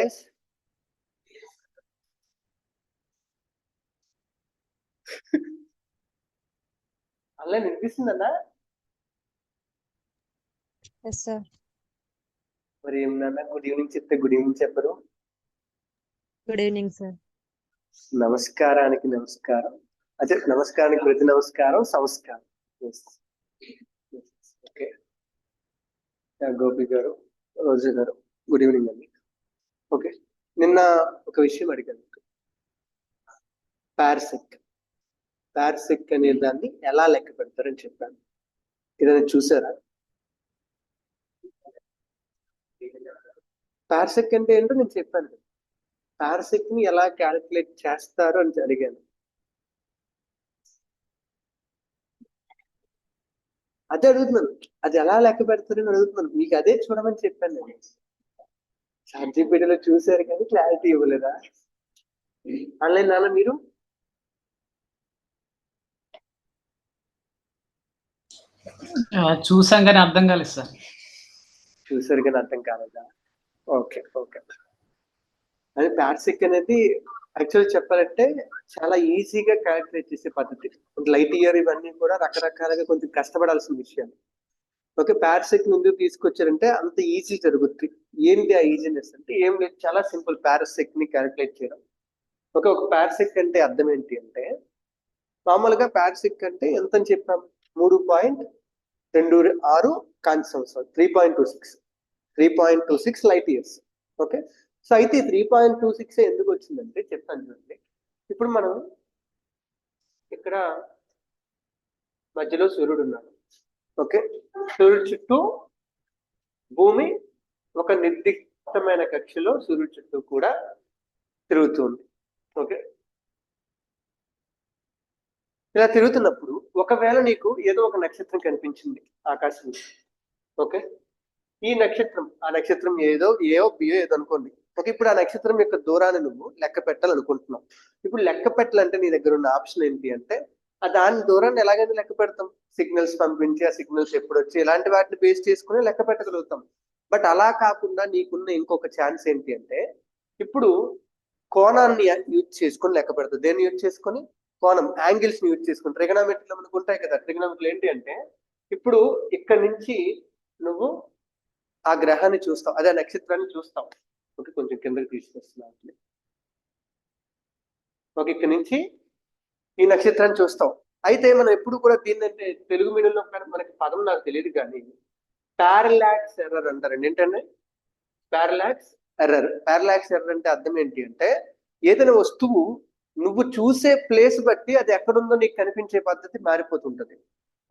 guys? అలా వినిపిస్తుందన్నా? Yes, sir. మరి ఏమన్నా గుడ్ ఈవినింగ్ చెప్తే గుడ్ ఈవినింగ్ చెప్పరు. Good evening, sir. నమస్కారానికి నమస్కారం. అదే నమస్కారానికి ప్రతి నమస్కారం సంస్కారం. ఓకే, గోపి గారు, రోజు గారు, గుడ్ ఈవినింగ్ అండి. ఓకే, నిన్న ఒక విషయం అడిగాను. పార్సెక్ అనే దాన్ని ఎలా లెక్క పెడతారని చెప్పాను. ఏదైనా చూసారా? పార్సెక్ అంటే ఏంటో నేను చెప్పాను. పార్సెక్ ని ఎలా క్యాలిక్యులేట్ చేస్తారు అని అడిగాను. అదే అడుగుతున్నాను, అది ఎలా లెక్క పెడతారని అడుగుతున్నాను. మీకు అదే చూడమని చెప్పాను నేను. చాట్‌జీపీటీలో చూసారు కానీ క్లారిటీ ఇవ్వలేదా? ఆన్లైన్ నాన్న మీరు చూసాం కానీ అర్థం కాలేదు సార్. చూసారు కానీ అర్థం కాలేదా? Okay okay. అది పార్సెక్ అనేది యాక్చువల్ చెప్పాలంటే చాలా ఈజీగా క్యాలిక్యులేట్ చేసే పద్ధతి. లైట్ ఇయర్ ఇవన్నీ కూడా రకరకాలుగా కొంచెం కష్టపడాల్సిన విషయం. ఓకే, పార్సెక్ ముందుకు తీసుకొచ్చారంటే అంత ఈజీ జరుగుతుంది. ఏంటి ఆ ఈజీనెస్ అంటే ఏం లేదు, చాలా సింపుల్ పార్సెక్ ని క్యాలిక్యులేట్ చేయడం. ఒక పార్సెక్ అంటే అర్థం ఏంటి అంటే, మామూలుగా పార్సెక్ అంటే ఎంత అని చెప్పాం? 3.26 కాంతి సంవత్సరాలు, 3.26 లైట్ ఇయర్స్. ఓకే, సో అయితే 3.26 ఎందుకు వచ్చిందంటే చెప్తాను చూడండి. ఇప్పుడు మనం ఇక్కడ మధ్యలో సూర్యుడు ఉన్నాడు. ఓకే, సూర్యుడు చుట్టూ భూమి ఒక నిర్దిష్టమైన కక్షలో సూర్యుడు చుట్టూ కూడా తిరుగుతుంది. ఓకే, ఇలా తిరుగుతున్నప్పుడు ఒకవేళ నీకు ఏదో ఒక నక్షత్రం కనిపించింది ఆకాశంలో. ఓకే, ఈ నక్షత్రం ఆ నక్షత్రం ఏదో బియో ఏదో అనుకోండి. ఓకే, ఇప్పుడు ఆ నక్షత్రం యొక్క దూరాన్ని నువ్వు లెక్క పెట్టాలనుకుంటున్నావు. ఇప్పుడు లెక్క పెట్టాలంటే నీ దగ్గర ఉన్న ఆప్షన్ ఏంటి అంటే, దాని దూరాన్ని ఎలాగైనా లెక్క పెడతాం. సిగ్నల్స్ పంపించి ఆ సిగ్నల్స్ ఎప్పుడు వచ్చి ఇలాంటి వాటిని బేస్ చేసుకుని లెక్క పెట్టగలుగుతాం. బట్ అలా కాకుండా నీకున్న ఇంకొక ఛాన్స్ ఏంటి అంటే, ఇప్పుడు కోణాన్ని యూజ్ చేసుకొని లెక్క పెడతాం. దేన్ని యూజ్ చేసుకొని? కోణం, యాంగిల్స్ ని యూజ్ చేసుకుని. ట్రిగనామెట్రీలో మనకు ఉంటాయి కదా. ట్రిగనామెట్రీ ఏంటి అంటే, ఇప్పుడు ఇక్కడ నుంచి నువ్వు ఆ గ్రహాన్ని చూస్తావు, అదే నక్షత్రాన్ని చూస్తావు. ఓకే, కొంచెం కిందకి తీసుకొస్తున్నాను. ఓకే, ఇక్కడ నుంచి ఈ నక్షత్రాన్ని చూస్తావు. అయితే మనం ఎప్పుడు కూడా దీన్ని అంటే తెలుగు మీడియంలో మనకి పదం నాకు తెలియదు కానీ పారలాక్స్ ఎర్రర్ అంటారండి. ఏంటంటే పారలాక్స్ ఎర్రర్. పారలాక్స్ ఎర్రర్ అంటే అర్థం ఏంటి అంటే, ఏదైనా వస్తువు నువ్వు చూసే ప్లేస్ బట్టి అది ఎక్కడుందో నీకు కనిపించే పద్ధతి మారిపోతుంటది.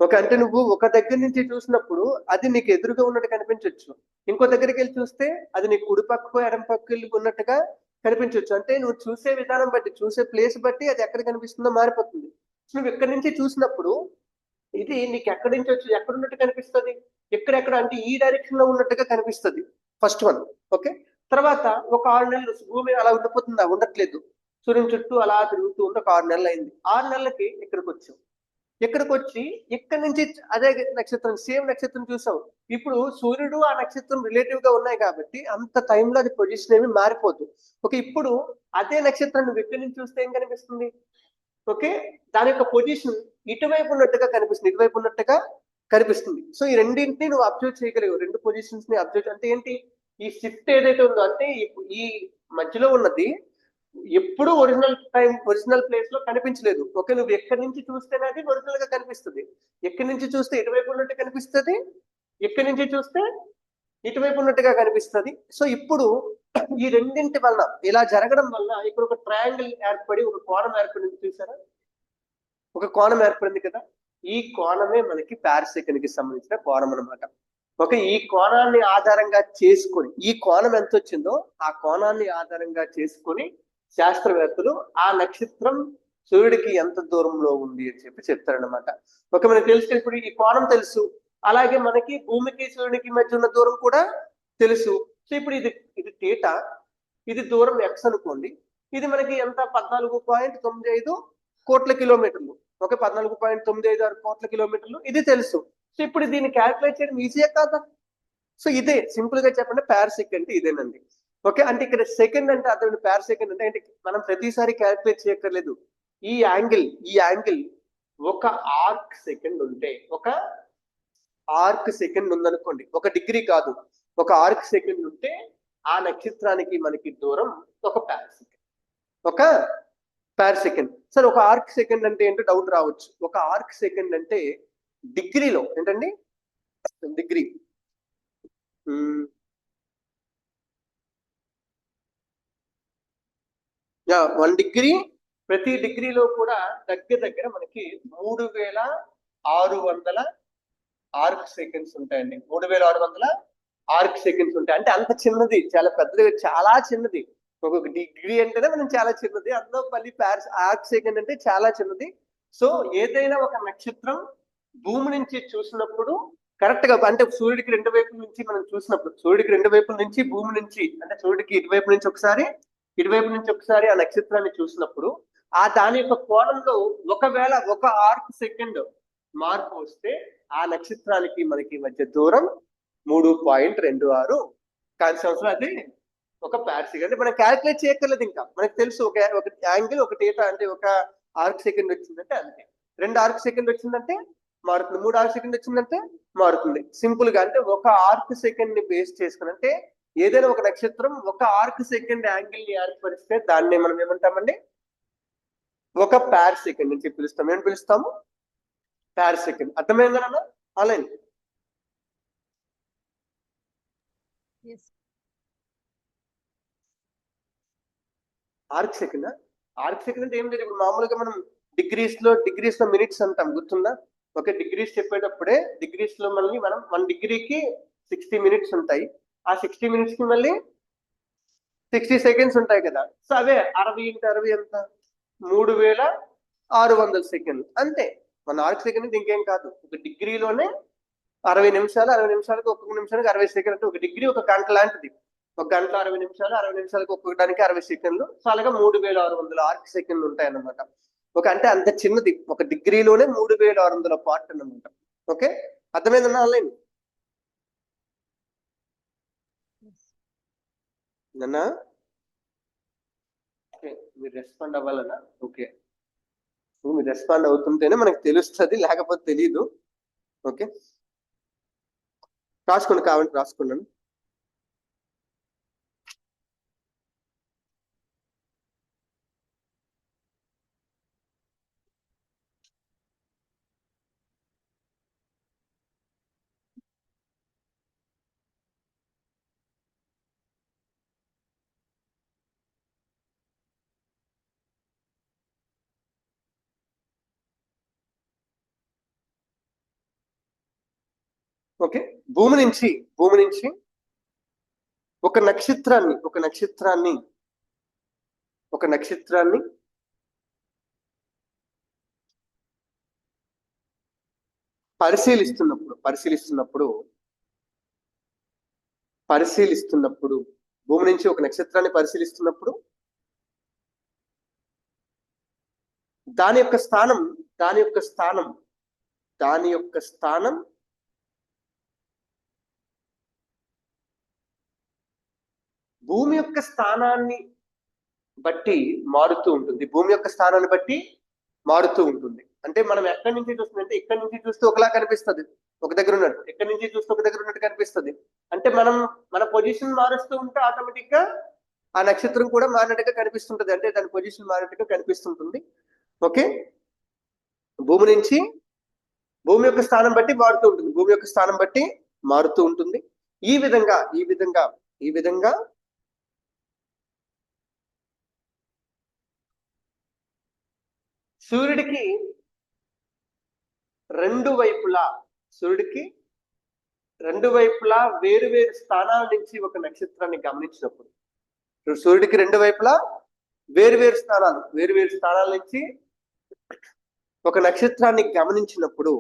ఓకే, అంటే నువ్వు ఒక దగ్గర నుంచి చూసినప్పుడు అది నీకు ఎదురుగా ఉన్నట్టు కనిపించవచ్చు. ఇంకో దగ్గరికి వెళ్ళి చూస్తే అది నీకు కుడి పక్కకు ఎడం పక్కకు వెళ్ళి ఉన్నట్టుగా కనిపించవచ్చు. అంటే నువ్వు చూసే విధానం బట్టి, చూసే ప్లేస్ బట్టి అది ఎక్కడ కనిపిస్తుందో మారిపోతుంది. నువ్వు ఇక్కడి నుంచి చూసినప్పుడు ఇది నీకు ఎక్కడి నుంచి వచ్చి ఎక్కడ ఉన్నట్టు కనిపిస్తుంది, ఎక్కడెక్కడ అంటే ఈ డైరెక్షన్ లో ఉన్నట్టుగా కనిపిస్తుంది. First one. ఓకే, తర్వాత ఒక 6 నెలలు భూమి అలా ఉండిపోతుందా? ఉండట్లేదు. సూర్యుని చుట్టూ అలా తిరుగుతూ ఉంది. ఒక 6 నెలలు అయింది. 6 నెలలకి ఇక్కడికి వచ్చావు. ఇక్కడికి వచ్చి ఇక్కడ నుంచి అదే నక్షత్రం, సేమ్ నక్షత్రం చూసావు. ఇప్పుడు సూర్యుడు ఆ నక్షత్రం రిలేటివ్ గా ఉన్నాయి కాబట్టి అంత టైంలో అది పొజిషన్ ఏమి మారిపోదు. ఓకే, ఇప్పుడు అదే నక్షత్రం నువ్వు ఇక్కడి నుంచి చూస్తే ఏం కనిపిస్తుంది? ఓకే, దాని యొక్క పొజిషన్ ఇటువైపు ఉన్నట్టుగా కనిపిస్తుంది, ఇటువైపు ఉన్నట్టుగా కనిపిస్తుంది. సో ఈ రెండింటిని నువ్వు అబ్జర్వ్ చేయగలిగావు. రెండు పొజిషన్స్ ని అబ్జర్వ్ అంటే ఏంటి? ఈ షిఫ్ట్ ఏదైతే ఉందో అంటే ఈ మధ్యలో ఉన్నది ఎప్పుడు ఒరిజినల్ ప్లేస్ లో కనిపించలేదు. ఓకే, నువ్వు ఎక్కడి నుంచి చూస్తేనే అది ఒరిజినల్ గా కనిపిస్తుంది. ఎక్కడి నుంచి చూస్తే ఇటువైపు ఉన్నట్టు కనిపిస్తుంది, ఎక్కడి నుంచి చూస్తే ఇటువైపు ఉన్నట్టుగా కనిపిస్తుంది. సో ఇప్పుడు ఈ రెండింటి వల్ల ఇలా జరగడం వల్ల ఇక్కడ ఒక ట్రయాంగిల్ ఏర్పడి ఒక కోణం ఏర్పడింది. చూసారా? ఒక కోణం ఏర్పడింది కదా. ఈ కోణమే మనకి పార్సెకండ్కి సంబంధించిన కోణం అనమాట. ఓకే, ఈ కోణాన్ని ఆధారంగా చేసుకొని, ఈ కోణం ఎంత వచ్చిందో ఆ కోణాన్ని ఆధారంగా చేసుకొని శాస్త్రవేత్తలు ఆ నక్షత్రం సూర్యుడికి ఎంత దూరంలో ఉంది అని చెప్పి చెప్తారనమాట. ఓకే, మనకి తెలుసు ఇప్పుడు ఈ కోణం తెలుసు, అలాగే మనకి భూమికి సూర్యుడికి మధ్య ఉన్న దూరం కూడా తెలుసు. సో ఇప్పుడు ఇది తీటా, ఇది దూరం ఎక్స్ అనుకోండి. ఇది మనకి ఎంత? 14.95 కోట్ల కిలోమీటర్లు. ఓకే, 14.956 కోట్ల కిలోమీటర్లు ఇది తెలుసు. సో ఇప్పుడు దీన్ని క్యాల్కులేట్ చేయడం ఈజీయే కాదా? సో ఇదే సింపుల్ గా చెప్పండి, పార్సెక్ అంటే ఇదేనండి. ఓకే, అంటే ఇక్కడ సెకండ్ అంటే అతను ప్యార్ సెకండ్ అంటే మనం ప్రతిసారి క్యాలిక్యులేట్ చేయక్కర్లేదు. ఈ యాంగిల్ ఒక ఆర్క్ సెకండ్ ఉంటే, ఒక ఆర్క్ సెకండ్ ఉందనుకోండి, ఒక డిగ్రీ కాదు, ఒక ఆర్క్ సెకండ్ ఉంటే ఆ నక్షత్రానికి మనకి దూరం ఒక ప్యార్ సెకండ్. ఒక ప్యార్ సెకండ్. సరే, ఒక ఆర్క్ సెకండ్ అంటే ఏంటో డౌట్ రావచ్చు. ఒక ఆర్క్ సెకండ్ అంటే డిగ్రీలో ఏంటండి? డిగ్రీ. 1 డిగ్రీ, ప్రతి డిగ్రీలో కూడా దగ్గర మనకి 3600 ఆర్క్ సెకండ్స్ ఉంటాయండి. 3600 ఆర్క్ సెకండ్స్ ఉంటాయి. అంటే అంత చిన్నది, చాలా పెద్దది, చాలా చిన్నది. ఒక్కొక్క డిగ్రీ అంటేనే మనం చాలా చిన్నది, అందులో మళ్ళీ ఆర్క్ సెకండ్ అంటే చాలా చిన్నది. సో ఏదైనా ఒక నక్షత్రం భూమి నుంచి చూసినప్పుడు కరెక్ట్ గా, అంటే సూర్యుడికి 2 వైపుల నుంచి మనం చూసినప్పుడు, సూర్యుడికి 2 వైపుల నుంచి భూమి నుంచి, అంటే సూర్యుడికి ఇటువైపు నుంచి ఒకసారి, ఇటువైపు నుంచి ఒకసారి ఆ నక్షత్రాన్ని చూసినప్పుడు ఆ దాని యొక్క కోణంలో ఒకవేళ ఒక ఆర్క్ సెకండ్ మార్పు వస్తే ఆ నక్షత్రానికి మనకి మధ్య దూరం 3.26 కాంతి సంవత్సరం. అది ఒక ప్యార్ సెకండ్. అంటే మనం క్యాలిక్యులేట్ చేయక్కర్లేదు, ఇంకా మనకు తెలుసు. ఒక యాంగిల్, ఒక థీటా అంటే ఒక ఆర్క్ సెకండ్ వచ్చిందంటే అంతే. 2 ఆర్క్ సెకండ్ వచ్చిందంటే మారుతుంది, 3 ఆర్క్ సెకండ్ వచ్చిందంటే మారుతుంది. సింపుల్ గా, అంటే ఒక ఆర్క్ సెకండ్ ని బేస్ చేసుకుని, అంటే ఏదైనా ఒక నక్షత్రం ఒక ఆర్క్ సెకండ్ యాంగిల్ ని ఏర్పరిస్తే దాన్ని మనం ఏమంటామండి? ఒక ప్యార్ సెకండ్ నుంచి పిలుస్తాం. ఏం పిలుస్తాము? ప్యార్ సెకండ్. అర్థమైందా online? Arc second. Arc second అంటే ఏం లేదు. ఇప్పుడు మామూలుగా మనం డిగ్రీస్ లో మినిట్స్ అంటాం, గుర్తుందా? ఓకే, డిగ్రీస్ చెప్పేటప్పుడే డిగ్రీస్ లో మళ్ళీ మనం 1 డిగ్రీకి 60 మినిట్స్ ఉంటాయి. ఆ 60 మినిట్స్ కి మళ్ళీ 60 సెకండ్స్ ఉంటాయి కదా. సో అవే 60 × 60 ఎంత? 3600 సెకండ్లు అంతే. మన ఆర్క్ సెకండ్ అంటే ఇంకేం కాదు, ఒక డిగ్రీలోనే 60 నిమిషాలు, 60 నిమిషాలకు ఒక్కొక్క నిమిషానికి 60 సెకండ్. అంటే ఒక డిగ్రీ ఒక గంట లాంటిది. ఒక గంట 60 నిమిషాలు, 60 నిమిషాలకు ఒక్కొక్కడానికి 60 సెకండ్లు. సో అలాగా 3600 ఆర్క్ సెకండ్లు ఉంటాయి అన్నమాట. ఓకే, అంటే అంత చిన్నది, ఒక డిగ్రీలోనే 3600 పార్ట్ అన్నమాట. ఓకే, అర్థమైందన్నా ఆన్లైన్? నన్నా మీరు రెస్పాండ్ అవ్వాలన్నా? ఓకే, మీరు రెస్పాండ్ అవుతుంటేనే మనకు తెలుస్తుంది, లేకపోతే తెలియదు. ఓకే, రాసుకోండి, కావాలంటే రాసుకున్నాను. ఓకే, భూమి నుంచి ఒక నక్షత్రాన్ని పరిశీలిస్తున్నప్పుడు భూమి నుంచి ఒక నక్షత్రాన్ని పరిశీలిస్తున్నప్పుడు దాని యొక్క స్థానం భూమి యొక్క స్థానాన్ని బట్టి మారుతూ ఉంటుంది. అంటే మనం ఎక్కడి నుంచి చూస్తుందంటే, ఇక్కడి నుంచి చూస్తే ఒకలా కనిపిస్తుంది, ఒక దగ్గర ఉన్నట్టు. ఎక్కడి నుంచి చూస్తే ఒక దగ్గర ఉన్నట్టు కనిపిస్తుంది. అంటే మనం మన పొజిషన్ మారుస్తూ ఉంటే ఆటోమేటిక్ గా ఆ నక్షత్రం కూడా మారినట్టుగా కనిపిస్తుంటది. అంటే దాని పొజిషన్ మారినట్టుగా కనిపిస్తుంటుంది. ఓకే, భూమి యొక్క స్థానం బట్టి మారుతూ ఉంటుంది. ఈ విధంగా సూర్యుడికి రెండు వైపులా వేరు స్థానాల నుంచి ఒక నక్షత్రాన్ని గమనించినప్పుడు, సూర్యుడికి రెండు వైపులా వేరు స్థానాల నుంచి ఒక నక్షత్రాన్ని గమనించినప్పుడు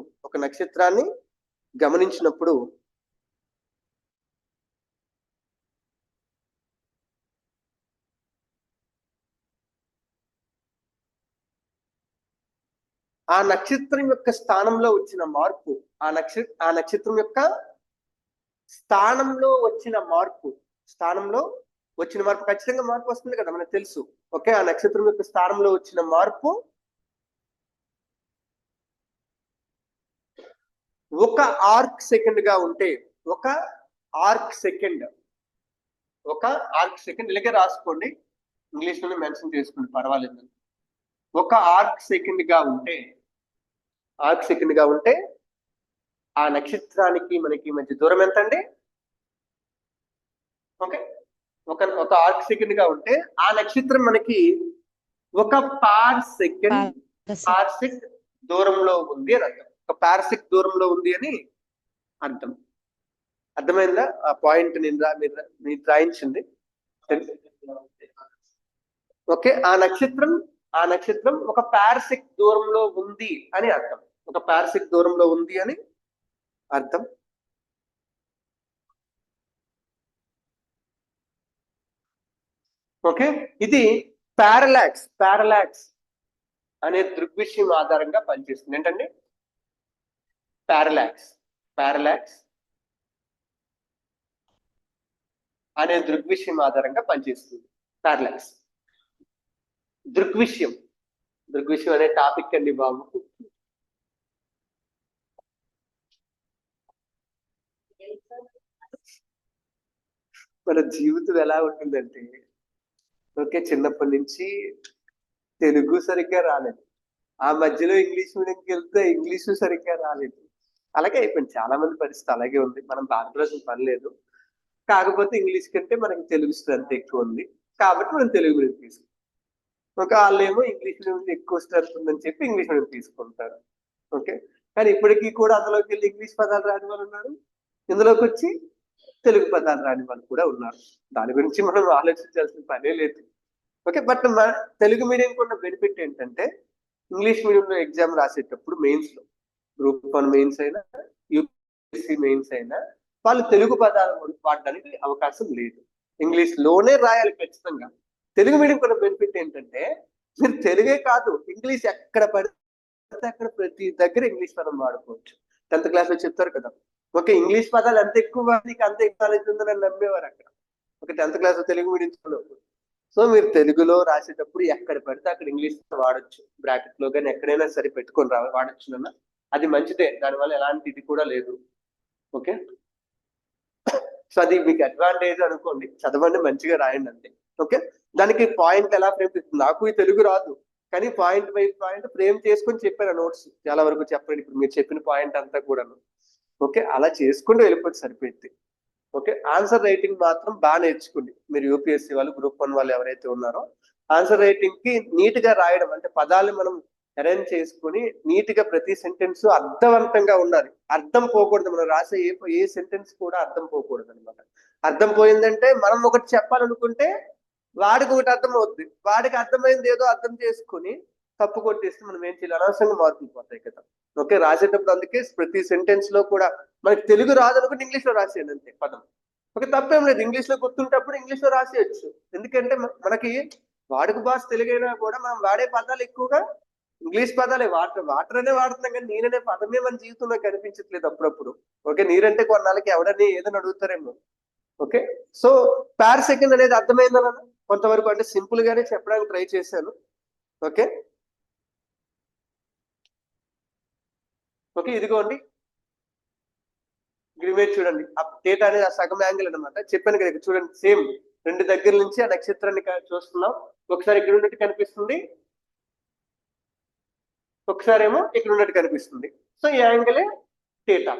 ఆ నక్షత్రం యొక్క స్థానంలో వచ్చిన మార్పు, ఆ నక్షత్రం యొక్క స్థానంలో వచ్చిన మార్పు వచ్చిన మార్పు ఖచ్చితంగా మార్పు వస్తుంది కదా, మనకు తెలుసు. ఓకే, ఆ నక్షత్రం యొక్క స్థానంలో వచ్చిన మార్పు ఒక ఆర్క్ సెకండ్ గా ఉంటే, ఒక ఆర్క్ సెకండ్ ఇలాగే రాసుకోండి, ఇంగ్లీష్ లోనే మెన్షన్ చేసుకోండి, పర్వాలేదు. ఒక ఆర్క్ సెకండ్ గా ఉంటే ఆ నక్షత్రానికి మనకి మధ్య దూరం ఎంత అండి? ఓకే, ఒక ఆర్క్ సెకండ్ గా ఉంటే ఆ నక్షత్రం మనకి ఒక పార్సెక్ దూరంలో ఉంది అని అర్థం. ఒక పార్సెక్ దూరంలో ఉంది అని అర్థం. అర్థమైందా ఆ పాయింట్? మీరు రాయించింది. ఓకే, ఆ నక్షత్రం ఒక పార్సెక్ దూరంలో ఉంది అని అర్థం. ఒక పార్సెక్ దూరంలో ఉంది అని అర్థం. ఓకే, ఇది పారలాక్స్ అనే దృగ్విషయం ఆధారంగా పనిచేస్తుంది. ఏంటండి పారలాక్స్ అనే దృగ్విషయం ఆధారంగా పనిచేస్తుంది. పారలాక్స్ దృగ్విషయం అనే టాపిక్ అండి బాబు. మన జీవితం ఎలా ఉంటుందంటే, ఓకే, చిన్నప్పటి నుంచి తెలుగు సరిగ్గా రాలేదు, ఆ మధ్యలో ఇంగ్లీష్ మీడియంకి వెళ్తే ఇంగ్లీషు సరిగ్గా రాలేదు, అలాగే అయిపోయింది. చాలా మంది పరిస్థితి అలాగే ఉంది. మనం బాధపడాల్సిన పని లేదు. కాకపోతే ఇంగ్లీష్ కంటే మనకి తెలుగు స్ట్రెంత్ ఎక్కువ ఉంది కాబట్టి మనం తెలుగు మీడియం తీసుకుంటాం. ఒక వాళ్ళేమో ఇంగ్లీష్ మీడియం ఎక్కువ స్ట్రెంత్ ఉందని చెప్పి ఇంగ్లీష్ మీడియం తీసుకుంటారు. ఓకే, కానీ ఇప్పటికీ కూడా అందులోకి వెళ్ళి ఇంగ్లీష్ పదాలు రాని వాళ్ళు ఉన్నారు, ఇందులోకి వచ్చి తెలుగు పదాలు రాని వాళ్ళు కూడా ఉన్నారు. దాని గురించి మనం ఆలోచించాల్సిన పనే లేదు. ఓకే, బట్ తెలుగు మీడియంకి ఉన్న బెనిఫిట్ ఏంటంటే, ఇంగ్లీష్ మీడియంలో ఎగ్జామ్ రాసేటప్పుడు మెయిన్స్ లో, గ్రూప్ 1 మెయిన్స్ అయినా యూపీఎస్సీ మెయిన్స్ అయినా వాళ్ళు తెలుగు పదాలు వాడడానికి అవకాశం లేదు, ఇంగ్లీష్ లోనే రాయాలి ఖచ్చితంగా. తెలుగు మీడియం కొన్న బెనిఫిట్ ఏంటంటే, మీరు తెలుగే కాదు ఇంగ్లీష్ ఎక్కడ పడితే అక్కడ ప్రతి దగ్గర ఇంగ్లీష్ పదం వాడుకోవచ్చు. 10th క్లాస్ లో చెప్తారు కదా, ఓకే, ఇంగ్లీష్ పదాలు ఎంత ఎక్కువ నీకు అంత ఎక్కువ నాలెడ్జ్ ఉందని నమ్మేవారు అక్కడ. ఒక 10th క్లాస్ లో తెలుగు మీడియం చదువు. సో మీరు తెలుగులో రాసేటప్పుడు ఎక్కడ పడితే అక్కడ ఇంగ్లీష్ వాడచ్చు, బ్రాకెట్ లో కానీ ఎక్కడైనా సరే పెట్టుకొని వాడచ్చు అన్న, అది మంచిదే, దానివల్ల ఎలాంటి ఇది కూడా లేదు. ఓకే, సో అది మీకు అడ్వాంటేజ్ అనుకోండి, చదవండి, మంచిగా రాయండి అంతే. ఓకే, దానికి పాయింట్ ఎలా ఫ్రేమ్ చేస్తుంది, నాకు ఈ తెలుగు రాదు కానీ పాయింట్ బై పాయింట్ ఫ్రేమ్ చేసుకొని చెప్పాను నోట్స్, చాలా వరకు చెప్పండి ఇప్పుడు మీరు చెప్పిన పాయింట్ అంతా కూడాను. ఓకే, అలా చేసుకుంటూ వెళ్ళిపోతే సరిపోయింది. ఓకే, ఆన్సర్ రైటింగ్ మాత్రం బాగా నేర్చుకోండి మీరు, యూపీఎస్సీ వాళ్ళు, గ్రూప్ 1 వాళ్ళు ఎవరైతే ఉన్నారో, ఆన్సర్ రైటింగ్ కి నీట్ గా రాయడం అంటే పదాలు మనం అరేంజ్ చేసుకుని నీట్ గా ప్రతి సెంటెన్స్ అర్థవంతంగా ఉండాలి, అర్థం పోకూడదు. మనం రాసే ఏ సెంటెన్స్ కూడా అర్థం పోకూడదు అనమాట. అర్థం పోయిందంటే మనం ఒకటి చెప్పాలనుకుంటే వాడికి ఒకటి అర్థం అవుద్ది, వాడికి అర్థమైంది ఏదో అర్థం చేసుకుని తప్పు కొట్టేస్తే మనం ఏం చేయాలి, అనవసరంగా మార్కులు పోతాయి కదా. ఓకే, రాసేటప్పుడు అందుకే ప్రతి సెంటెన్స్ లో కూడా మనకి తెలుగు రాదనుకుంటే ఇంగ్లీష్ లో రాసేయండి అంతే పదం. ఓకే, తప్పేం లేదు, ఇంగ్లీష్ లో గుర్తుంటప్పుడు ఇంగ్లీష్ లో రాసేయచ్చు. ఎందుకంటే మనకి వాడుక భాష తెలుగైనా కూడా మనం వాడే పదాలు ఎక్కువగా ఇంగ్లీష్ పదాలే. వాటర్ అనే వాడుతున్నాం కానీ నీరనే పదమే మన జీవితంలో కనిపించట్లేదు అప్పుడప్పుడు. ఓకే, నీరంటే కొన్నాళ్ళకి ఎవడని ఏదని అడుగుతారేమో. ఓకే, సో పార్ సెకండ్ అనేది అర్థమైందన్న కొంతవరకు, అంటే సింపుల్ గానే చెప్పడానికి ట్రై చేశాను. ఓకే, ఓకే, ఇదిగోండి గ్రిమేట్ చూడండి, ఆ డేటా అనేది ఆ సగం యాంగిల్ అనమాట. చెప్పాను కదా, చూడండి సేమ్ 2 దగ్గర నుంచి ఆ నక్షత్రాన్ని చూస్తున్నాం. ఒకసారి ఇక్కడ ఉన్నట్టు కనిపిస్తుంది, ఒకసారి ఏమో ఇక్కడ ఉన్నట్టు కనిపిస్తుంది. సో ఈ యాంగిలే థీటా.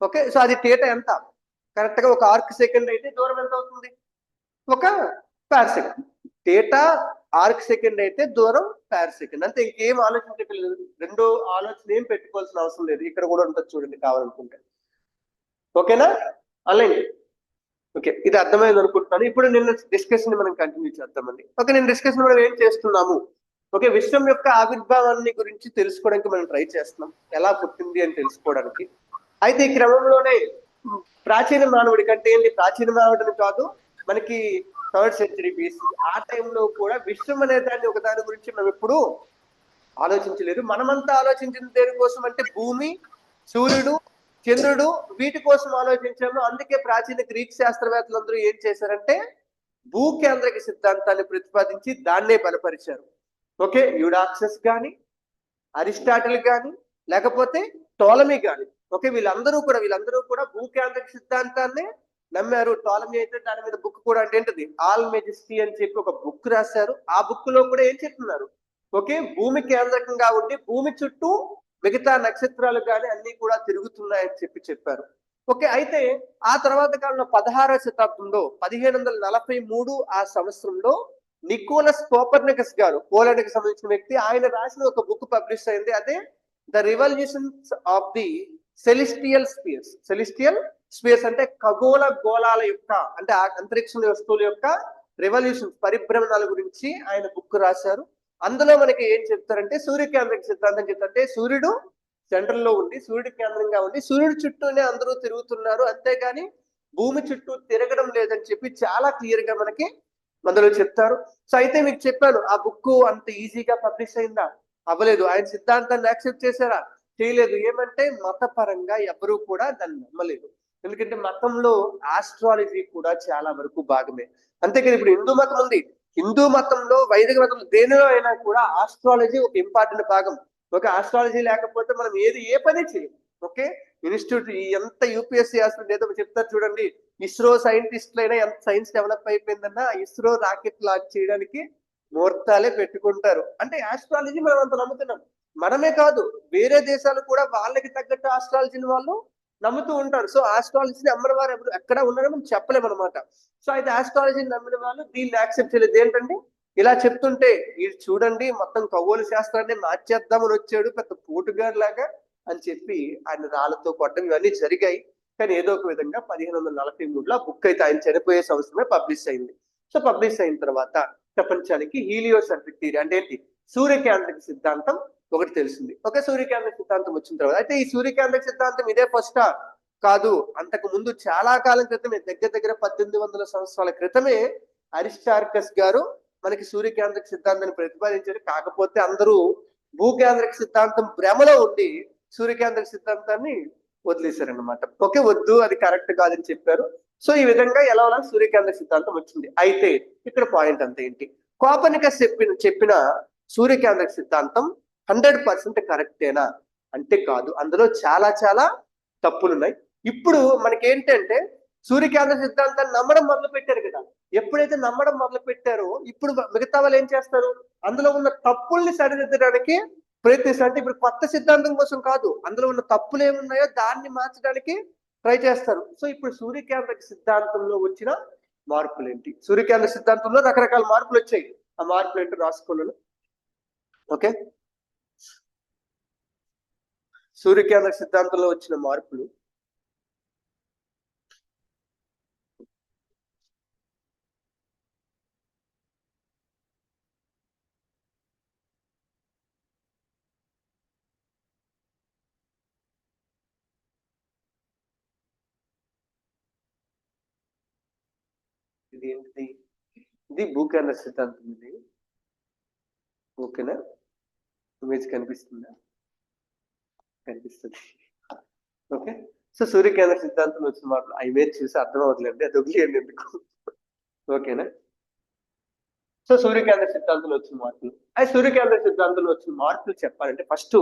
ఓకే, సో అది థీటా ఎంత కరెక్ట్ గా ఒక ఆర్క్ సెకండ్ అయితే దూరం ఎంత అవుతుంది, ఒక పార్ సెకండ్. థీటా ఆర్క్ సెకండ్ అయితే దూరం పార్ సెకండ్, అంతే, ఇంకేం ఆలోచించలేదు. రెండో ఆలోచన ఏం పెట్టుకోవాల్సిన అవసరం లేదు. ఇక్కడ కూడా ఉంటుంది చూడండి కావాలనుకుంటే. ఓకేనా, అలాగే. ఓకే, ఇది అర్థమైంది అనుకుంటున్నాను. ఇప్పుడు నిన్న డిస్కషన్ మనం కంటిన్యూ చేద్దామండి. ఓకే, నేను డిస్కషన్ మనం ఏం చేస్తున్నాము, ఓకే, విశ్వం యొక్క ఆవిర్భావాన్ని గురించి తెలుసుకోవడానికి మనం ట్రై చేస్తున్నాం, ఎలా పుట్టింది అని తెలుసుకోవడానికి. అయితే ఈ క్రమంలోనే ప్రాచీన మానవుడి కంటే ఏంటి, ప్రాచీన మానవుడిని కాదు, మనకి 3rd century BC ఆ టైంలో కూడా విశ్వం అనే దాన్ని ఒక దాని గురించి మనం ఎప్పుడు ఆలోచించలేదు. మనమంతా ఆలోచించిన దేనికోసం అంటే భూమి, సూర్యుడు, చంద్రుడు, వీటి కోసం ఆలోచించాము. అందుకే ప్రాచీన గ్రీక్ శాస్త్రవేత్తలందరూ ఏం చేశారంటే భూకేంద్రక సిద్ధాంతాన్ని ప్రతిపాదించి దాన్నే బలపరిచారు. ఓకే, యూడాక్సస్ కానీ, అరిస్టాటిల్ కానీ, లేకపోతే టోలమీ కానీ. ఓకే, వీళ్ళందరూ కూడా భూకేంద్రక సిద్ధాంతాన్ని నమ్మారు. టోలమీ అయితే దాని మీద బుక్ కూడా అంటే ఏంటిది, ఆల్ మెజెస్టీ అని చెప్పి ఒక బుక్ రాశారు. ఆ బుక్ లో కూడా ఏం చెప్తున్నారు, ఓకే, భూమి కేంద్రకంగా ఉండి భూమి చుట్టూ మిగతా నక్షత్రాలు కానీ అన్ని కూడా తిరుగుతున్నాయని చెప్పారు. ఓకే, అయితే ఆ తర్వాత కాలంలో 16వ శతాబ్దంలో 1543 ఆ సంవత్సరంలో నికోలస్ కోపర్నికస్ గారు, పోలాండ్ కి సంబంధించిన వ్యక్తి, ఆయన రాసిన ఒక బుక్ పబ్లిష్ అయింది. అదే the revolutions of the celestial spheres. Celestial space అంటే ఖగోళ గోళాల యొక్క, అంటే ఆ అంతరిక్ష వస్తువుల యొక్క రెవల్యూషన్, పరిభ్రమణాల గురించి ఆయన బుక్ రాశారు. అందులో మనకి ఏం చెప్తారంటే సూర్యకేంద్రక సిద్ధాంతం చెప్తారంటే సూర్యుడు సెంటర్ లో ఉండి, సూర్యుడి కేంద్రంగా ఉండి సూర్యుడి చుట్టూనే అందరూ తిరుగుతున్నారు, అంతేగాని భూమి చుట్టూ తిరగడం లేదని చెప్పి చాలా క్లియర్ గా మనకి అందులో చెప్తారు. సో అయితే మీకు చెప్పాను, ఆ బుక్ అంత ఈజీగా పబ్లిష్ అయిందా? అవ్వలేదు. ఆయన సిద్ధాంతాన్ని యాక్సెప్ట్ చేశారా? చేయలేదు. ఏమంటే మతపరంగా ఎవరూ కూడా దాన్ని నమ్మలేదు. ఎందుకంటే మతంలో ఆస్ట్రాలజీ కూడా చాలా వరకు భాగమే. అంతేకాదు ఇప్పుడు హిందూ మతం ఉంది, హిందూ మతంలో, వైదిక మతంలో, దేనిలో అయినా కూడా ఆస్ట్రాలజీ ఒక ఇంపార్టెంట్ భాగం. ఒక ఆస్ట్రాలజీ లేకపోతే మనం ఏ పని చేయం. ఓకే, ఇన్స్టిట్యూట్ ఎంత యూపీఎస్సీ ఆస్ట్రాలజీ ఏదో చెప్తారు చూడండి, ఇస్రో సైంటిస్టులైనా ఎంత సైన్స్ డెవలప్ అయిపోయిందన్నా ఇస్రో రాకెట్ లాంచ్ చేయడానికి ముహూర్తాలే పెట్టుకుంటారు. అంటే ఆస్ట్రాలజీ మనం అంత నమ్ముతున్నాం. మనమే కాదు, వేరే దేశాలు కూడా వాళ్ళకి తగ్గట్టు ఆస్ట్రాలజీని వాళ్ళు నమ్ముతూ ఉంటారు. సో ఆస్ట్రాలజీని నమ్మిన వారు ఎప్పుడు ఎక్కడ ఉన్నారో మనం చెప్పలేము అనమాట. సో అయితే ఆస్ట్రాలజీని నమ్మిన వాళ్ళు దీన్ని యాక్సెప్ట్ చేయలేదు. ఏంటంటే ఇలా చెప్తుంటే, ఇది చూడండి మొత్తం ఖగోళ శాస్త్రాన్ని మార్చేద్దామని వచ్చాడు పెద్ద పోటుగారు లాగా అని చెప్పి ఆయన రాళ్ళతో కొట్టడం ఇవన్నీ జరిగాయి. కానీ ఏదో ఒక విధంగా 1543లో బుక్ అయితే ఆయన చనిపోయే సంవత్సరమే పబ్లిష్ అయింది. సో పబ్లిష్ అయిన తర్వాత ప్రపంచానికి హీలియోసెంట్రిక్ థియరీ అంటే ఏంటి, సూర్యకేంద్రక సిద్ధాంతం ఒకటి తెలిసింది. ఓకే, సూర్యకేంద్రక సిద్ధాంతం వచ్చిన తర్వాత అయితే ఈ సూర్యకేంద్రక సిద్ధాంతం ఇదే ఫస్టా? కాదు, అంతకు ముందు చాలా కాలం క్రితమే, దగ్గర 1800 సంవత్సరాల క్రితమే అరిస్టార్కస్ గారు మనకి సూర్యకేంద్రక సిద్ధాంతాన్ని ప్రతిపాదించారు. కాకపోతే అందరూ భూకేంద్రక సిద్ధాంతం భ్రమలో ఉండి సూర్యకేంద్రక సిద్ధాంతాన్ని వదిలేశారనమాట. ఓకే, వద్దు, అది కరెక్ట్ కాదని చెప్పారు. సో ఈ విధంగా ఎలా సూర్యకేంద్రక సిద్ధాంతం వచ్చింది. అయితే ఇక్కడ పాయింట్ అంతా ఏంటి, కోపర్నికస్ చెప్పిన సూర్యకేంద్రక సిద్ధాంతం 100% కరెక్టేనా అంటే కాదు, అందులో చాలా తప్పులున్నాయి. ఇప్పుడు మనకి ఏంటంటే సూర్యకేంద్ర సిద్ధాంతాన్ని నమ్మడం మొదలు పెట్టారు కదా, ఎప్పుడైతే నమ్మడం మొదలు పెట్టారో ఇప్పుడు మిగతా వాళ్ళు ఏం చేస్తారు, అందులో ఉన్న తప్పుల్ని సరిదిద్దడానికి ప్రయత్నిస్తారు. అంటే ఇప్పుడు కొత్త సిద్ధాంతం కోసం కాదు, అందులో ఉన్న తప్పులు ఏమున్నాయో దాన్ని మార్చడానికి ట్రై చేస్తారు. సో ఇప్పుడు సూర్యకేంద్రక సిద్ధాంతంలో వచ్చిన మార్పులు ఏంటి, సూర్యకేంద్ర సిద్ధాంతంలో రకరకాల మార్పులు వచ్చాయి. ఆ మార్పులు ఏంటో రాసుకోలేను. ఓకే, సూర్యకేంద్రక సిద్ధాంతంలో వచ్చిన మార్పులు ఇది ఏంటిది, ఇది భూకేంద్ర సిద్ధాంతం. ఇది ఓకేనా, ఇమేజ్ కనిపిస్తుందా? కనిపిస్తుంది. ఓకే, సో సూర్యకేంద్ర సిద్ధాంతం వచ్చిన మార్పులు ఆ ఇమేజ్ చూసి అర్థం అవుతుందండి, అది వదిలేయండి ఎందుకు. ఓకేనా, సో సూర్యకేంద్ర సిద్ధాంతంలో వచ్చిన మార్పులు. అయితే సూర్యకేంద్ర సిద్ధాంతంలో వచ్చిన మార్పులు చెప్పాలంటే ఫస్ట్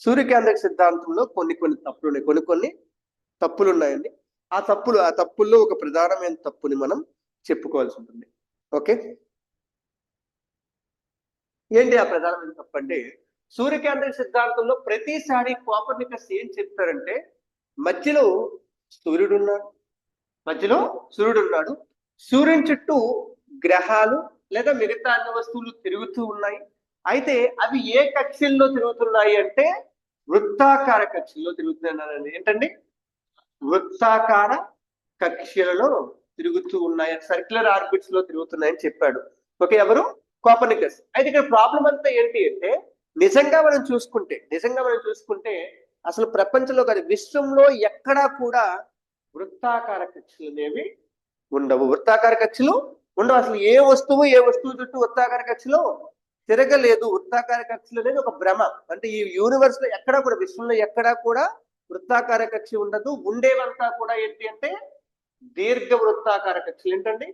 సూర్యకేంద్ర సిద్ధాంతంలో కొన్ని తప్పులు ఉన్నాయి, కొన్ని తప్పులు ఉన్నాయండి. ఆ తప్పుల్లో ఒక ప్రధానమైన తప్పుని మనం చెప్పుకోవాల్సి ఉంటుంది. ఓకే, ఏంటి ఆ ప్రధానమైన తప్పు అంటే, సూర్యకేంద్ర సిద్ధాంతంలో ప్రతిసారి కోపర్నికస్ ఏం చెప్తారంటే మధ్యలో సూర్యుడు ఉన్నాడు, సూర్యుని చుట్టూ గ్రహాలు లేదా మిగతా అన్ని వస్తువులు తిరుగుతూ ఉన్నాయి. అయితే అవి ఏ కక్షల్లో తిరుగుతున్నాయి అంటే వృత్తాకార కక్షల్లో తిరుగుతున్నాయి. ఏంటండి, వృత్తాకార కక్షలలో తిరుగుతూ ఉన్నాయి, సర్క్యులర్ ఆర్బిట్స్ లో తిరుగుతున్నాయని చెప్పాడు. ఓకే, ఎవరు, కోపర్నికస్. అయితే ఇక్కడ ప్రాబ్లం అంతా ఏంటి అంటే నిజంగా మనం చూసుకుంటే అసలు ప్రపంచంలో కాదు విశ్వంలో ఎక్కడా కూడా వృత్తాకార కక్షలు అనేవి ఉండవు. వృత్తాకార కక్షలు ఉండవు. అసలు ఏ వస్తువు చుట్టూ వృత్తాకార కక్షలో తిరగలేదు. వృత్తాకార కక్షలు అనేది ఒక భ్రమ. అంటే ఈ యూనివర్స్ లో ఎక్కడా కూడా, విశ్వంలో ఎక్కడా కూడా వృత్తాకార కక్ష ఉండదు. ఉండేవంతా కూడా ఏంటి అంటే దీర్ఘ వృత్తాకార కక్షలు. ఏంటండి,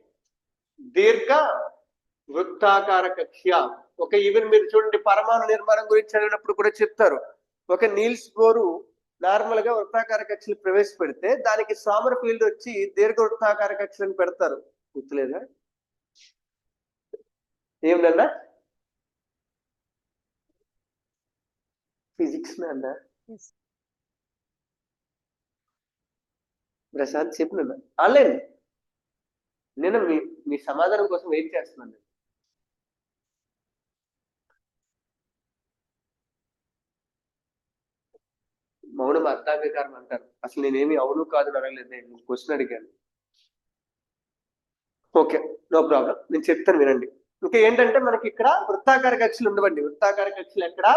దీర్ఘ వృత్తాకార కక్ష. ఒక ఈవెన్ మీరు చూడండి పరమాణు నిర్మాణం గురించి చదివినప్పుడు కూడా చెప్తారు. ఒక నీల్స్ బోరు నార్మల్ గా వృత్తాకార కక్షలు ప్రవేశపెడితే దానికి సోమర్ఫీల్డ్ వచ్చి దీర్ఘ వృత్తాకార కక్షలను పెడతారు. గుర్తులేదా? ఏమిటన్నా? ఫిజిక్స్ అన్నా Yes. ప్రశాంత్ చెప్పిన ఆన్లైన్ నేను మీ సమాధానం కోసం వెయిట్ చేస్తున్నాను. మౌనం అర్థాంగీకారం అంటారు. అసలు నేనేమి అవును కాదు అడగలేదు, నేను క్వశ్చన్ అడిగాను. ఓకే, నో ప్రాబ్లం, నేను చెప్తాను వినండి. ఇంకా ఏంటంటే మనకి ఇక్కడ వృత్తాకార కక్షలు ఉండవండి. వృత్తాకార కక్షలు ఎక్కడ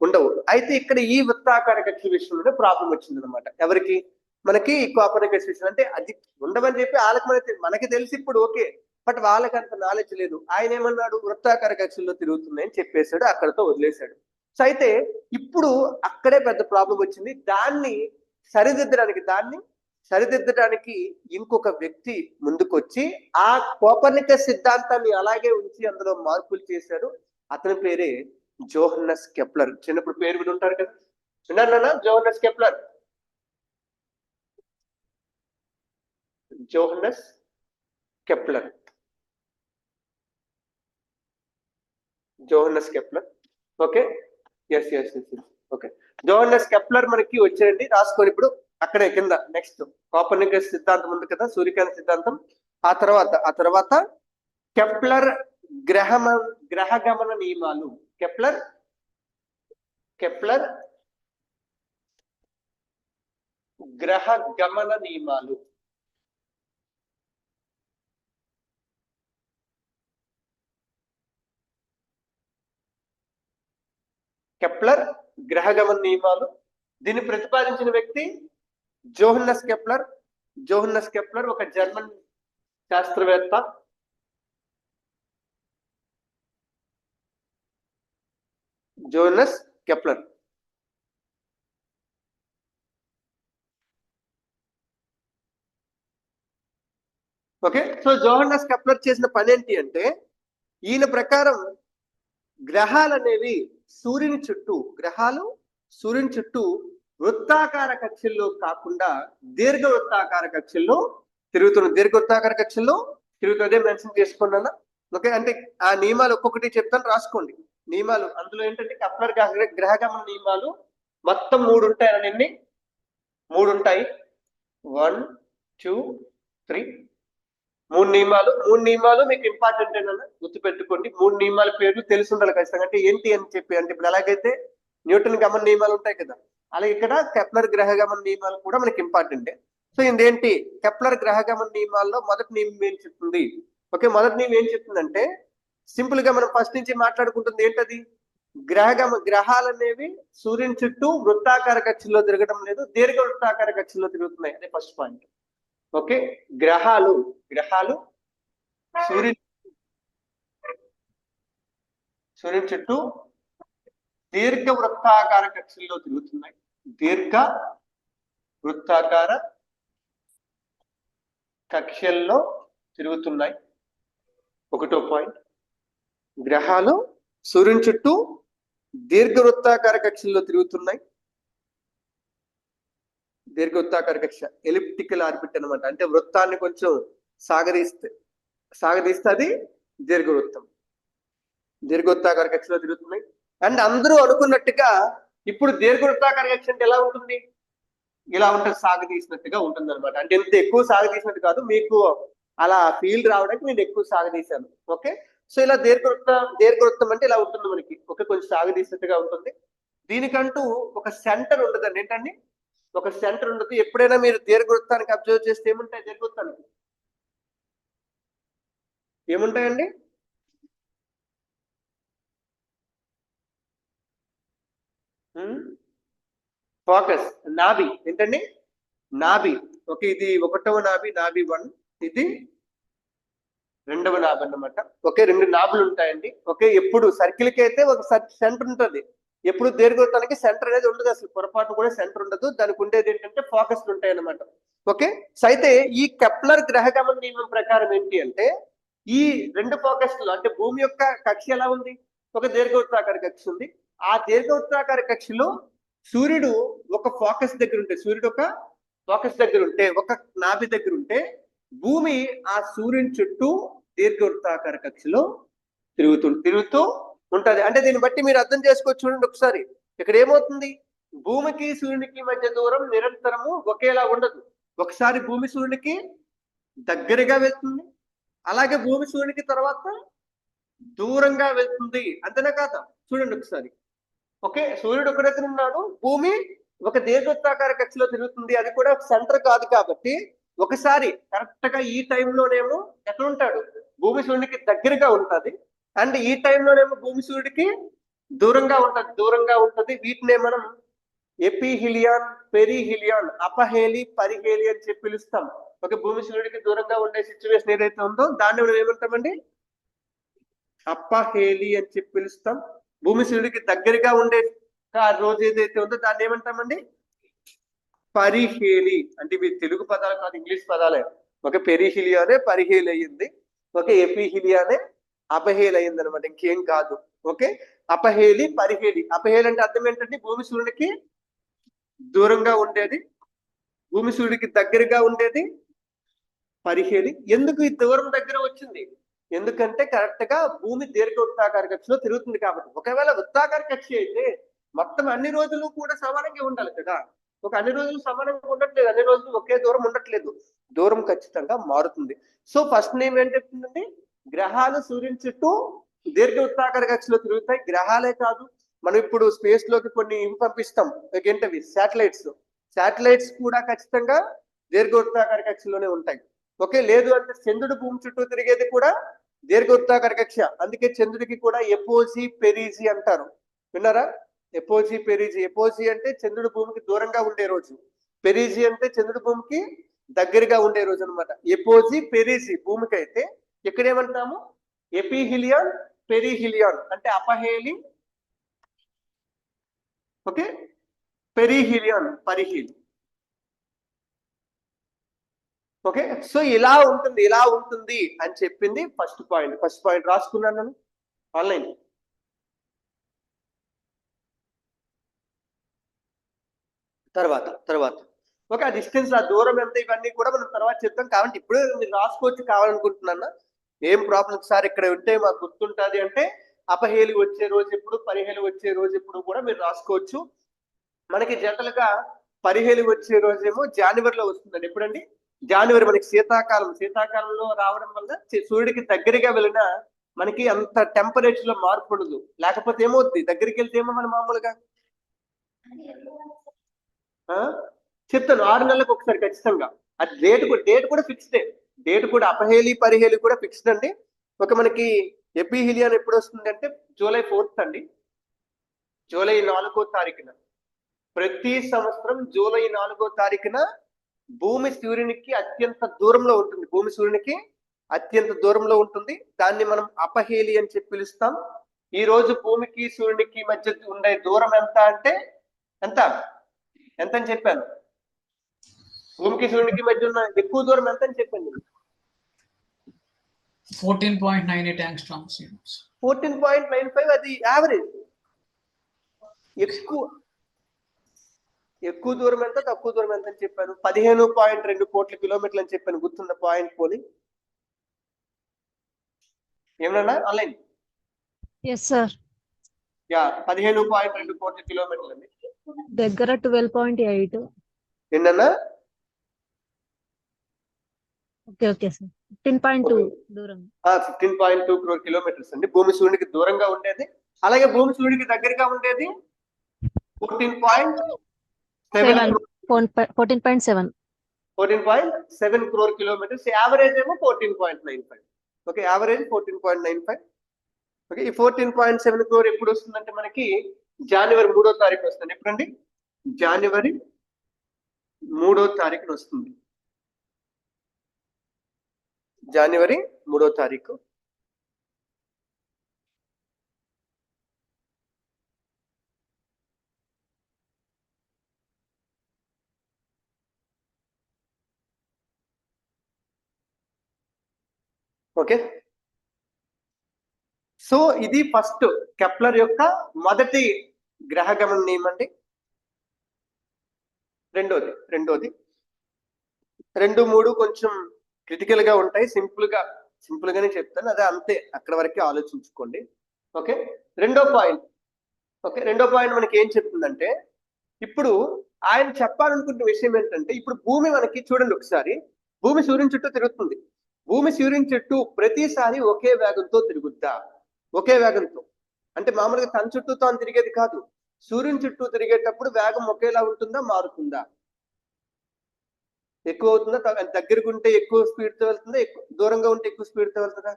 ఉండవు. అయితే ఇక్కడ ఈ వృత్తాకార కక్షల విషయంలో ప్రాబ్లం వచ్చింది అనమాట. ఎవరికి? మనకి కోపర్నికస్ విషయం. అంటే అది ఉండవని చెప్పి వాళ్ళకి మనకి తెలిసి ఇప్పుడు ఓకే, బట్ వాళ్ళకి అంత నాలెడ్జ్ లేదు. ఆయన ఏమన్నాడు? వృత్తాకార కక్షల్లో తిరుగుతున్నాయని చెప్పేశాడు, అక్కడతో వదిలేశాడు. సో అయితే ఇప్పుడు అక్కడే పెద్ద ప్రాబ్లం వచ్చింది. దాన్ని సరిదిద్దడానికి ఇంకొక వ్యక్తి ముందుకొచ్చి ఆ కోపర్నికస్ సిద్ధాంతాన్ని అలాగే ఉంచి అందులో మార్పులు చేశాడు. అతని పేరే జోహన్నస్ కెప్లర్. చిన్నప్పుడు పేరు విని ఉంటారు కదా, విన్నారా? Johannes Kepler. Johannes Kepler. Johannes Kepler. Okay, yes yes yes okay. Johannes Kepler మనకి వచ్చేయండి, రాసుకోండి. ఇప్పుడు అక్కడే కింద నెక్స్ట్ కోపర్నికస్ సిద్ధాంతం ఉంది కదా, సూర్యకాంత సిద్ధాంతం. ఆ తర్వాత కెప్లర్ గ్రహగమన నియమాలు. కెప్లర్ గ్రహగమన నియమాలు. కెప్లర్ గ్రహగమన నియమాలు. దీన్ని ప్రతిపాదించిన వ్యక్తి జోహన్నస్ కెప్లర్. జోహన్నస్ కెప్లర్ ఒక జర్మన్ శాస్త్రవేత్త. జోహన్నస్ కెప్లర్. ఓకే, సో జోహన్నస్ కెప్లర్ చేసిన పని ఏంటి అంటే, ఈయన ప్రకారం గ్రహాలు అనేవి సూర్యుని చుట్టూ వృత్తాకార కక్షల్లో కాకుండా దీర్ఘ వృత్తాకార కక్షల్లో తిరుగుతుందే మెన్షన్ చేసుకున్నాను. ఓకే, అంటే ఆ నియమాలు ఒక్కొక్కటి చెప్తాను, రాసుకోండి నియమాలు. అందులో ఏంటంటే కెప్లర్ గ్రహగమన నియమాలు మొత్తం 3 ఉంటాయి. 3 ఉంటాయి. 1 2 3 3 నియమాలు మీకు ఇంపార్టెంట్ ఏనన్నా గుర్తుపెట్టుకోండి. 3 నియమాల పేర్లు తెలిసి ఉండాలి ఖచ్చితంగా. అంటే ఏంటి అని చెప్పి, అంటే ఇప్పుడు ఎలాగైతే న్యూటన్ గమన నియమాలు ఉంటాయి కదా, అలాగే ఇక్కడ కెప్లర్ గ్రహగమన నియమాలు కూడా మనకి ఇంపార్టెంటే. సో ఇదేంటి? కెప్లర్ గ్రహగమన నియమాల్లో మొదటి నియమం ఏం చెప్తుంది? ఓకే, మొదటి నియమం ఏం చెప్తుందంటే, సింపుల్ గా మనం ఫస్ట్ నుంచి మాట్లాడుకుంటుంది ఏంటది? గ్రహాలు అనేవి సూర్యుని చుట్టూ వృత్తాకార కక్షల్లో తిరగడం లేదు, దీర్ఘ వృత్తాకార కక్షల్లో తిరుగుతున్నాయి. అదే ఫస్ట్ పాయింట్. ఓకే, గ్రహాలు సూర్యుని చుట్టూ దీర్ఘ వృత్తాకార కక్షల్లో తిరుగుతున్నాయి. దీర్ఘ వృత్తాకార కక్షల్లో తిరుగుతున్నాయి. ఒకటో పాయింట్. గ్రహాలు సూర్యుని చుట్టూ దీర్ఘ వృత్తాకార కక్షల్లో తిరుగుతున్నాయి. దీర్ఘ వృత్తాకార కక్ష ఎలిప్టికల్ ఆర్బిట్ అనమాట. అంటే వృత్తాన్ని కొంచెం సాగదీస్తే అది దీర్ఘవృత్తం. దీర్ఘవృత్తాకార కక్షలో తిరుగుతున్నాయి. అండ్ అందరూ అనుకున్నట్టుగా ఇప్పుడు దీర్ఘవృత్తాకార కక్ష అంటే ఎలా ఉంటుంది? ఇలా ఉంటుంది, సాగదీసినట్టుగా ఉంటుంది అనమాట. అంటే ఎంత ఎక్కువ సాగదీసినట్టు కాదు, మీకు అలా ఫీల్ రావడానికి నేను ఎక్కువ సాగదీశాను. ఓకే, సో ఇలా దీర్ఘవృత్తం అంటే ఇలా ఉంటుంది మనకి. ఓకే, కొంచెం సాగదీసినట్టుగా ఉంటుంది. దీనికంటూ ఒక సెంటర్ ఉండదండి. ఏంటండి? ఒక సెంటర్ ఉండదు. ఎప్పుడైనా మీరు దీర్ఘవృత్తానికి అబ్జర్వ్ చేస్తే ఏముంటాయి? దీర్ఘవృత్తానికి ఏముంటాయండి? ఫోకస్, నాభి. ఏంటండి? నాభి. ఓకే, ఇది 1వ నాభి, నాభి 1. ఇది 2వ నాభి అన్నమాట. ఓకే, 2 నాభులు ఉంటాయండి. ఓకే, ఎప్పుడు సర్కిల్ కి అయితే ఒక సెంటర్ ఉంటుంది. ఎప్పుడు దీర్ఘవృత్తానికి సెంటర్ అనేది ఉండదు, అసలు పొరపాటు కూడా సెంటర్ ఉండదు. దానికి ఉండేది ఏంటంటే ఫోకస్లు ఉంటాయి అన్నమాట. ఓకే, సో అయితే ఈ కెప్లర్ గ్రహగమన నియమం ప్రకారం ఏంటి అంటే, ఈ రెండు ఫోకస్ లో అంటే భూమి యొక్క కక్ష ఎలా ఉంది? ఒక దీర్ఘవృత్తాకార కక్ష ఉంది. ఆ దీర్ఘవృత్తాకార కక్షలో సూర్యుడు ఒక ఫోకస్ దగ్గర ఉంటే, సూర్యుడు ఒక ఫోకస్ దగ్గర ఉంటే, ఒక నాభి దగ్గర ఉంటే, భూమి ఆ సూర్యుని చుట్టూ దీర్ఘవృత్తాకార కక్షలో తిరుగుతూ ఉంటది. అంటే దీన్ని బట్టి మీరు అర్థం చేసుకోవచ్చు. చూడండి ఒకసారి, ఇక్కడ ఏమవుతుంది? భూమికి సూర్యునికి మధ్య దూరం నిరంతరము ఒకేలా ఉండదు. ఒకసారి భూమి సూర్యునికి దగ్గరగా వెళ్తుంది, అలాగే భూమి సూర్యునికి తర్వాత దూరంగా వెళ్తుంది. అంతేనా కాదా? చూడండి ఒకసారి. ఓకే, సూర్యుడు ఒక దగ్గర ఉన్నాడు, భూమి ఒక దీర్ఘవృత్తాకార కక్షలో తిరుగుతుంది. అది కూడా సెంటర్ కాదు కాబట్టి ఒకసారి కరెక్ట్ గా ఈ టైంలోనేమో ఎక్కడ ఉంటాడు? భూమి సూర్యుడికి దగ్గరగా ఉంటది. అండ్ ఈ టైంలోనేమో భూమి సూర్యుడికి దూరంగా ఉంటది. వీటినే మనం ఎపిహిలియాన్, పెరిహిలియాన్, అపహేలి, పరిహేలి అని చెప్పి పిలుస్తాం. ఒక భూమి సూర్యుడికి దూరంగా ఉండే సిచ్యువేషన్ ఏదైతే ఉందో దాన్ని మనం ఏమంటామండి? అపహేలి అని చెప్పి పిలుస్తాం. భూమి సూర్యుడికి దగ్గరగా ఉండే రోజు ఏదైతే ఉందో దాన్ని ఏమంటామండి? పరిహేలి. అంటే ఇవి తెలుగు పదాలు కాదు, ఇంగ్లీష్ పదాలే. ఒక పెరిహిలియానే పరిహేలి అయ్యింది, ఒక ఎపిహిలియానే అపహేలి అయ్యింది అనమాట, ఇంకేం కాదు. ఓకే, అపహేలి, పరిహేలి. అపహేలి అంటే అర్థం ఏంటంటే భూమి సూర్యుడికి దూరంగా ఉండేది, భూమి సూర్యుడికి దగ్గరగా ఉండేది పరిహేలి. ఎందుకు ఈ దూరం దగ్గర వచ్చింది? ఎందుకంటే కరెక్ట్ గా భూమి దీర్ఘ వృత్తాకార కక్షలో తిరుగుతుంది కాబట్టి. ఒకవేళ వృత్తాకార కక్ష అయితే మొత్తం అన్ని రోజులు కూడా సమానంగా ఉండాలి కదా. ఒక అన్ని రోజులు సమానంగా ఉండట్లేదు, అన్ని రోజులు ఒకే దూరం ఉండట్లేదు, దూరం ఖచ్చితంగా మారుతుంది. సో ఫస్ట్ నేమ్ ఏం చెప్తుందండి? గ్రహాలు సూర్యుని చుట్టూ దీర్ఘ వృత్తాకార కక్షలో తిరుగుతాయి. గ్రహాలే కాదు, మనం ఇప్పుడు స్పేస్ లోకి కొన్ని పంపిస్తాం, ఏంటవి? శాటిలైట్స్ కూడా ఖచ్చితంగా దీర్ఘ వృత్తాకార కక్షలోనే ఉంటాయి. ఓకే, లేదు అంటే చంద్రుడు భూమి చుట్టూ తిరిగేది కూడా దీర్ఘవృత్తాకార కక్ష. అందుకే చంద్రుడికి కూడా ఎపోజీ, పెరిజీ అంటారు. విన్నారా? ఎపోజీ, పెరిజీ. ఎపోజీ అంటే చంద్రుడు భూమికి దూరంగా ఉండే రోజు, పెరిజీ అంటే చంద్రుడు భూమికి దగ్గరగా ఉండే రోజు అనమాట. ఎపోజీ, పెరిజీ భూమికి అయితే ఇక్కడ ఏమంటాము? ఎపిహిలియాన్, పెరిహిలియాన్ అంటే అపహేలి, ఓకే, పెరిహిలియాన్ పరిహేలి. ఓకే, సో ఇలా ఉంటుంది అని చెప్పింది ఫస్ట్ పాయింట్ రాసుకున్నాను నేను ఆన్లైన్. తర్వాత ఓకే, ఆ డిస్టెన్స్, ఆ దూరం ఎంత, ఇవన్నీ కూడా మనం తర్వాత చెప్తాం. కాబట్టి ఇప్పుడు మీరు రాసుకోవచ్చు కావాలనుకుంటున్నా, ఏం ప్రాబ్లం సార్ ఇక్కడ ఉంటే మాకు గుర్తుంటుంది అంటే అపహేలి వచ్చే రోజు ఎప్పుడు, పరిహేలి వచ్చే రోజు ఎప్పుడు కూడా మీరు రాసుకోవచ్చు. మనకి జనరల్గా పరిహేలి వచ్చే రోజేమో జనవరిలో వస్తుందండి. ఎప్పుడండి? జనవరి. మనకి శీతాకాలంలో రావడం వల్ల సూర్యుడికి దగ్గరగా వెళ్ళినా మనకి అంత టెంపరేచర్ లో మార్పు ఉండదు. లేకపోతే ఏమవుద్ది? దగ్గరికి వెళ్తే ఏమో మనం మామూలుగా చెప్తాను, 6 నెలలకు ఒకసారి ఖచ్చితంగా. అది డేట్ కూడా ఫిక్స్డే. డేట్ కూడా అపహేలి, పరిహేలి కూడా ఫిక్స్డ్ అండి. ఒక మనకి ఎపిహిలియన్ ఎప్పుడు వస్తుంది అంటే జూలై 4th అండి. జూలై 4వ తారీఖున, ప్రతి సంవత్సరం జూలై 4వ తారీఖున భూమి సూర్యునికి అత్యంత దూరంలో ఉంటుంది. దాన్ని మనం అపహేలి అని చెప్పి పిలుస్తాం. ఈ రోజు భూమికి సూర్యునికి మధ్య ఉండే దూరం ఎంత అంటే ఎంత అని చెప్పాను? భూమికి సూర్యునికి మధ్య ఉన్న ఎక్కువ దూరం ఎంత అని చెప్పాను? 14.98 angstroms. 14.95. అది యావరేజ్. ఎక్కువ దూరం ఎంత, తక్కువ దూరం ఎంత అని చెప్పాను? 15.2 కోట్ల కిలోమీటర్లు అని చెప్పాను. గుర్తున్న పాయింట్ పోలి ఏమన్నా ఆన్లైన్? Yes sir. 15.2 కోట్ల కిలోమీటర్లు అండి. దగ్గర 12.8. ఏంటన్నా? Okay sir. 15.2 దూరం. 15.2 crore కిలోమీటర్స్ అండి భూమి సూర్యునికి దూరంగా ఉండేది. అలాగే భూమి సూర్యునికి దగ్గరగా ఉండేది 14.7 crore కిలోమీటర్స్. యావరేజ్ ఏమో 14.95. Okay, average 14.95. ఓకే, ఈ 14.7 crore ఎప్పుడు వస్తుందంటే మనకి జనవరి 3వ తారీఖు వస్తుంది. ఎప్పుడండి? జనవరి 3వ తారీఖున వస్తుంది. జనవరి 3వ తారీఖు. ఓకే, సో ఇది ఫస్ట్ కెప్లర్ యొక్క మొదటి గ్రహ గమన నియమం అండి. రెండోది 2, 3 కొంచెం క్రిటికల్ గా ఉంటాయి. సింపుల్ గానే చెప్తాను, అదే అంతే, అక్కడ వరకే ఆలోచించుకోండి. ఓకే, రెండో పాయింట్ మనకి ఏం చెప్తుందంటే, ఇప్పుడు ఆయన చెప్పాలనుకుంటున్న విషయం ఏంటంటే, ఇప్పుడు భూమి మనకి చూడండి ఒకసారి, భూమి సూర్యుని చుట్టూ తిరుగుతుంది. భూమి సూర్యుని చుట్టూ ప్రతిసారి ఒకే వేగంతో తిరుగుద్దా? ఒకే వేగంతో అంటే మామూలుగా తన చుట్టూ తాను తిరిగేది కాదు. సూర్యుని చుట్టూ తిరిగేటప్పుడు వేగం ఒకేలా ఉంటుందా, మారుతుందా? ఎక్కువ అవుతుందా? దగ్గరకు ఉంటే ఎక్కువ స్పీడ్ తో వెళ్తుందా, దూరంగా ఉంటే ఎక్కువ స్పీడ్ తో వెళ్తుందా?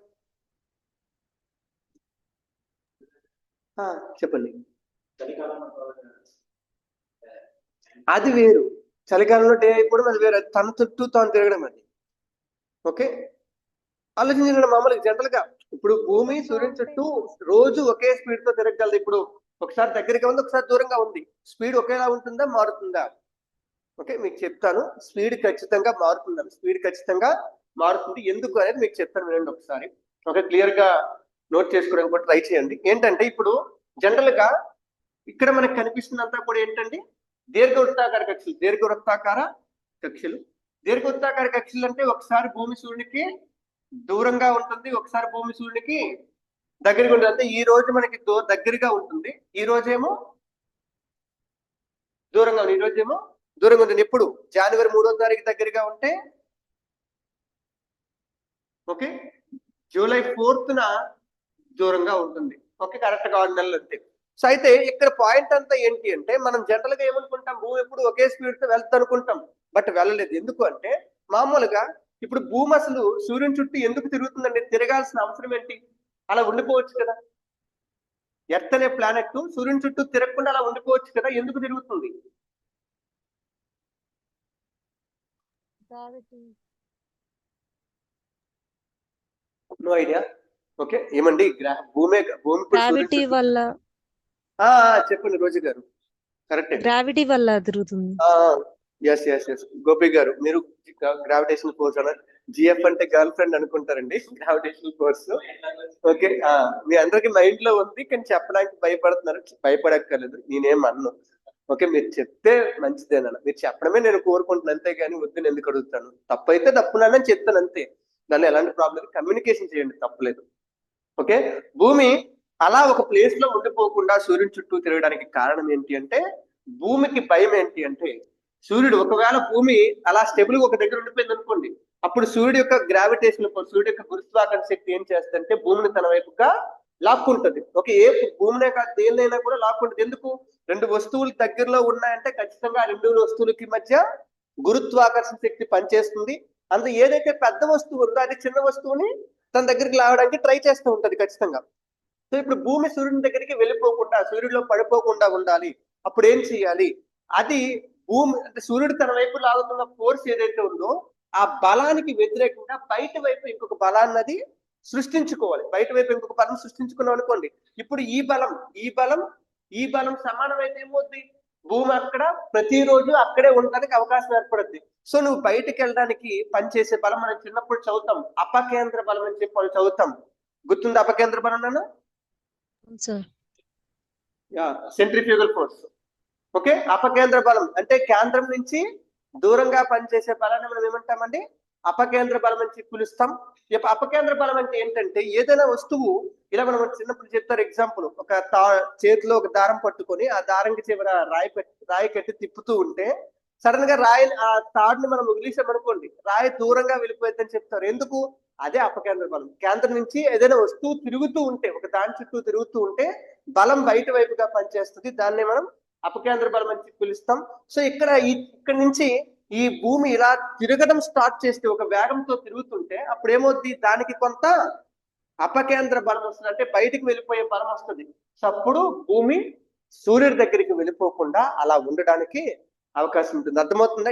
చెప్పండి. అది వేరు, చలికాలంలో డే అయిపోవడం అది వేరు, తన చుట్టూ తాను తిరగడం అది. ఓకే, ఆలోచించండి. మామూలుగా జనరల్ గా ఇప్పుడు భూమి సూర్యుని చుట్టూ రోజు ఒకే స్పీడ్ తో తిరగగలదు. ఇప్పుడు ఒకసారి దగ్గరగా ఉంది, ఒకసారి దూరంగా ఉంది, స్పీడ్ ఒకేలా ఉంటుందా, మారుతుందా? ఓకే, మీకు చెప్తాను. స్పీడ్ ఖచ్చితంగా మారుతుంది. ఎందుకు అనేది మీకు చెప్తాను, వినండి ఒకసారి. ఓకే, క్లియర్ గా నోట్ చేసుకోవడానికి కూడా ట్రై చేయండి. ఏంటంటే ఇప్పుడు జనరల్ గా ఇక్కడ మనకి కనిపిస్తున్నంతా కూడా ఏంటండి, దీర్ఘవృత్తాకార కక్షలు అంటే ఒకసారి భూమి సూర్యునికి దూరంగా ఉంటుంది, ఒకసారి భూమి సూర్యునికి దగ్గరగా ఉంటుంది. అంటే ఈ రోజు మనకి దగ్గరగా ఉంటుంది, ఈ రోజేమో దూరంగా ఉంటుంది. ఎప్పుడు జనవరి 3వ తారీఖు దగ్గరగా ఉంటే, ఓకే, జూలై 4న దూరంగా ఉంటుంది. ఓకే, కరెక్ట్ గా 6 నెలలు అంతే. సో అయితే ఇక్కడ పాయింట్ అంతా ఏంటి అంటే, మనం జనరల్ గా ఏమనుకుంటాం, భూమి ఎప్పుడు ఒకే స్పీడ్ తో వెళ్తా అనుకుంటాం, బట్ వెళ్ళలేదు. ఎందుకు అంటే మామూలుగా ఇప్పుడు భూమి అసలు సూర్యుని చుట్టూ ఎందుకు తిరుగుతుందండి? తిరగాల్సిన అవసరం ఏంటి? అలా ఉండిపోవచ్చు కదా. ఎర్త్ అనే ప్లానెట్ సూర్యుని చుట్టూ తిరగకుండా అలా ఉండిపోవచ్చు కదా, ఎందుకు తిరుగుతుంది? No idea. ఓకే, ఏమండి భూమి గ్రావిటీ వల్ల, చెప్పండి రోజు గారు. కరెక్ట్, గ్రావిటీ వల్ల తిరుగుతుంది. ఎస్ గోపి గారు, మీరు గ్రావిటేషనల్ ఫోర్స్ అన్నారు. జిఎఫ్ అంటే గర్ల్ ఫ్రెండ్ అనుకుంటారండి, గ్రావిటేషనల్ ఫోర్స్. ఓకే, మీ అందరికి మైండ్ లో ఉంది, కానీ చెప్పడానికి భయపడుతున్నారు. భయపడక్కర్లేదు, నేనేం అన్ను. ఓకే, మీరు చెప్తే మంచిదేనా, మీరు చెప్పడమే నేను కోరుకుంటున్నాను, అంతేగాని వద్దు నేను ఎందుకు అడుగుతాను. తప్పైతే తప్పునని చెప్తాను అంతే, దాన్ని ఎలాంటి ప్రాబ్లం, కమ్యూనికేషన్ చేయండి, తప్పలేదు. ఓకే, భూమి అలా ఒక ప్లేస్ లో ఉండిపోకుండా సూర్యుని చుట్టూ తిరగడానికి కారణం ఏంటి అంటే, భూమికి భయం ఏంటి అంటే, సూర్యుడు ఒకవేళ భూమి అలా స్టెబుల్ ఒక దగ్గర ఉండిపోయింది అనుకోండి, అప్పుడు సూర్యుడు యొక్క గ్రావిటేషన్, సూర్యుడు యొక్క గురుత్వాకర్షణ శక్తి ఏం చేస్తుందంటే భూమిని తన వైపుగా లాక్కుంటది. ఓకే, ఏ భూమినే కాదు దేన్నైనా కూడా లాక్కుంటది. ఎందుకు? 2 వస్తువులు దగ్గరలో ఉన్నాయంటే ఖచ్చితంగా ఆ 2 వస్తువులకి మధ్య గురుత్వాకర్షణ శక్తి పనిచేస్తుంది. అందులో ఏదైతే పెద్ద వస్తువు ఉందో అది చిన్న వస్తువుని తన దగ్గరికి లావడానికి ట్రై చేస్తూ ఉంటది ఖచ్చితంగా. సో ఇప్పుడు భూమి సూర్యుని దగ్గరికి వెళ్ళిపోకుండా, సూర్యుడిలో పడిపోకుండా ఉండాలి. అప్పుడు ఏం చేయాలి? అది భూమి అంటే సూర్యుడు తన వైపు లాగుతున్న ఫోర్స్ ఏదైతే ఉందో ఆ బలానికి వ్యతిరేకంగా బయట వైపు ఇంకొక బలాన్ని అది సృష్టించుకోవాలి. బయట వైపు ఇంకొక బలం సృష్టించుకున్నాం అనుకోండి, ఇప్పుడు ఈ బలం సమానమైతే ఏమవుద్ది? భూమి అక్కడ ప్రతిరోజు అక్కడే ఉండడానికి అవకాశం ఏర్పడుద్ది. సో నువ్వు బయటకు వెళ్ళడానికి పనిచేసే బలం మనం చిన్నప్పుడు చదువుతాం, అపకేంద్ర బలం అని చెప్పి వాళ్ళు చదువుతాం. గుర్తుంది అపకేంద్ర బలం నాన్న? Centrifugal force. ఓకే, అపకేంద్ర బలం అంటే కేంద్రం నుంచి దూరంగా పనిచేసే బలాన్ని మనం ఏమంటామండి? అపకేంద్ర బలం అని చెప్పి పిలుస్తాం. అపకేంద్ర బలం అంటే ఏంటంటే, ఏదైనా వస్తువు ఇలా మనం చిన్నప్పుడు చెప్తారు ఎగ్జాంపుల్, ఒక చేతిలో ఒక దారం పట్టుకొని ఆ దారంకి చివర రాయి కట్టి తిప్పుతూ ఉంటే సడన్ గా ఆ తాడుని మనం వదిలేసామనుకోండి, రాయి దూరంగా వెళ్ళిపోయిందని చెప్తారు. ఎందుకు? అదే అపకేంద్ర బలం. కేంద్రం నుంచి ఏదైనా వస్తువు తిరుగుతూ ఉంటే, ఒక దాని చుట్టూ తిరుగుతూ ఉంటే బలం బయట వైపుగా పనిచేస్తుంది, దాన్ని మనం అపకేంద్ర బలం అని పిలుస్తాం. సో ఇక్కడ నుంచి ఈ భూమి ఇలా తిరగడం స్టార్ట్ చేస్తే, ఒక వేగంతో తిరుగుతుంటే అప్పుడు ఏమవుద్ది? దానికి కొంత అపకేంద్ర బలం వస్తుంది, అంటే బయటికి వెళ్ళిపోయే బలం వస్తుంది. సో అప్పుడు భూమి సూర్యుడి దగ్గరికి వెళ్ళిపోకుండా అలా ఉండడానికి అవకాశం ఉంటుంది. అర్థమవుతుందా?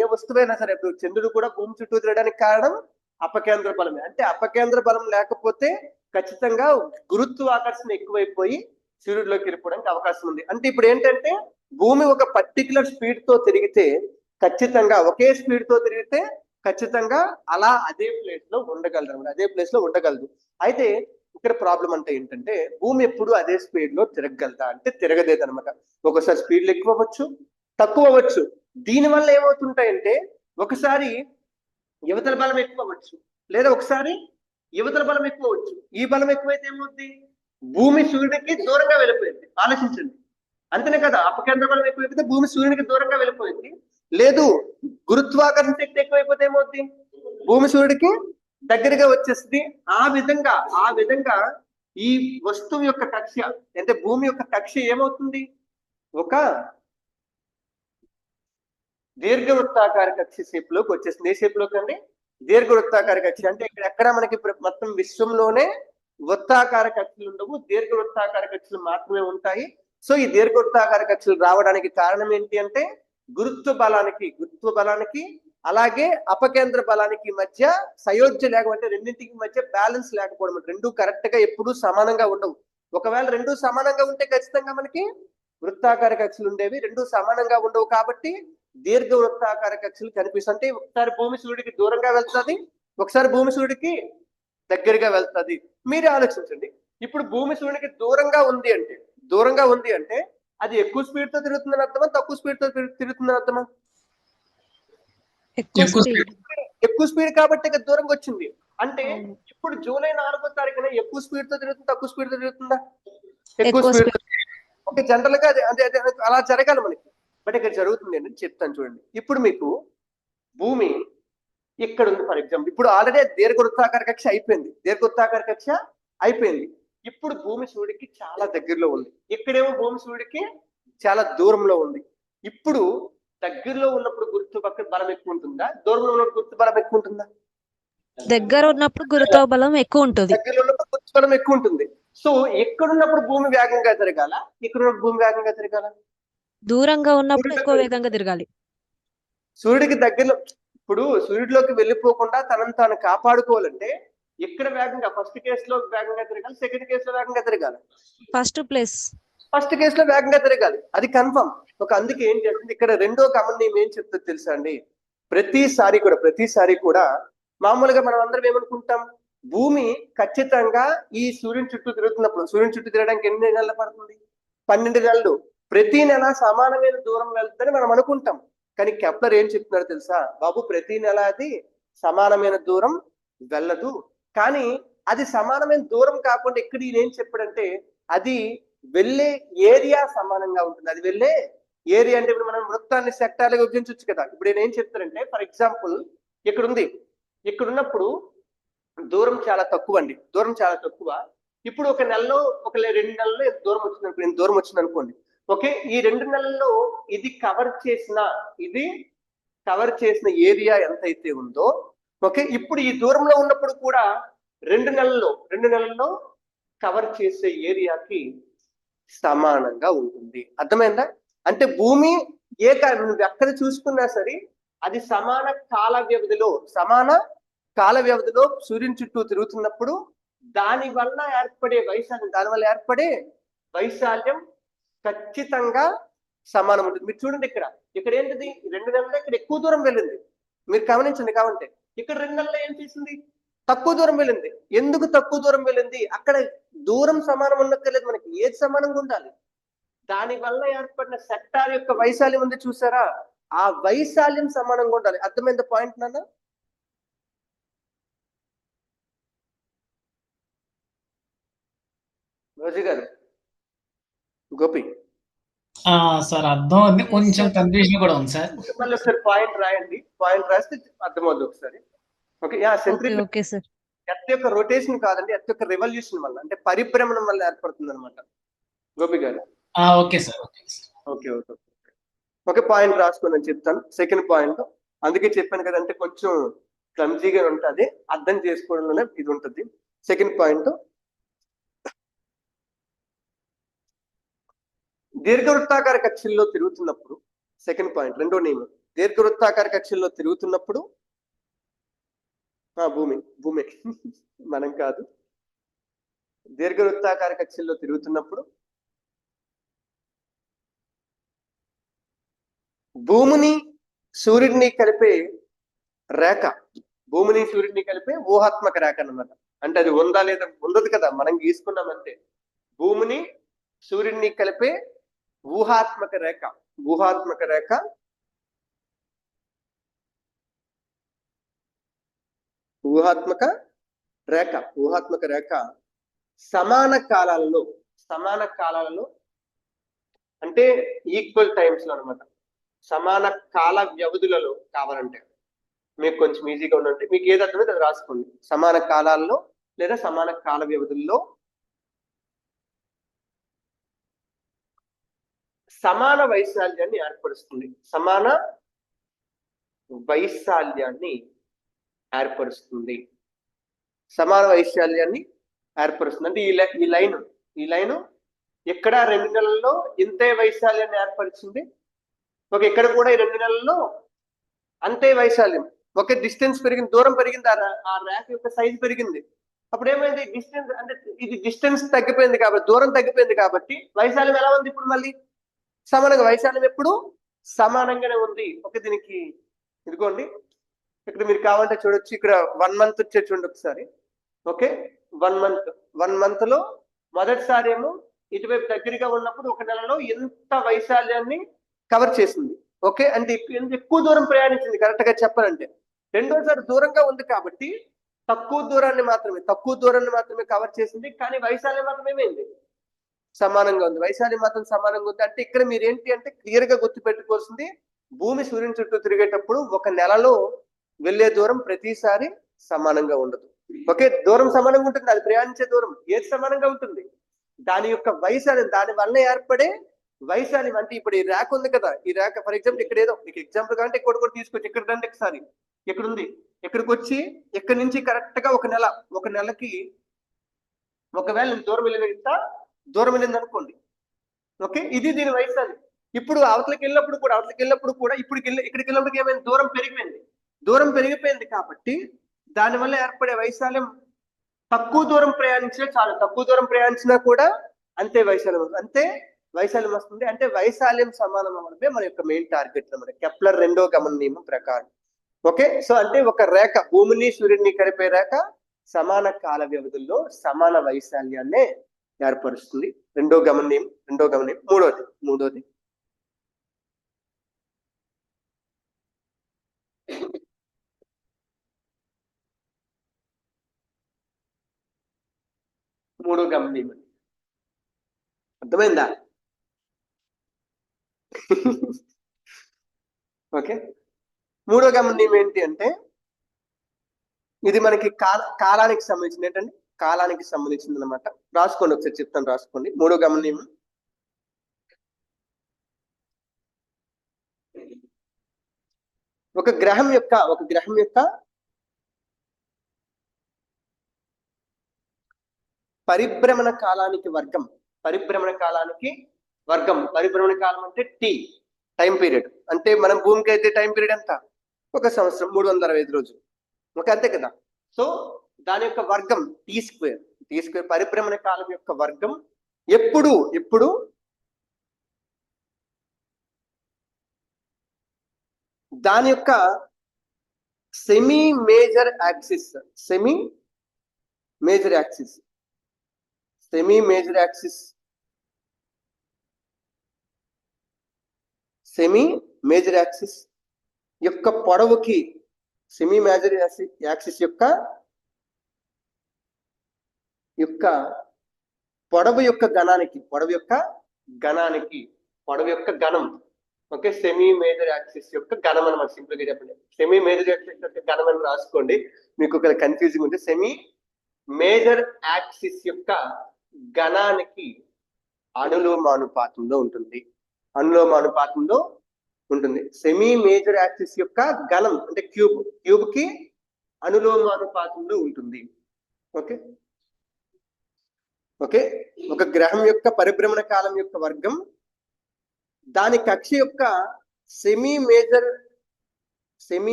ఏ వస్తువైనా సరే, ఇప్పుడు చంద్రుడు కూడా భూమి చుట్టూ తిరగడానికి కారణం అపకేంద్ర బలమే. అంటే అపకేంద్ర బలం లేకపోతే ఖచ్చితంగా గురుత్వాకర్షణ ఎక్కువైపోయి సూర్యుడిలోకి వెళ్ళిపోవడానికి అవకాశం ఉంది. అంటే ఇప్పుడు ఏంటంటే, భూమి ఒక పర్టికులర్ స్పీడ్ తో తిరిగితే ఖచ్చితంగా, ఒకే స్పీడ్ తో తిరిగితే ఖచ్చితంగా అలా అదే ప్లేస్ లో ఉండగలదు. అయితే ఇక్కడ ప్రాబ్లం అంటే ఏంటంటే భూమి ఎప్పుడు అదే స్పీడ్ లో తిరగగలదా అంటే తిరగలేదు అనమాట. ఒకసారి స్పీడ్లు ఎక్కువ అవ్వచ్చు, తక్కువ అవ్వచ్చు. దీనివల్ల ఏమవుతుంటాయంటే ఒకసారి యువతల బలం ఎక్కువ అవ్వచ్చు, లేదా ఒకసారి యువతల బలం ఎక్కువ అవ్వచ్చు. ఈ బలం ఎక్కువైతే ఏమవుద్ది, భూమి సూర్యుడికి దూరంగా వెళ్ళిపోయింది. ఆలోచించండి, అంతేనే కదా. అపకేంద్ర బలం ఎక్కువైపోతే భూమి సూర్యునికి దూరంగా వెళ్ళిపోయింది. లేదు, గురుత్వాకర్షణ శక్తి ఎక్కువైపోతే ఏమవుద్ది, భూమి సూర్యుడికి దగ్గరగా వచ్చేస్తుంది. ఆ విధంగా ఈ వస్తువు యొక్క కక్ష అంటే భూమి యొక్క కక్ష ఏమవుతుంది, ఒక దీర్ఘవృత్తాకార కక్ష షేప్ లోకి వచ్చేస్తుంది. ఏ షేప్ లోకి అండి, దీర్ఘవృత్తాకార కక్ష. అంటే ఇక్కడ ఎక్కడ మనకి మొత్తం విశ్వంలోనే వృత్తాకార కక్షలు ఉండవు, దీర్ఘవృత్తాకార కక్షలు మాత్రమే ఉంటాయి. సో ఈ దీర్ఘవృత్తాకార కక్షలు రావడానికి కారణం ఏంటి అంటే గురుత్వ బలానికి అలాగే అపకేంద్ర బలానికి మధ్య సయోధ్య లేకపోతే రెండింటికి మధ్య బ్యాలెన్స్ లేకపోవడం. రెండు కరెక్ట్ గా ఎప్పుడూ సమానంగా ఉండవు. ఒకవేళ రెండు సమానంగా ఉంటే ఖచ్చితంగా మనకి వృత్తాకార కక్షలు ఉండేవి. రెండు సమానంగా ఉండవు కాబట్టి దీర్ఘ వృత్తాకార కక్షలు కనిపిస్తాయి. అంటే ఒకసారి భూమి సూర్యుడికి దూరంగా వెళ్తుంది, ఒకసారి భూమి సూర్యుడికి దగ్గరగా వెళ్తుంది. మీరే ఆలోచించండి, ఇప్పుడు భూమి సూర్యుడికి దూరంగా ఉంది అంటే అది ఎక్కువ స్పీడ్ తో తిరుగుతుందని అర్థమా, తక్కువ స్పీడ్ తో తిరుగుతుందని అర్థమా? ఎక్కువ స్పీడ్ కాబట్టి ఇక దూరంగా వచ్చింది. అంటే ఇప్పుడు జూలై 4వ తారీఖున ఎక్కువ స్పీడ్ తో తిరుగుతుంది, తక్కువ స్పీడ్ తో తిరుగుతుందా? ఎక్కువ స్పీడ్. ఓకే, జనరల్ గా అదే అలా జరగాలి మనకి. బట్ ఇక్కడ జరుగుతుంది అని చెప్తాను చూడండి. ఇప్పుడు మీకు భూమి ఇక్కడ ఉంది ఫర్ ఎగ్జాంపుల్. ఇప్పుడు ఆల్రెడీ దీర్ఘవృత్తాకార కక్ష అయిపోయింది. ఇప్పుడు భూమి సూర్యుడికి చాలా దగ్గరలో ఉంది. ఇక్కడేమో భూమి సూర్యుడికి చాలా దూరంలో ఉంది. ఇప్పుడు దగ్గరలో ఉన్నప్పుడు గురుత్వ బలం ఎక్కువ ఉంటుందా, దూరంలో ఉన్నప్పుడు గురుత్వ బలం ఎక్కువ ఉంటుందా? దగ్గర ఉన్నప్పుడు గురుత్వ బలం ఎక్కువ ఉంటుంది. దగ్గరలో ఉన్నప్పుడు గురుత్వ బలం ఎక్కువ ఉంటుంది. సో ఎక్కడున్నప్పుడు భూమి వేగంగా తిరగాల, ఇక్కడ భూమి వేగంగా తిరగాల? దూరంగా ఉన్నప్పుడు ఎక్కువ వేగంగా తిరగాలి. సూర్యుడికి దగ్గరలో, ఇప్పుడు సూర్యుడిలోకి వెళ్ళిపోకుండా తనను తాను కాపాడుకోవాలంటే ఎక్కడ వేగంగా, ఫస్ట్ కేసులో వేగంగా తిరగాలి, సెకండ్ కేసులో వేగంగా తిరగాలి? ఫస్ట్ కేసులో వేగంగా తిరగాలి, అది కన్ఫర్మ్. ఒక అందుకే ఏం చేస్తుంది ఇక్కడ రెండో గమనం ఏం చెప్తుంది తెలుసా అండి, ప్రతిసారి కూడా మామూలుగా మనం అందరం ఏమనుకుంటాం, భూమి ఖచ్చితంగా ఈ సూర్యుని చుట్టూ తిరగడానికి ఎన్ని నెలలు పడుతుంది? 12 నెలలు. ప్రతి నెల సమానమైన దూరం వెళ్తుందని మనం అనుకుంటాం. కానీ కెప్లర్ ఏం చెప్తున్నారో తెలుసా, బాబు ప్రతి నెల అది సమానమైన దూరం వెళ్ళదు. కానీ అది సమానమైన దూరం కాకుండా ఇక్కడ ఈయన ఏం చెప్పాడంటే అది వెళ్ళే ఏరియా సమానంగా ఉంటుంది. అది వెళ్ళే ఏరియా అంటే ఇప్పుడు మనం వృత్తాన్ని సెక్టార్లుగా విభజించవచ్చు కదా. ఇప్పుడు నేను ఏం చెప్తానంటే ఫర్ ఎగ్జాంపుల్ ఇక్కడ ఉన్నప్పుడు దూరం చాలా తక్కువ అండి, ఇప్పుడు ఒక నెలలో 2 నెలల్లో దూరం వచ్చింది అనుకోండి. ఓకే, ఈ 2 నెలల్లో ఇది కవర్ చేసిన ఏరియా ఎంతైతే ఉందో, ఓకే, ఇప్పుడు ఈ దూరంలో ఉన్నప్పుడు కూడా 2 నెలల్లో కవర్ చేసే ఏరియాకి సమానంగా ఉంటుంది. అర్థమైందా? అంటే భూమి నువ్వు ఎక్కడ చూసుకున్నా సరే అది సమాన కాల వ్యవధిలో సూర్యుని చుట్టూ తిరుగుతున్నప్పుడు దానివల్ల ఏర్పడే వైశాల్యం ఖచ్చితంగా సమానం ఉంటుంది. మీరు చూడండి, ఇక్కడ ఏంటిది 2 నెలల్లో ఇక్కడ ఎక్కువ దూరం వెళ్ళింది. మీరు గమనించండి. కాబట్టి ఇక్కడ 2 నెలల్లో ఏం చేసింది, తక్కువ దూరం వెళ్ళింది. ఎందుకు తక్కువ దూరం వెళ్ళింది? అక్కడ దూరం సమానం ఉండక్కర్లేదు, మనకి ఏది సమానంగా ఉండాలి. దాని వల్ల ఏర్పడిన సెక్టార్ యొక్క వైశాల్యం ఉంది చూసారా, ఆ వైశాల్యం సమానంగా ఉండాలి. అర్థమైంది పాయింట్ నాన్న? రోజు గారు, గోపి సార్ అర్థం ఉంది, కొంచెం కన్ఫ్యూజన్ కూడా ఉంది సార్. మళ్ళీ ఒకసారి పాయింట్ రాస్తే అర్థమవుతుంది ఒకసారి. Okay, okay sir. ఎర్త్ యొక్క రొటేషన్ కాదండి, ఎర్త్ యొక్క రెవల్యూషన్ వల్ల అంటే పరిభ్రమణం వల్ల ఏర్పడుతుంది అనమాట. గోపి గారు ఓకే సార్. ఓకే, పాయింట్ రాసుకొని చెప్తాను. సెకండ్ పాయింట్ అందుకే చెప్పాను కదా, అంటే కొంచెం క్లమ్జీగా ఉంటుంది, అర్థం చేసుకోవడంలోనే ఇది ఉంటుంది. సెకండ్ పాయింట్, దీర్ఘవృత్తాకార కక్షల్లో తిరుగుతున్నప్పుడు, సెకండ్ పాయింట్ రెండో నియమం, దీర్ఘవృత్తాకార కక్షల్లో తిరుగుతున్నప్పుడు భూమి మనం కాదు, దీర్ఘవృత్తాకార కక్షల్లో తిరుగుతున్నప్పుడు భూమిని సూర్యుడిని కలిపే ఊహాత్మక రేఖ అన్నమాట. అంటే అది ఉందా లేదా, ఉండదు కదా, మనం గీసుకున్నాం అంతే. భూమిని సూర్యుడిని కలిపే ఊహాత్మక రేఖ, ఊహాత్మక రేఖ ఊహాత్మక రేఖ, ఊహాత్మక రేఖ సమాన కాలాలలో అంటే ఈక్వల్ టైమ్స్ లో అనమాట, సమాన కాల వ్యవధులలో కావాలంటే మీకు కొంచెం ఈజీగా ఉందంటే మీకు ఏది అర్థమైతే అది రాసుకోండి. సమాన కాలాల్లో లేదా సమాన కాల వ్యవధుల్లో సమాన వైశాల్యాన్ని ఏర్పరుస్తుంది, సమాన వైశాల్యాన్ని ఏర్పరుస్తుంది, సమాన వైశాల్యాన్ని ఏర్పరుస్తుంది. అంటే ఈ లైన్ ఇక్కడ 2 నెలల్లో ఇంతే వైశాల్యాన్ని ఏర్పరిచింది, ఒక ఇక్కడ కూడా ఈ 2 నెలల్లో అంతే వైశాల్యం, ఒక డిస్టెన్స్ పెరిగింది, దూరం పెరిగింది, ఆ రేఖ యొక్క సైజ్ పెరిగింది. అప్పుడు ఏమైంది, డిస్టెన్స్ అంటే ఇది డిస్టెన్స్ తగ్గిపోయింది కాబట్టి, దూరం తగ్గిపోయింది కాబట్టి వైశాల్యం ఎలా ఉంది ఇప్పుడు మళ్ళీ సమానంగా, వైశాల్యం ఎప్పుడు సమానంగానే ఉంది. ఓకే, దీనికి ఇదిగోండి ఇక్కడ మీరు కావాలంటే చూడొచ్చు, ఇక్కడ 1 మంత్ వచ్చే చూడండి ఒకసారి. ఓకే, 1 మంత్ లో మొదటిసారి ఏమో ఇటువైపు దగ్గరగా ఉన్నప్పుడు ఒక నెలలో ఎంత వైశాల్యాన్ని కవర్ చేసింది. ఓకే, అంటే ఎక్కువ దూరం ప్రయాణించింది కరెక్ట్ గా చెప్పాలంటే. రెండోసారి దూరంగా ఉంది కాబట్టి తక్కువ దూరాన్ని మాత్రమే కవర్ చేసింది, కానీ వైశాల్యం మాత్రం ఏమైంది, సమానంగా ఉంది. వైశాల్యం మాత్రం సమానంగా ఉంది అంటే ఇక్కడ మీరు ఏంటి అంటే క్లియర్ గా గుర్తు పెట్టుకోవాల్సింది, భూమి సూర్యుని చుట్టూ తిరిగేటప్పుడు ఒక నెలలో వెళ్లే దూరం ప్రతిసారి సమానంగా ఉండదు. ఓకే, దూరం సమానంగా ఉంటుంది, అది ప్రయాణించే దూరం ఏది సమానంగా ఉంటుంది, దాని యొక్క వైశాల్యం, దాని వల్ల ఏర్పడే వైశాల్యం. అంటే ఇప్పుడు ఈ రేఖ ఉంది కదా, ఈ రేఖ ఫర్ ఎగ్జాంపుల్ ఇక్కడ ఏదో మీకు ఎగ్జాంపుల్ కంటే ఇక్కడ కూడా తీసుకొచ్చి ఇక్కడ రండి ఒకసారి, ఇక్కడ ఉంది, ఇక్కడికి వచ్చి ఇక్కడి నుంచి కరెక్ట్ గా ఒక నెలకి ఒకవేళ దూరం వెళ్ళింది అనుకోండి. ఓకే, ఇది దీని వైశాల్యం. ఇప్పుడు అవతలకి వెళ్ళినప్పుడు కూడా ఇక్కడికి వెళ్ళినప్పుడు ఏమైంది, దూరం పెరిగిపోయింది కాబట్టి దానివల్ల ఏర్పడే వైశాల్యం తక్కువ దూరం ప్రయాణించినా చాలు, తక్కువ దూరం ప్రయాణించినా కూడా అంతే వైశాల్యం వస్తుంది. అంటే వైశాల్యం సమానం అవ్వడమే మన యొక్క మెయిన్ టార్గెట్ అన్నమాట, కెప్లర్ 2వ గమన నియమం ప్రకారం. ఓకే, సో అంటే ఒక రేఖ, భూమిని సూర్యుడిని కలిపే రేఖ సమాన కాల వ్యవధుల్లో సమాన వైశాల్యాన్నే ఏర్పరుస్తుంది. 2వ గమన నియమం. మూడోది మూడో గమన నియమం అర్థమైందా? ఓకే, మూడో గమన నియమం ఏంటి అంటే ఇది మనకి కాలానికి సంబంధించింది. ఏంటంటే కాలానికి సంబంధించింది అనమాట. రాసుకోండి ఒకసారి, చెప్తాను, రాసుకోండి. మూడో గమన నియమం ఒక గ్రహం యొక్క పరిభ్రమణ కాలానికి వర్గం. పరిభ్రమణ కాలం అంటే టైం పీరియడ్. అంటే మనం భూమికి అయితే టైం పీరియడ్ ఎంత, 1 సంవత్సరం 365 రోజులు. ఓకే, అంతే కదా. సో దాని యొక్క వర్గం టీ స్క్వేర్, పరిభ్రమణ కాలం యొక్క వర్గం ఎప్పుడు దాని యొక్క సెమీ మేజర్ యాక్సిస్ యొక్క పొడవుకి, సెమీ మేజర్ యాక్సిస్ యొక్క పొడవు యొక్క గణం. ఓకే, సెమీ మేజర్ యాక్సిస్ యొక్క గణం అనమాట. సింపుల్ గా చెప్పండి, సెమీ మేజర్ యాక్సిస్ యొక్క గణం అని రాసుకోండి, మీకు ఒక కన్ఫ్యూజింగ్ ఉంది. సెమీ మేజర్ యాక్సిస్ యొక్క గణానికి అనులోమానుపాతంలో ఉంటుంది. సెమీ మేజర్ యాక్సిస్ యొక్క గణం అంటే క్యూబ్ కి అనులోమానుపాతంలో ఉంటుంది. ఓకే, ఒక గ్రహం యొక్క పరిభ్రమణ కాలం యొక్క వర్గం దాని కక్ష యొక్క సెమీ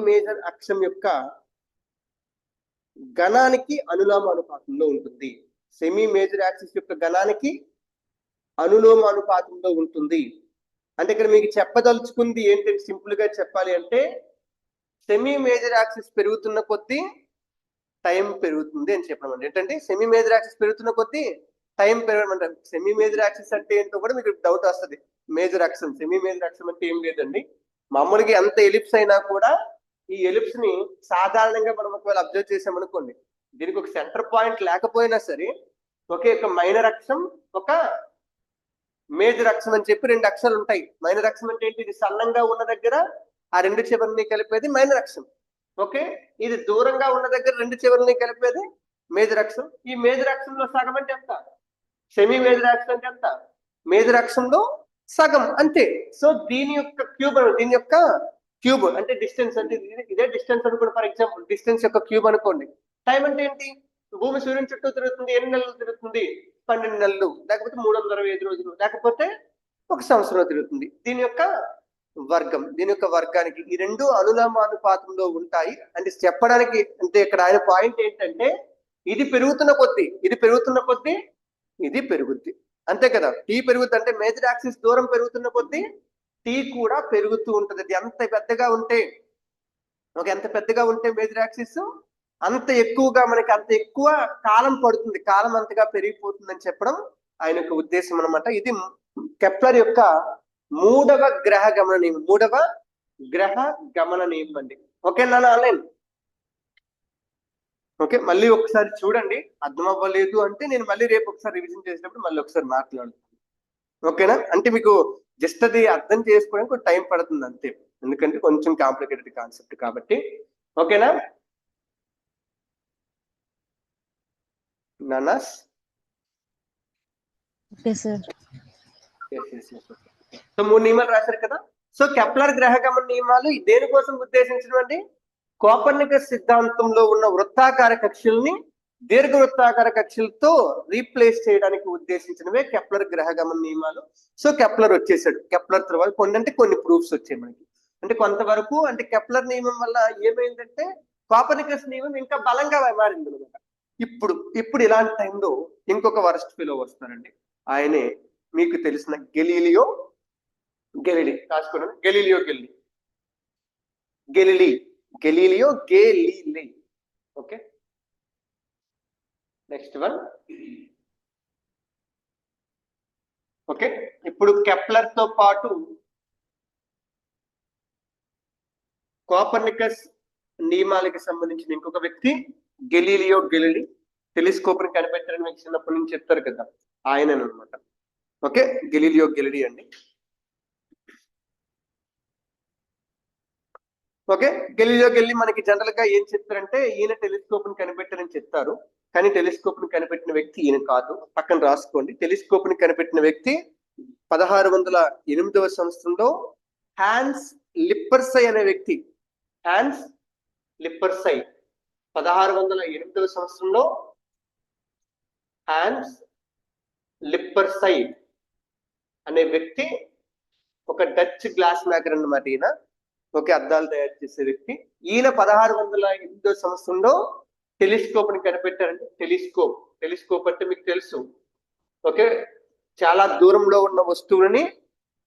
మేజర్ అక్షం యొక్క గణానికి అనులోమానుపాతంలో ఉంటుంది. సెమీ మేజర్ యాక్సిస్ యొక్క గణానికి అనులోమానుపాతంలో ఉంటుంది. అంటే ఇక్కడ మీకు చెప్పదలుచుకుంది ఏంటి, సింపుల్ గా చెప్పాలి అంటే సెమీ మేజర్ యాక్సిస్ పెరుగుతున్న కొద్దీ టైం పెరుగుతుంది అని చెప్పడం. ఏంటంటే సెమీ మేజర్ యాక్సిస్ పెరుగుతున్న కొద్దీ టైం పెరగడం. సెమీ మేజర్ యాక్సిస్ అంటే ఏంటో కూడా మీకు డౌట్ వస్తుంది. Major axis semi major axis అంటే ఏం లేదండి, మామూలుగా ఎంత ఎలిప్స్ అయినా కూడా ఈ ఎలిప్స్ ని సాధారణంగా మనం ఒకవేళ అబ్జర్వ్ చేసామనుకోండి, దీనికి ఒక సెంటర్ పాయింట్ లేకపోయినా సరే ఒకే ఒక మైనర్ అక్షం ఒక మేజర్ అక్షం అని చెప్పి రెండు అక్షరాలు ఉంటాయి. మైనర్ అక్షం అంటే ఏంటి, ఇది సన్నంగా ఉన్న దగ్గర ఆ రెండు చివరిని కలిపేది మైనర్ అక్షం. ఓకే, ఇది దూరంగా ఉన్న దగ్గర రెండు చివరిని కలిపేది మేజర్ అక్షం. ఈ మేజర్ అక్షంలో సగం అంటే ఎంత, సెమీ మేజర్ అక్షం అంటే ఎంత, మేజర్ అక్షంలో సగం అంతే. సో దీని యొక్క క్యూబ్ అంటే డిస్టెన్స్, అంటే ఇదే డిస్టెన్స్ అనుకోండి. ఫర్ ఎగ్జాంపుల్ డిస్టెన్స్ యొక్క క్యూబ్ అనుకోండి. టైం అంటే ఏంటి, భూమి సూర్యుని చుట్టూ తిరుగుతుంది, ఎన్ని నెలలు తిరుగుతుంది, 12 నెలలు, లేకపోతే 365 రోజులు, లేకపోతే 1 సంవత్సరం తిరుగుతుంది. దీని యొక్క వర్గానికి ఈ రెండు అనులోమానుపాతంలో ఉంటాయి. అంటే చెప్పడానికి అంటే ఇక్కడ ఆయన పాయింట్ ఏంటంటే ఇది పెరుగుతున్న కొద్దీ ఇది పెరుగుద్ది, అంతే కదా. టీ పెరుగుద్ది అంటే మేజర్ యాక్సిస్ దూరం పెరుగుతున్న కొద్దీ టీ కూడా పెరుగుతూ ఉంటుంది. అది ఎంత పెద్దగా ఉంటే మేజర్ యాక్సిస్ అంత ఎక్కువ కాలం పడుతుంది, కాలం అంతగా పెరిగిపోతుందని చెప్పడం ఆయన యొక్క ఉద్దేశం అనమాట. ఇది కెప్లర్ యొక్క మూడవ గ్రహ గమన నియమం అండి. ఓకే నాన్న ఆన్లైన్. ఓకే, మళ్ళీ ఒకసారి చూడండి, అర్థం అవ్వలేదు అంటే నేను మళ్ళీ రేపు ఒకసారి రివిజన్ చేసినప్పుడు మళ్ళీ ఒకసారి మాట్లాడుతాను. ఓకేనా, అంటే మీకు జస్ట్ అది అర్థం చేసుకోవడానికి టైం పడుతుంది అంతే, ఎందుకంటే కొంచెం కాంప్లికేటెడ్ కాన్సెప్ట్ కాబట్టి. ఓకేనా నానాస్? సో 3 నియమాలు రాశారు కదా. సో కెప్లర్ గ్రహ గమన నియమాలు దేనికోసం ఉద్దేశించినవండి, కోపర్నికస్ సిద్ధాంతంలో ఉన్న వృత్తాకార కక్షల్ని దీర్ఘవృత్తాకార కక్షలతో రీప్లేస్ చేయడానికి ఉద్దేశించినవే కెప్లర్ గ్రహ గమన నియమాలు. సో కెప్లర్ వచ్చేసాడు. కెప్లర్ తర్వాత కొన్ని ప్రూఫ్స్ వచ్చాయి మనకి. అంటే కొంతవరకు అంటే కెప్లర్ నియమం వల్ల ఏమైందంటే కోపర్నికస్ నియమం ఇంకా బలంగా మారింది అనమాట. ఇప్పుడు ఇలాంటి టైంలో ఇంకొక వరస్ట్ ఫెలో వస్తారండి. ఆయనే మీకు తెలిసిన గెలీలియో రాసుకోండి. Galileo Galilei. Okay, next one. Okay, ఇప్పుడు కెప్లర్ తో పాటు కోపర్నికస్ నియమాలకి సంబంధించిన ఇంకొక వ్యక్తి గెలీలియో గెలీలీ. టెలిస్కోప్ ని కనిపెట్టారని మీకు చిన్నప్పటి నుంచి చెప్తారు కదా, ఆయన అనమాట. ఓకే, గెలీలియో గెలీలీ అండి. ఓకే, గెలీలియో గెలీలీ మనకి జనరల్ గా ఏం చెప్తారంటే ఈయన టెలిస్కోప్ ని కనిపెట్టారని చెప్తారు, కానీ టెలిస్కోప్ ని కనిపెట్టిన వ్యక్తి ఈయన కాదు. పక్కన రాసుకోండి. టెలిస్కోప్ ని కనిపెట్టిన వ్యక్తి 1608వ సంవత్సరంలో హ్యాన్స్ లిప్పర్సై అనే వ్యక్తి. 1608వ సంవత్సరంలో హ్యాన్స్ లిప్పర్సై అనే వ్యక్తి ఒక డచ్ గ్లాస్ మేకర్ అన్నమాట ఈయన. ఓకే, అద్దాలు తయారు చేసే వ్యక్తి. ఈయన 1608వ సంవత్సరంలో టెలిస్కోప్ ని కనిపెట్టారంటే టెలిస్కోప్ అంటే మీకు తెలుసు. ఓకే, చాలా దూరంలో ఉన్న వస్తువులని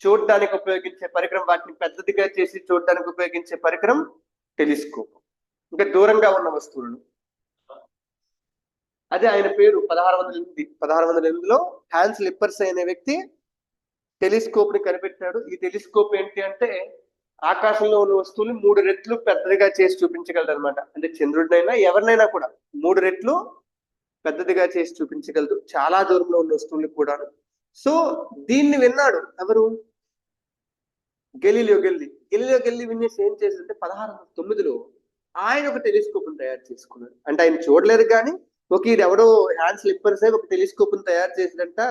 చూడడానికి ఉపయోగించే పరికరం, వాటిని పెద్దదిగా చేసి చూడడానికి ఉపయోగించే పరికరం టెలిస్కోప్. ఇంకా దూరంగా ఉన్న వస్తువులను, అదే ఆయన పేరు. 1608లో హ్యాన్స్ లిప్పర్సై అనే వ్యక్తి టెలిస్కోప్ ని కనిపెట్టాడు. ఈ టెలిస్కోప్ ఏంటి అంటే ఆకాశంలో ఉన్న వస్తువులు 3 రెట్లు పెద్దదిగా చేసి చూపించగలదు అనమాట. అంటే చంద్రుడినైనా ఎవరినైనా కూడా 3 రెట్లు పెద్దదిగా చేసి చూపించగలదు, చాలా దూరంలో ఉన్న వస్తువులు కూడా. సో దీన్ని విన్నాడు ఎవరు, గెలీలియో గెలీలీ వినేసి ఏం చేశాడంటే 1609లో ఆయన ఒక టెలిస్కోప్ ని తయారు చేసుకున్నాడు. అంటే ఆయన చూడలేదు కానీ ఓకే ఇది ఎవడో హ్యాన్స్ లిప్పర్సై ఒక టెలిస్కోప్ ని తయారు చేసినంట,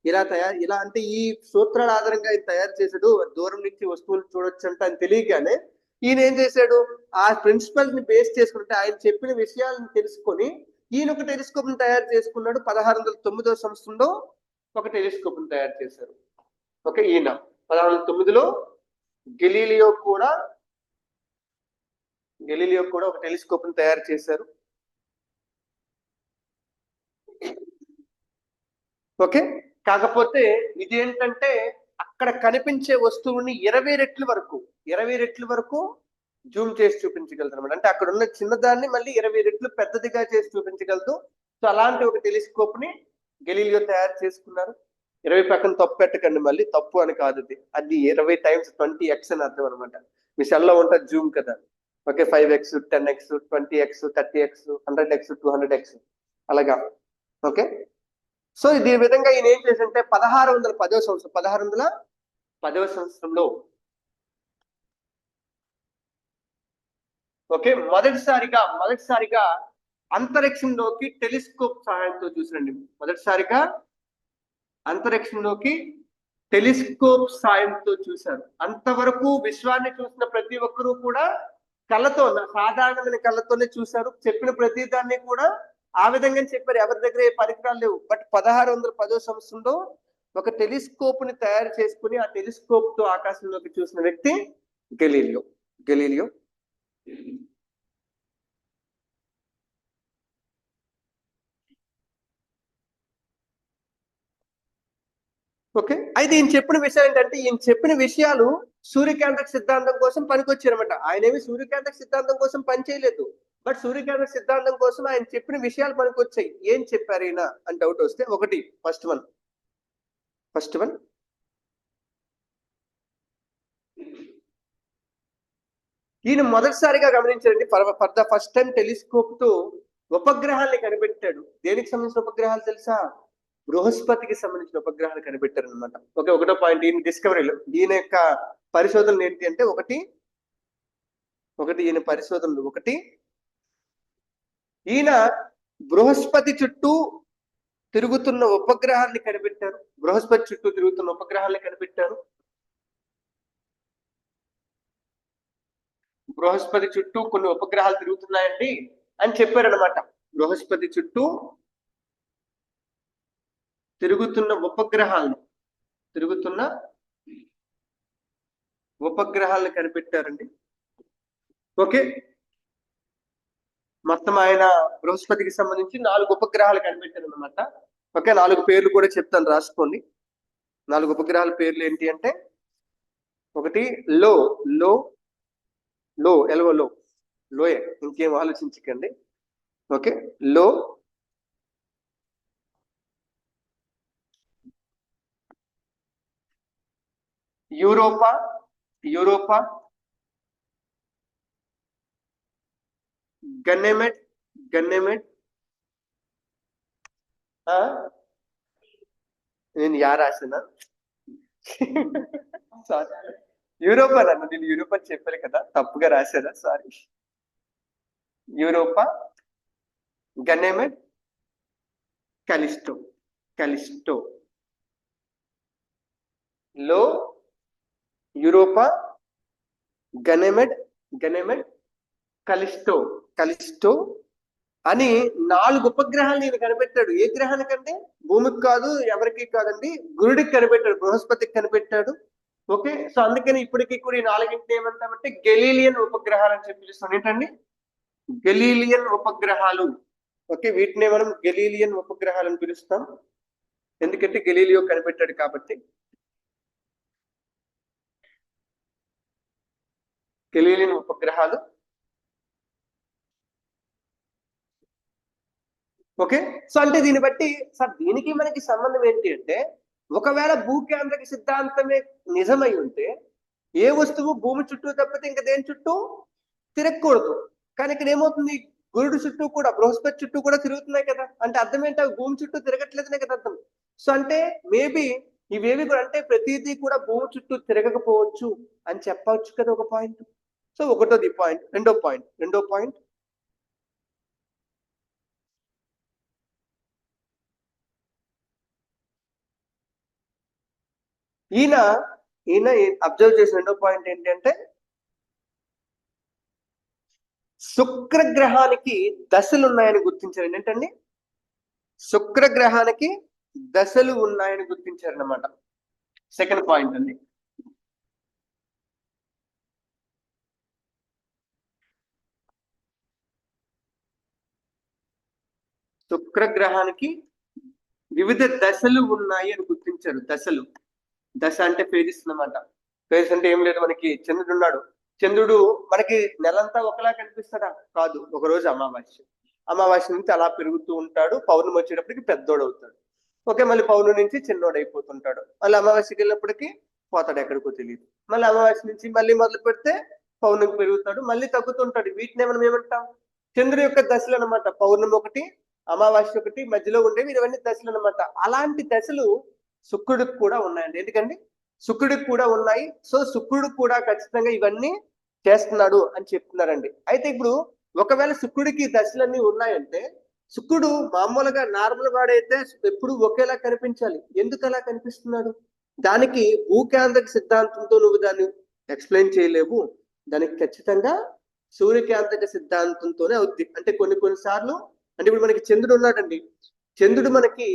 ఇలా అంటే ఈ సూత్రాల ఆధారంగా ఆయన తయారు చేశాడు, దూరం నుంచి వస్తువులు చూడొచ్చు అంట అని తెలియగానే ఈయన ఏం చేశాడు, ఆ ప్రిన్సిపల్ ని బేస్ చేసుకుంటే ఆయన చెప్పిన విషయాలను తెలుసుకొని ఈయన ఒక టెలిస్కోప్ ని తయారు చేసుకున్నాడు. 1609వ సంవత్సరంలో ఒక టెలిస్కోప్ ని తయారు చేశారు. ఓకే, ఈయన 1609లో గెలీలియో కూడా ఒక టెలిస్కోప్ ని తయారు చేశారు. ఓకే, కాకపోతే ఇదేంటంటే అక్కడ కనిపించే వస్తువుని 20 రెట్ల వరకు జూమ్ చేసి చూపించగలదు అనమాట. అంటే అక్కడ ఉన్న చిన్నదాన్ని మళ్ళీ 20 రెట్లు పెద్దదిగా చేసి చూపించగలదు. సో అలాంటి ఒక టెలిస్కోప్ ని గెలీలియో తయారు చేసుకున్నారు. 20 పక్కన తప్పు పెట్టకండి, మళ్ళీ తప్పు అని కాదు, అది 20 టైమ్స్ 20x అని అర్థం అనమాట. మీ సెల్లో ఉంటుంది జూమ్ కదా, okay, 5x 10x 20x 30x 100x 200x అలాగా. ఓకే, సో దీని విధంగా ఈయన ఏం చేసింటే 1610వ సంవత్సరంలో ఓకే మొదటిసారిగా అంతరిక్షంలోకి టెలిస్కోప్ సహాయంతో చూసిరండి. మొదటిసారిగా అంతరిక్షంలోకి టెలిస్కోప్ సాయంతో చూశారు. అంతవరకు విశ్వాన్ని చూసిన ప్రతి ఒక్కరూ కూడా కళ్ళతో, సాధారణమైన కళ్ళతోనే చూశారు. చెప్పిన ప్రతి దాన్ని కూడా ఆ విధంగా చెప్పారు. ఎవరి దగ్గర ఏ పరికరాలు లేవు. బట్ 1610వ సంవత్సరంలో ఒక టెలిస్కోప్ ని తయారు చేసుకుని ఆ టెలిస్కోప్ తో ఆకాశంలోకి చూసిన వ్యక్తి గెలీలియో. ఓకే, అయితే ఈయన చెప్పిన విషయాలు ఏంటంటే, ఈయన చెప్పిన విషయాలు సూర్యకేంద్రక సిద్ధాంతం కోసం పనికొచ్చారనమాట. ఆయన ఏమి సూర్యకేంద్రక సిద్ధాంతం కోసం పని చేయలేదు, బట్ సూర్యకేంద్రక సిద్ధాంతం కోసం ఆయన చెప్పిన విషయాలు పనికొచ్చాయి. ఏం చెప్పారు ఈయన అని డౌట్ వస్తే, ఒకటి ఫస్ట్ వన్ ఈయన మొదటిసారిగా గమనించారండి, for the first time telescope తో ఉపగ్రహాన్ని కనిపెట్టాడు. దేనికి సంబంధించిన ఉపగ్రహాలు తెలుసా? బృహస్పతికి సంబంధించిన ఉపగ్రహాలు కనిపెట్టారు అనమాట. ఓకే, ఒకటో పాయింట్ ఈయన డిస్కవరీలు, ఈయన యొక్క పరిశోధనలు ఏంటి అంటే, ఒకటి ఈయన పరిశోధనలు, ఈయన బృహస్పతి చుట్టూ తిరుగుతున్న ఉపగ్రహాన్ని కనిపెట్టారు. బృహస్పతి చుట్టూ కొన్ని ఉపగ్రహాలు తిరుగుతున్నాయండి అని చెప్పారనమాట. బృహస్పతి చుట్టూ తిరుగుతున్న ఉపగ్రహాలను కనిపెట్టారండి. ఓకే, మొత్తం ఆయన బృహస్పతికి సంబంధించి 4 ఉపగ్రహాలు కనిపెట్టారు అనమాట. ఓకే, 4 పేర్లు కూడా చెప్తాను, రాసుకోండి. 4 ఉపగ్రహాల పేర్లు ఏంటి అంటే, ఒకటి లోయే, ఇంకేం ఆలోచించకండి. ఓకే, యూరోపా, గన్నెమెడ్, నేను రాసానా? సారీ, యూరోపా అన్న, నేను యూరోప్ అని చెప్పాను కదా, తప్పుగా రాశానా, సారీ. యూరోపా, గన్నెమెడ్, కలిస్టో. యూరోపా, గన్నెమెడ్, కలిస్టో అని 4 ఉపగ్రహాలు నేను కనిపెట్టాడు. ఏ గ్రహానికంటే, భూమికి కాదు, ఎవరికి కాదండి, గురుడికి కనిపెట్టాడు, బృహస్పతికి కనిపెట్టాడు. ఓకే, సో అందుకని ఇప్పటికీ కూడా ఈ 4ని ఏమంటామంటే గెలీలియన్ ఉపగ్రహాలు అని చెప్పి పిలుస్తాం. ఏంటండి? గెలీలియన్ ఉపగ్రహాలు. ఓకే, వీటినే మనం గెలీలియన్ ఉపగ్రహాలు అని పిలుస్తాం, ఎందుకంటే గెలీలియో కనిపెట్టాడు కాబట్టి. గెలీలియన్ ఉపగ్రహాలు. ఓకే, సో అంటే దీన్ని బట్టి సార్ దీనికి మనకి సంబంధం ఏంటి అంటే, ఒకవేళ భూకేంద్రక సిద్ధాంతమే నిజమై ఉంటే ఏ వస్తువు భూమి చుట్టూ తప్పితే ఇంకా దేని చుట్టూ తిరగకూడదు. కానీ ఇక్కడ ఏమవుతుంది, గురుడు చుట్టూ కూడా, బృహస్పతి చుట్టూ కూడా తిరుగుతున్నాయి కదా, అంటే అర్థం ఏంటి, అవి భూమి చుట్టూ తిరగట్లేదనే కదా అర్థం. సో అంటే మేబీ ఇవేవి కూడా, అంటే ప్రతిదీ కూడా భూమి చుట్టూ తిరగకపోవచ్చు అని చెప్పవచ్చు కదా, ఒక పాయింట్. సో ఒకటోది పాయింట్. రెండో పాయింట్ ఈయన అబ్జర్వ్ చేసిన రెండో పాయింట్ ఏంటి అంటే, శుక్రగ్రహానికి దశలు ఉన్నాయని గుర్తించారు. ఏంటండి? శుక్రగ్రహానికి దశలు ఉన్నాయని గుర్తించారన్నమాట. సెకండ్ పాయింట్ అండి. శుక్రగ్రహానికి వివిధ దశలు ఉన్నాయి అని గుర్తించారు. దశ అంటే ఫేజెస్ అన్నమాట. ఫేజ్ అంటే ఏం లేదు, మనకి చంద్రుడు ఉన్నాడు, చంద్రుడు మనకి నెలంతా ఒకలా కనిపిస్తాడా? కాదు. ఒకరోజు అమావాస్య నుంచి అలా పెరుగుతూ ఉంటాడు. పౌర్ణమి వచ్చేటప్పటికి పెద్దోడు అవుతాడు. ఓకే, మళ్ళీ పౌర్ణమి నుంచి చిన్నోడు అయిపోతుంటాడు. మళ్ళీ అమావాస్యకి వెళ్ళినప్పటికీ పోతాడు, ఎక్కడికో తెలియదు. మళ్ళీ అమావాస్య నుంచి మళ్ళీ మొదలు పెడితే పౌర్ణమి పెరుగుతాడు, మళ్ళీ తగ్గుతుంటాడు. వీటిని మనం ఏమంటాం? చంద్రుడి యొక్క దశలు అనమాట. పౌర్ణమి ఒకటి, అమావాస్య ఒకటి, మధ్యలో ఉండేవి ఇవన్నీ దశలు అనమాట. అలాంటి దశలు శుక్రుడికి కూడా ఉన్నాయండి. ఎందుకండి? శుక్రుడికి కూడా ఉన్నాయి. సో శుక్రుడు కూడా ఖచ్చితంగా ఇవన్నీ చేస్తున్నాడు అని చెప్తున్నారండి. అయితే ఇప్పుడు ఒకవేళ శుక్రుడికి దశలన్నీ ఉన్నాయంటే శుక్రుడు మామూలుగా నార్మల్ వాడైతే ఎప్పుడు ఒకేలా కనిపించాలి. ఎందుకు అలా కనిపిస్తున్నాడు? దానికి భూకేంద్రక సిద్ధాంతంతో నువ్వు దాన్ని ఎక్స్ప్లెయిన్ చేయలేవు. దానికి ఖచ్చితంగా సూర్యకేంద్రక సిద్ధాంతంతోనే అవుద్ది. అంటే కొన్నిసార్లు అంటే ఇప్పుడు మనకి చంద్రుడు ఉన్నాడండి. చంద్రుడు మనకి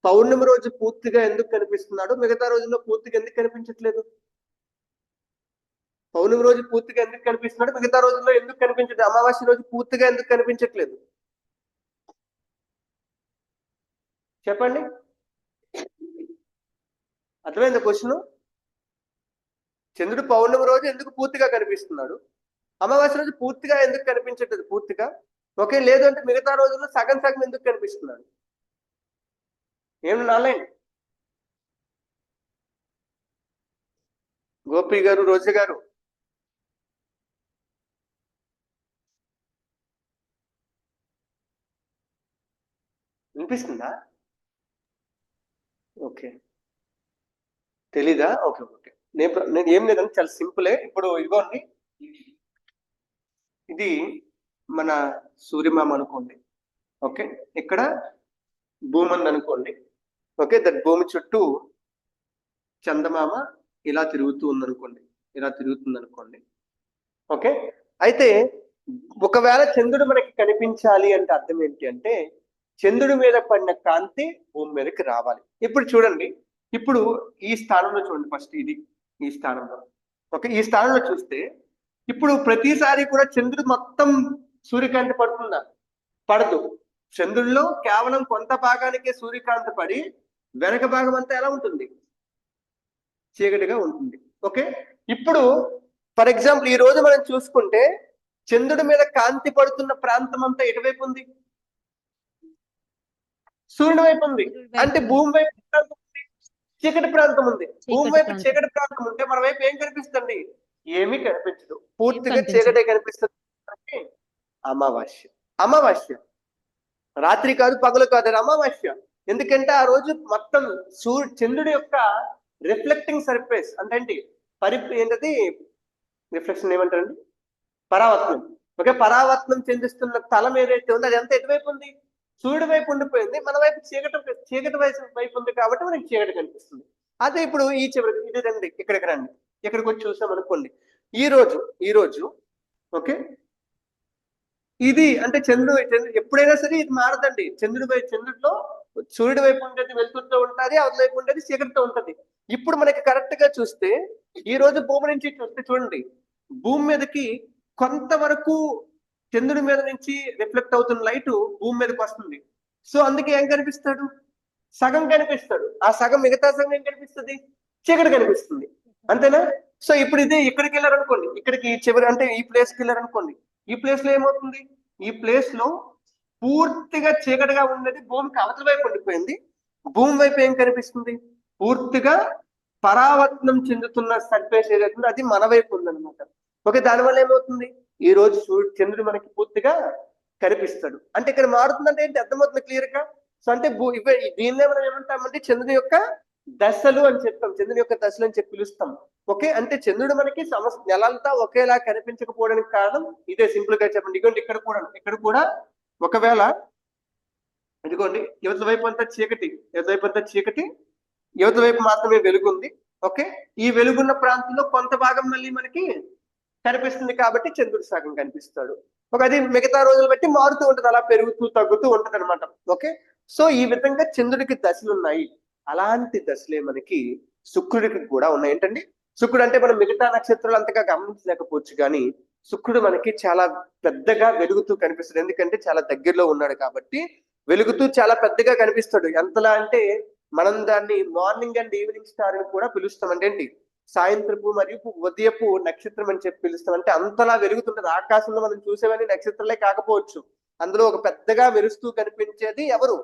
పౌర్ణమి రోజు పూర్తిగా ఎందుకు కనిపిస్తున్నాడు, మిగతా రోజుల్లో పూర్తిగా ఎందుకు కనిపించట్లేదు? పౌర్ణమి రోజు పూర్తిగా ఎందుకు కనిపిస్తున్నాడు, మిగతా రోజుల్లో ఎందుకు కనిపించట్లేదు? అమావాస్య రోజు పూర్తిగా ఎందుకు కనిపించట్లేదు? చెప్పండి, అర్థమైంది క్వశ్చన్? చంద్రుడు పౌర్ణమి రోజు ఎందుకు పూర్తిగా కనిపిస్తున్నాడు, అమావాస్య రోజు పూర్తిగా ఎందుకు కనిపించట్లేదు? పూర్తిగా ఓకే, లేదంటే మిగతా రోజుల్లో సగం సగం ఎందుకు కనిపిస్తున్నాడు? ఏం నాలైన్ గోపి గారు, రోజు గారు, వినిపిస్తుందా? ఓకే, తెలీదా? ఓకే ఓకే, నేను ఏం లేదండి, చాలా సింపులే. ఇప్పుడు ఇదిగోండి, ఇది మన సూర్యమామ అనుకోండి. ఓకే, ఇక్కడ భూమి ఉంది అనుకోండి. ఓకే, దట్ భూమి చుట్టూ చందమామ ఇలా తిరుగుతూ ఉందనుకోండి, ఇలా తిరుగుతుంది అనుకోండి. ఓకే, అయితే ఒకవేళ చంద్రుడు మనకి కనిపించాలి అంటే అర్థం ఏంటి అంటే చంద్రుడి మీద పడిన కాంతి భూమి మీదకి రావాలి. ఇప్పుడు చూడండి, ఇప్పుడు ఈ స్థానంలో చూడండి, ఫస్ట్ ఇది ఈ స్థానంలో. ఓకే, ఈ స్థానంలో చూస్తే ఇప్పుడు ప్రతిసారి కూడా చంద్రుడు మొత్తం సూర్యకాంతి పడుతుందా? పడదు. చంద్రుడిలో కేవలం కొంత భాగానికే సూర్యకాంతి పడి వెనక భాగం అంతా ఎలా ఉంటుంది? చీకటిగా ఉంటుంది. ఓకే, ఇప్పుడు ఫర్ ఎగ్జాంపుల్ ఈ రోజు మనం చూసుకుంటే చంద్రుడి మీద కాంతి పడుతున్న ప్రాంతం అంతా ఎటువైపు ఉంది? సూర్యుడి వైపు ఉంది. అంటే భూమి వైపు చీకటి ప్రాంతం ఉంది. భూమి వైపు చీకటి ప్రాంతం ఉంటే మన వైపు ఏం కనిపిస్తుంది? ఏమీ కనిపించదు, పూర్తిగా చీకటే కనిపిస్తుంది. అమావాస్య రాత్రి కాదు, పగలు కాదు, అది అమావాస్య. ఎందుకంటే ఆ రోజు మొత్తం చంద్రుడి యొక్క రిఫ్లెక్టింగ్ సర్ఫేస్ అంటే ఏంటది రిఫ్లెక్షన్ ఏమంటారండి? పరావర్తనం. ఓకే, పరావర్తనం చెందిస్తున్న తలం ఏదైతే ఉందో అది ఎంత ఎటువైపు ఉంది? సూర్యుడి వైపు ఉండిపోయింది. మన వైపు చీకటి వైపు ఉంది కాబట్టి మనకి చీకటి కనిపిస్తుంది. అదే ఇప్పుడు ఈ చివరికి ఇది రండి, ఇక్కడికి రండి, ఇక్కడికి వచ్చి చూసాం అనుకోండి. ఈ రోజు ఓకే, ఇది అంటే చంద్రుడు ఎప్పుడైనా సరే ఇది మారదండి. చంద్రుడిలో సూర్యుడి వైపు ఉండేది వెళ్తుంటూ ఉంటుంది, అవతల వైపు ఉండేది చీకటితో ఉంటది. ఇప్పుడు మనకి కరెక్ట్ గా చూస్తే ఈ రోజు భూమి నుంచి చూస్తే చూడండి, భూమి మీదకి కొంతవరకు చంద్రుడి మీద నుంచి రిఫ్లెక్ట్ అవుతున్న లైట్ భూమి మీదకి వస్తుంది. సో అందుకే ఏం కనిపిస్తాడు? సగం కనిపిస్తాడు. ఆ సగం మిగతా సగం ఏం కనిపిస్తుంది? చీకటి కనిపిస్తుంది. అంతేనా? సో ఇప్పుడు ఇది ఇక్కడికి వెళ్ళారనుకోండి, ఇక్కడికి చివరి అంటే ఈ ప్లేస్కి వెళ్ళారనుకోండి, ఈ ప్లేస్ లో ఏమవుతుంది? ఈ ప్లేస్ లో పూర్తిగా చీకటిగా ఉండేది భూమికి అవతల వైపు ఉండిపోయింది. భూమి వైపు ఏం కనిపిస్తుంది? పూర్తిగా పరావర్తనం చెందుతున్న సర్ఫేస్ ఏదైతుందో అది మన వైపు ఉందన్నమాట. ఓకే, దానివల్ల ఏమవుతుంది? ఈ రోజు చంద్రుడు మనకి పూర్తిగా కనిపిస్తాడు. అంటే ఇక్కడ మారుతుందంటే ఏంటి అర్థమవుతుంది క్లియర్ గా? సో అంటే దీన్నే మనం ఏమంటామంటే చంద్రుడి యొక్క దశలు అని చెప్తాం, చంద్రుడి యొక్క దశలు అని చెప్పి పిలుస్తాం. ఓకే, అంటే చంద్రుడు మనకి నెలంతా ఒకేలా కనిపించకపోవడానికి కారణం ఇదే. సింపుల్ గా చెప్పండి, ఇదిగోండి ఇక్కడ కూడా ఒకవేళ ఇదిగోండి యువత వైపు అంతా చీకటి, యువత వైపు మాత్రమే వెలుగుంది. ఓకే, ఈ వెలుగున్న ప్రాంతంలో కొంత భాగం మళ్ళీ మనకి కనిపిస్తుంది కాబట్టి చంద్రుడు సగం కనిపిస్తాడు. ఒక అది మిగతా రోజులు బట్టి మారుతూ ఉంటుంది, అలా పెరుగుతూ తగ్గుతూ ఉంటది అనమాట. ఓకే, సో ఈ విధంగా చంద్రుడికి దశలు ఉన్నాయి. అలాంటి దశలే మనకి శుక్రుడికి కూడా ఉన్నాయి. ఏంటండి? శుక్రుడు అంటే మనం మిగతా నక్షత్రాలు అంతగా గమనించలేకపోవచ్చు, కానీ శుక్రుడు మనకి చాలా పెద్దగా వెలుగుతూ కనిపిస్తాడు. ఎందుకంటే చాలా దగ్గరలో ఉన్నాడు కాబట్టి వెలుగుతూ చాలా పెద్దగా కనిపిస్తాడు. ఎంతలా అంటే మనం దాన్ని మార్నింగ్ అండ్ ఈవినింగ్ స్టార్ అని కూడా పిలుస్తాం. అంటే ఏంటి? సాయంత్రపు మరియు ఉదయపు నక్షత్రం అని చెప్పి పిలుస్తాం. అంటే అంతలా వెలుగుతుంటది. ఆకాశంలో మనం చూసేవన్నీ నక్షత్రాలే కాకపోవచ్చు, అందులో ఒక పెద్దగా మెరుస్తూ కనిపించేది ఎవరు?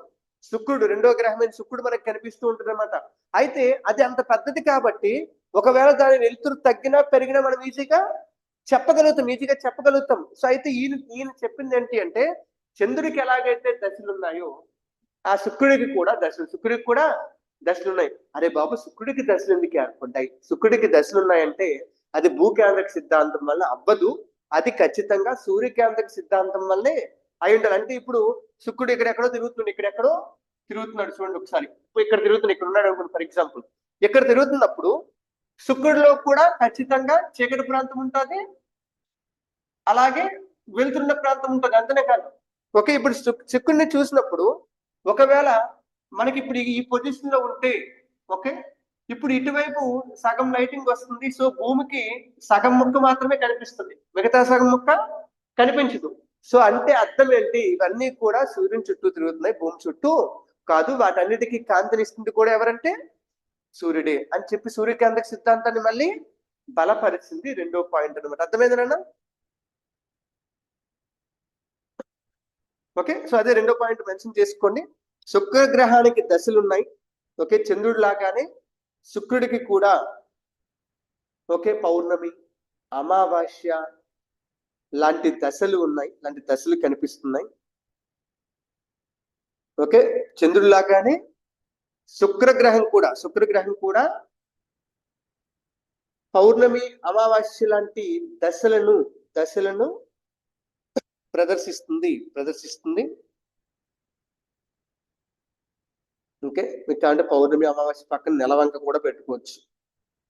శుక్రుడు. రెండో గ్రహమైన శుక్రుడు మనకు కనిపిస్తూ ఉంటుంది అనమాట. అయితే అది అంత పెద్దది కాబట్టి ఒకవేళ దాని వెలుతురు తగ్గినా పెరిగినా మనం ఈజీగా చెప్పగలుగుతాం. సో అయితే ఈయన చెప్పింది ఏంటి అంటే, చంద్రుడికి ఎలాగైతే దశలు ఉన్నాయో ఆ శుక్రుడికి కూడా దశలు ఉన్నాయి. అరే బాబు, శుక్రుడికి దశలు ఎందుకు ఏర్పడ్డాయి? శుక్రుడికి దశలు ఉన్నాయంటే అది భూకేంద్రక సిద్ధాంతం వల్ల అవ్వదు, అది ఖచ్చితంగా సూర్యకేంద్రక సిద్ధాంతం వల్లే అయి ఉండాలి. అంటే ఇప్పుడు శుక్రుడు ఇక్కడెక్కడో ఇక్కడెక్కడో తిరుగుతున్నాడు. చూడండి ఒకసారి, ఇక్కడ తిరుగుతున్నాడు, ఇక్కడ ఉన్నాడు అనుకోండి ఫర్ ఎగ్జాంపుల్. ఇక్కడ తిరుగుతున్నప్పుడు శుక్రుడిలో కూడా ఖచ్చితంగా చీకటి ప్రాంతం ఉంటుంది, అలాగే వెళ్తున్న ప్రాంతం ఉంటుంది. అంతనే కాదు, ఓకే. ఇప్పుడు శుక్రుడిని చూసినప్పుడు ఒకవేళ మనకి ఇప్పుడు ఈ పొజిషన్ లో ఉంటే, ఓకే, ఇప్పుడు ఇటువైపు సగం లైటింగ్ వస్తుంది. సో భూమికి సగం ముక్క మాత్రమే కనిపిస్తుంది, మిగతా సగం ముక్క కనిపించదు. సో అంటే అర్థం ఏంటి? ఇవన్నీ కూడా సూర్యుని చుట్టూ తిరుగుతున్నాయి, భూమి చుట్టూ కాదు. వాటన్నిటికీ కాంతినిస్తుంది కూడా ఎవరంటే సూర్యుడే అని చెప్పి సూర్యకేంద్రక సిద్ధాంతాన్ని మళ్ళీ బలపరిచింది. రెండో పాయింట్ అనమాట. అర్థమైందన్నా? ఓకే. సో అదే రెండో పాయింట్ మెన్షన్ చేసుకోండి. శుక్రగ్రహానికి దశలు ఉన్నాయి, ఓకే. చంద్రుడి లాగానే శుక్రుడికి కూడా, ఓకే, పౌర్ణమి, అమావాస్య లాంటి దశలు ఉన్నాయి, లాంటి దశలు కనిపిస్తున్నాయి. ఓకే. చంద్రుడి లాగానే శుక్రగ్రహం కూడా పౌర్ణమి, అమావాస్య లాంటి దశలను ప్రదర్శిస్తుంది. ఓకే. మీకు అంటే పౌర్ణమి, అమావాస్య పక్కన నెలవంక కూడా పెట్టుకోవచ్చు.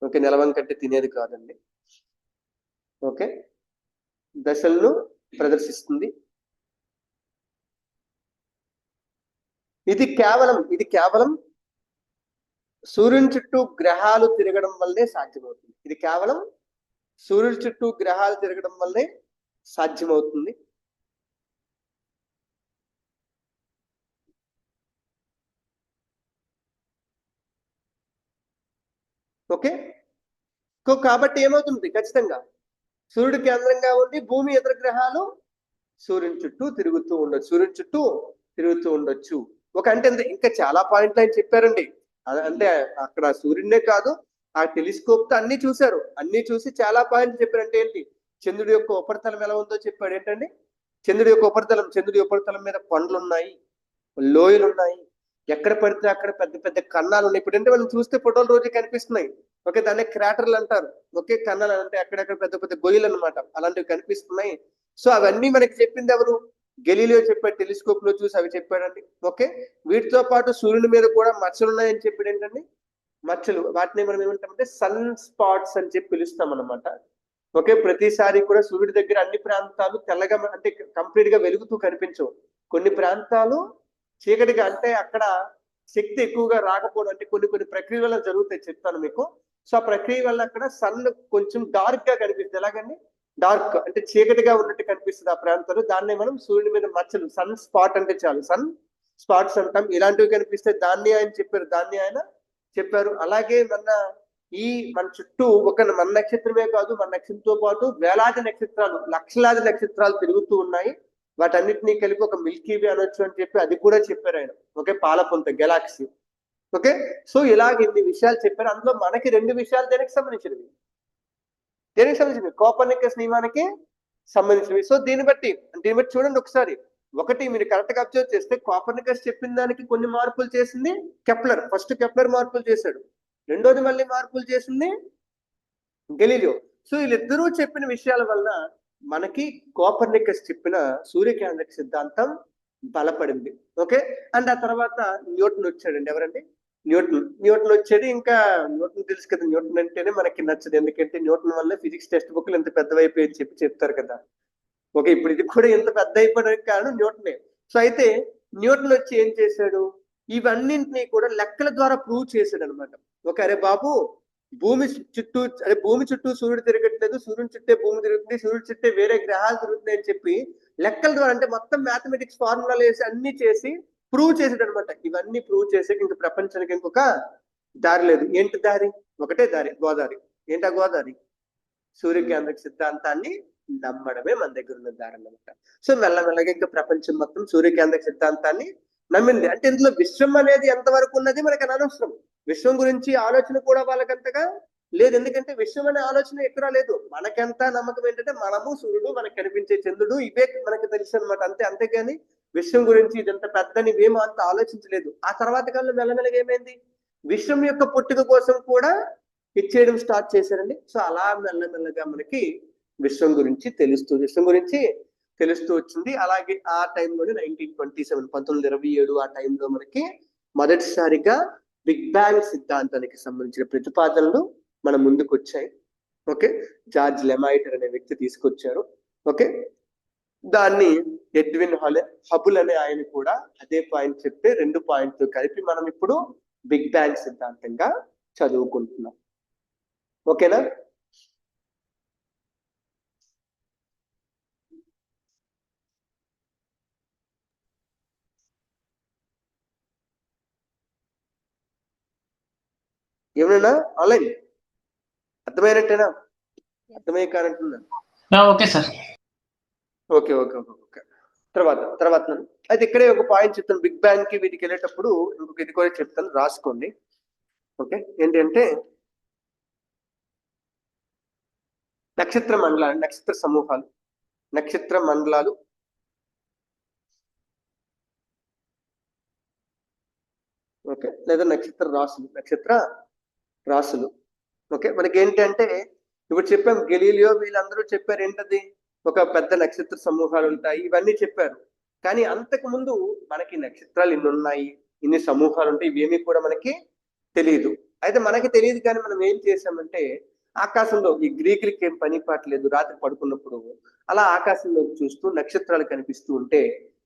ఓకే. నెలవంక అంటే తినేది కాదండి. ఓకే. దశలను ప్రదర్శిస్తుంది. ఇది కేవలం సూర్యుని చుట్టూ గ్రహాలు తిరగడం వల్లే సాధ్యమవుతుంది. ఓకే. కాబట్టి ఏమవుతుంది? ఖచ్చితంగా సూర్యుడు కేంద్రంగా ఉండి భూమి ఇతర గ్రహాలు సూర్యుని చుట్టూ తిరుగుతూ ఉండొచ్చు. ఒక అంటే ఇంకా చాలా పాయింట్లు ఆయన చెప్పారండి. అంటే అక్కడ సూర్యుడినే కాదు, ఆ టెలిస్కోప్ తో అన్ని చూశారు. అన్ని చూసి చాలా పాయింట్లు చెప్పారు. అంటే ఏంటి? చంద్రుడి యొక్క ఉపరితలం ఎలా ఉందో చెప్పాడు. ఏంటండి? చంద్రుడి ఉపరితలం మీద కొండలు ఉన్నాయి, లోయలు ఉన్నాయి, ఎక్కడ పడితే అక్కడ పెద్ద పెద్ద కన్నాలు ఉన్నాయి. ఇప్పుడు అంటే మనం చూస్తే ఫోటోలు రోజు కనిపిస్తున్నాయి. ఓకే. దాన్ని క్రాటర్లు అంటారు. ఓకే. కన్నాలు అంటే అక్కడక్కడ పెద్ద పెద్ద గొయ్యలు అనమాట, అలాంటివి కనిపిస్తున్నాయి. సో అవన్నీ మనకి చెప్పింది ఎవరు? గెలీలియో చెప్పాడు, టెలిస్కోప్ లో చూసి అవి చెప్పాడండి. ఓకే. వీటితో పాటు సూర్యుని మీద కూడా మచ్చలు ఉన్నాయని చెప్పాడు. ఏంటండి? మచ్చలు, వాటిని మనం ఏమంటామంటే సన్ స్పాట్స్ అని చెప్పి పిలుస్తాం అనమాట. ఓకే. ప్రతిసారి కూడా సూర్యుడి దగ్గర అన్ని ప్రాంతాలు తెల్లగా అంటే కంప్లీట్ గా వెలుగుతూ కనిపించవు. కొన్ని ప్రాంతాలు చీకటిగా, అంటే అక్కడ శక్తి ఎక్కువగా రాకపోవడం, అంటే కొన్ని ప్రక్రియ వల్ల జరుగుతాయి, చెప్తాను మీకు. సో ఆ ప్రక్రియ వల్ల అక్కడ సన్ కొంచెం డార్క్ గా కనిపిస్తుంది. ఎలాగండి? డార్క్ అంటే చీకటిగా ఉన్నట్టు కనిపిస్తుంది ఆ ప్రాంతాలు. దాన్నే మనం సూర్యుడి మీద మచ్చలు, సన్ స్పాట్ అంటే చాలు, సన్ స్పాట్స్ అంటాం. ఇలాంటివి కనిపిస్తే దాన్ని ఆయన చెప్పారు. అలాగే మన చుట్టూ మన నక్షత్రమే కాదు, మన నక్షత్రంతో పాటు వేలాది నక్షత్రాలు, లక్షలాది నక్షత్రాలు తిరుగుతూ ఉన్నాయి. వాటన్నిటినీ కలిపి ఒక మిల్కీ వే అనొచ్చు అని చెప్పి అది కూడా చెప్పారు ఆయన. ఓకే. పాలపుంత గెలాక్సీ. ఓకే. సో ఇలాగ ఇన్ని విషయాలు చెప్పారు. అందులో మనకి 2 విషయాలు దేనికి సంబంధించినవి? కోపర్నికస్ నియమానికి సంబంధించినవి. సో దీన్ని బట్టి చూడండి ఒకసారి. ఒకటి, మీరు కరెక్ట్ గా అబ్జర్వ్ చేస్తే కోపర్నికస్ చెప్పిన దానికి కొన్ని మార్పులు చేసింది కెప్లర్. ఫస్ట్ కెప్లర్ మార్పులు చేశాడు, రెండోది మళ్ళీ మార్పులు చేసింది గెలీలియో. సో వీళ్ళిద్దరూ చెప్పిన విషయాల వల్ల మనకి కోపర్నికస్ చెప్పిన సూర్యకేంద్రక సిద్ధాంతం బలపడింది. ఓకే. అండ్ ఆ తర్వాత న్యూటన్ వచ్చాడండి. ఎవరండి? న్యూటన్ వచ్చేది. ఇంకా న్యూటన్ తెలుసు కదా, న్యూటన్ అంటేనే మనకి నచ్చదు. ఎందుకంటే న్యూటన్ వల్ల ఫిజిక్స్ టెక్స్ట్ బుక్లు ఎంత పెద్దవైపోయి చెప్తారు కదా. ఓకే. ఇప్పుడు ఇది కూడా ఎంత పెద్ద అయిపోవడానికి కారణం న్యూటనే. సో అయితే న్యూటన్ వచ్చి ఏం చేశాడు? ఇవన్నింటినీ కూడా లెక్కల ద్వారా ప్రూవ్ చేశాడు అనమాట. ఓకే. అరే బాబు, భూమి చుట్టూ సూర్యుడు తిరగట్లేదు, సూర్యుని చుట్టే భూమి తిరుగుతుంది, సూర్యుడు చుట్టే వేరే గ్రహాలు తిరుగుతున్నాయి అని చెప్పి లెక్కల ద్వారా, అంటే మొత్తం మ్యాథమెటిక్స్ ఫార్ములాలు వేసి అన్ని చేసి ప్రూవ్ చేసాడు అనమాట. ఇవన్నీ ప్రూవ్ చేసి ఇంక ప్రపంచానికి ఇంకొక దారి లేదు. ఏంటి దారి? ఒకటే దారి, గోదావరి. ఏంటా గోదావరి? సూర్యకేంద్రక సిద్ధాంతాన్ని నమ్మడమే మన దగ్గర ఉన్న దారి అన్నమాట. సో మెల్లమెల్లగా ఇంకా ప్రపంచం మొత్తం సూర్యకేంద్రక సిద్ధాంతాన్ని నమ్మింది. అంటే ఇందులో విశ్వం అనేది ఎంతవరకు ఉన్నది మనకి అనవసరం. విశ్వం గురించి ఆలోచన కూడా వాళ్ళకంతగా లేదు. ఎందుకంటే విశ్వం అనే ఆలోచన ఎక్కడా లేదు. మనకెంత నమ్మకం ఏంటంటే మనము, సూర్యుడు, మనకు కనిపించే చంద్రుడు, ఇవే మనకి తెలుసు అనమాట. అంతేగాని విశ్వం గురించి ఇదంత పెద్దని ఇవేమో అంత ఆలోచించలేదు. ఆ తర్వాత కాలంలో మెల్లమెల్లగా ఏమైంది, విశ్వం యొక్క పుట్టుక కోసం కూడా ఇచ్చేయడం స్టార్ట్ చేశారండి. సో అలా మెల్లమెల్లగా మనకి విశ్వం గురించి తెలుస్తూ వచ్చింది. అలాగే ఆ టైంలోనే 1927 1927 ఆ టైంలో మనకి మొదటిసారిగా బిగ్ బ్యాంగ్ సిద్ధాంతానికి సంబంధించిన ప్రతిపాదనలు మన ముందుకు వచ్చాయి. ఓకే, జార్జ్ లెమైటర్ అనే వ్యక్తి తీసుకొచ్చారు. ఓకే, దాన్ని ఎడ్విన్ హబుల్ అనే ఆయన కూడా అదే పాయింట్ చెప్తే 2 పాయింట్తో కలిపి మనం ఇప్పుడు బిగ్ బ్యాంగ్ సిద్ధాంతంగా చదువుకుంటున్నాం. ఓకేనా? ఏమన్నా ఆన్లైన్ అర్థమైనట్టేనా? అర్థమయ్యే కానంటున్నా. Okay sir. Okay okay okay okay తర్వాత అయితే ఇక్కడే ఒక పాయింట్ చెప్తాను. బిగ్ బ్యాంగ్ కి వీటికి వెళ్ళేటప్పుడు ఇంకొక ఇది కూడా చెప్తాను, రాసుకోండి. ఓకే, ఏంటంటే నక్షత్ర మండలాలు, నక్షత్ర సమూహాలు, నక్షత్ర మండలాలు ఓకే, లేదా నక్షత్ర రాసులు. ఓకే, మనకి ఏంటంటే ఇప్పుడు చెప్పాం, గెలీలియో వీళ్ళందరూ చెప్పారు ఏంటది, ఒక పెద్ద నక్షత్ర సమూహాలు ఉంటాయి, ఇవన్నీ చెప్పారు. కానీ అంతకు ముందు మనకి నక్షత్రాలు ఇన్ని ఉన్నాయి, ఇన్ని సమూహాలు ఉంటాయి, ఇవేమీ కూడా మనకి తెలియదు. అయితే మనకి తెలియదు కానీ మనం ఏం చేసామంటే ఆకాశంలో, ఈ గ్రీకులకి ఏం పని పాటలేదు, రాత్రి పడుకున్నప్పుడు అలా ఆకాశంలోకి చూస్తూ నక్షత్రాలు కనిపిస్తూ ఉంటే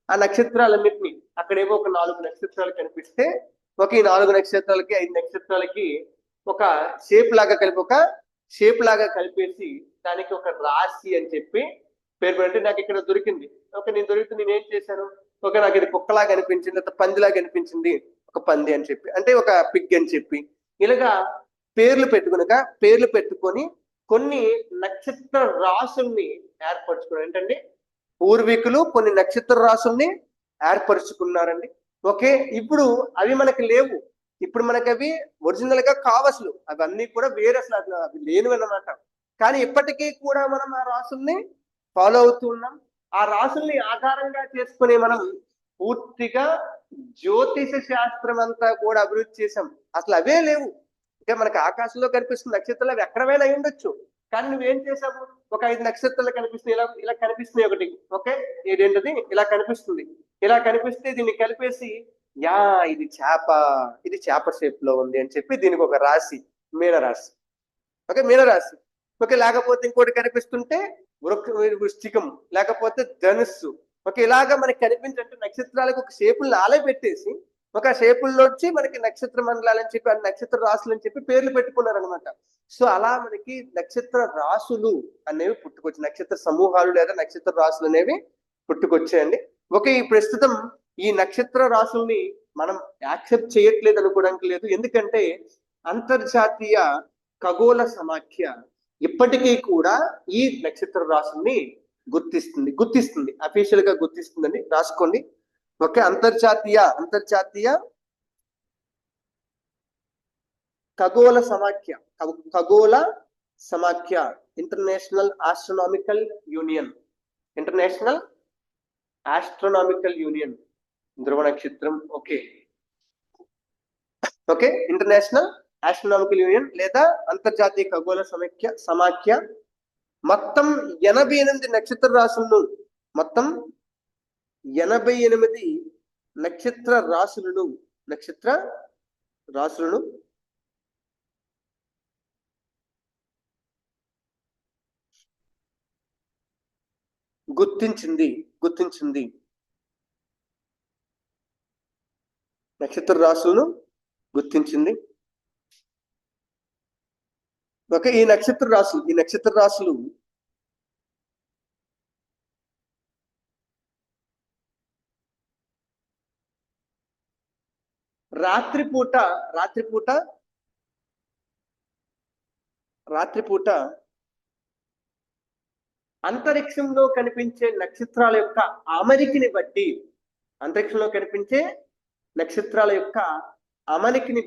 ఆ నక్షత్రాలన్నింటినీ, అక్కడేమో ఒక 4 నక్షత్రాలు కనిపిస్తే ఒక ఈ 4 నక్షత్రాలకి 5 నక్షత్రాలకి ఒక షేప్ లాగా కలిపేసి దానికి ఒక రాశి అని చెప్పి పేరు పెట్టి నాకు ఇక్కడ దొరికింది. నేను దొరికితే నేను ఏం చేశాను, నాకు ఇది కుక్కలాగా అనిపించింది, లేదా పందిలాగా అనిపించింది, ఒక పంది అని చెప్పి, అంటే ఒక పిగ్ అని చెప్పి, ఇలాగా పేర్లు పెట్టుకొని కొన్ని నక్షత్ర రాసుల్ని ఏర్పరచుకున్నారు. ఏంటండి, పూర్వీకులు కొన్ని నక్షత్ర రాసుల్ని ఏర్పరచుకున్నారండి. ఓకే, ఇప్పుడు అవి మనకి లేవు. ఇప్పుడు మనకి అవి ఒరిజినల్ గా కావసలు, అవన్నీ కూడా వేరే, అసలు అవి లేనివి అన్నమాట. కానీ ఇప్పటికీ కూడా మనం ఆ రాసుల్ని ఫాలో అవుతూ ఉన్నాం. ఆ రాసుల్ని ఆధారంగా చేసుకుని మనం పూర్తిగా జ్యోతిష శాస్త్రం అంతా కూడా అభివృద్ధి చేసాం. అసలు అవే లేవు. అంటే మనకి ఆకాశంలో కనిపిస్తున్న నక్షత్రాలు అవి ఎక్కడైనా అయి ఉండొచ్చు. కానీ నువ్వేం చేసావు, ఒక 5 నక్షత్రాలు కనిపిస్తున్నాయి, ఇలా కనిపిస్తున్నాయి ఒకటి. ఓకే, ఏంటది, ఇలా కనిపిస్తే దీన్ని కలిపేసి ఇది చేప షేప్ లో ఉంది అని చెప్పి దీనికి ఒక రాశి, మీనరాశి. ఓకే, లేకపోతే ఇంకోటి కనిపిస్తుంటే వృశ్చికం, లేకపోతే ధనుస్సు. ఓకే, ఇలాగా మనకి కనిపించే నక్షత్రాలకు ఒక షేపులు నాలే పెట్టేసి ఒక షేపుల్లో వచ్చి మనకి నక్షత్ర మండలాలు అని చెప్పి, నక్షత్ర రాసులు అని చెప్పి పేర్లు పెట్టుకున్నారు అనమాట. సో అలా మనకి నక్షత్ర రాసులు అనేవి పుట్టుకొచ్చి, నక్షత్ర సమూహాలు లేదా నక్షత్ర రాసులు అనేవి పుట్టుకొచ్చాయండి. ఓకే, ఈ ప్రస్తుతం ఈ నక్షత్ర రాసుల్ని మనం యాక్సెప్ట్ చేయట్లేదు అనుకోవడానికి లేదు. ఎందుకంటే అంతర్జాతీయ ఖగోళ సమాఖ్య ఇప్పటికీ కూడా ఈ నక్షత్ర రాసుల్ని గుర్తిస్తుంది, అఫీషియల్ గా గుర్తిస్తుందండి, రాసుకోండి. ఓకే, అంతర్జాతీయ ఖగోళ సమాఖ్య ఇంటర్నేషనల్ ఆస్ట్రోనామికల్ యూనియన్ ధ్రువ నక్షత్రం. ఓకే, ఇంటర్నేషనల్ ఆస్ట్రోనామికల్ యూనియన్ లేదా అంతర్జాతీయ ఖగోళ సమాఖ్య మొత్తం 88 నక్షత్ర రాసులను, మొత్తం 88 నక్షత్ర రాసులను గుర్తించింది. నక్షత్ర రాసులను గుర్తించింది. ఓకే, ఈ నక్షత్ర రాసులు రాత్రిపూట రాత్రిపూట అంతరిక్షంలో కనిపించే నక్షత్రాల యొక్క అమరికని బట్టి, అంతరిక్షంలో కనిపించే నక్షత్రాల యొక్క అమరికని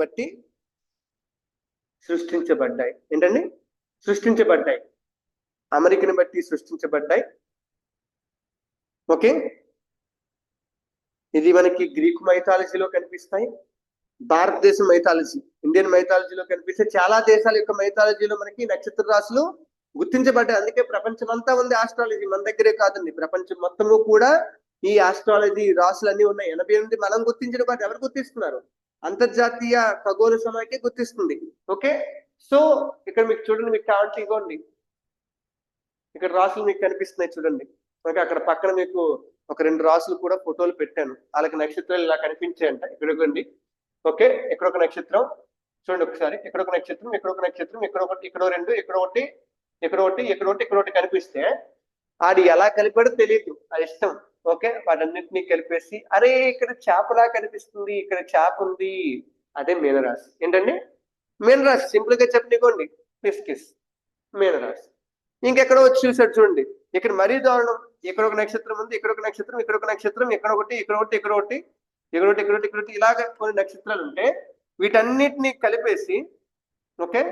బట్టి సృష్టించబడ్డాయి. ఏంటండి? సృష్టించబడ్డాయి. అమరికని బట్టి సృష్టించబడ్డాయి. ఓకే, ఇది మనకి గ్రీకు మైథాలజీలో కనిపిస్తాయి, భారతదేశం మైథాలజీ, ఇండియన్ మైథాలజీలో కనిపిస్తే చాలా దేశాల యొక్క మైథాలజీలో మనకి నక్షత్ర రాశులు గుర్తించబడ్డాయి. అందుకే ప్రపంచం అంతా ఉంది ఆస్ట్రాలజీ, మన దగ్గరే కాదండి, ప్రపంచం మొత్తము కూడా ఈ ఆస్ట్రాలజీ రాశులు అన్ని ఉన్నాయి. 88 మనం గుర్తించిన వాటి ఎవరు గుర్తిస్తున్నారు? అంతర్జాతీయ ఖగోళ సమాఖ్య గుర్తిస్తుంది. ఓకే, సో ఇక్కడ మీకు చూడండి, మీకు కావాలంటే ఇవ్వండి, ఇక్కడ రాసులు మీకు కనిపిస్తున్నాయి చూడండి. ఓకే, అక్కడ పక్కన మీకు ఒక 2 రాసులు కూడా ఫోటోలు పెట్టాను, వాళ్ళకి నక్షత్రాలు ఇలా కనిపించాయంట. ఇక్కడ ఇవ్వండి. ఓకే, ఇక్కడ ఒక నక్షత్రం చూడండి ఒకసారి, ఇక్కడ ఒక నక్షత్రం, ఇక్కడ ఒక నక్షత్రం, ఇక్కడ ఒకటి, ఇక్కడ 2, ఇక్కడ ఒకటి, ఇక్కడ ఒకటి, ఇక్కడ ఒకటి, ఇక్కడ ఒకటి కనిపిస్తే ఆడి ఎలా కలిపాడో తెలియదు, అది ఇష్టం. ఓకే, వాటన్నిటినీ కలిపేసి అరే ఇక్కడ చేపలా కనిపిస్తుంది, ఇక్కడ చేప ఉంది, అదే మీనరాశి. ఏంటండి? మీనరాశి. సింపుల్ గా చెప్పనివ్వండి, పిస్కిస్ మీనరాశి. ఇంకెక్కడో వచ్చి చూసాడు చూడండి, ఇక్కడ మరీ దారుణం, ఇక్కడ ఒక నక్షత్రం ఉంది, ఇక్కడ ఒక నక్షత్రం, ఇక్కడ ఒక నక్షత్రం, ఇక్కడ ఒకటి, ఇక్కడ ఒకటి, ఇక్కడ ఒకటి, ఇక్కడ ఒకటి, ఇక్కడ ఒకటి, ఇక్కడ ఒకటి, ఇలాగ కొన్ని నక్షత్రాలు ఉంటే వీటన్నిటిని కలిపేసి ఓకే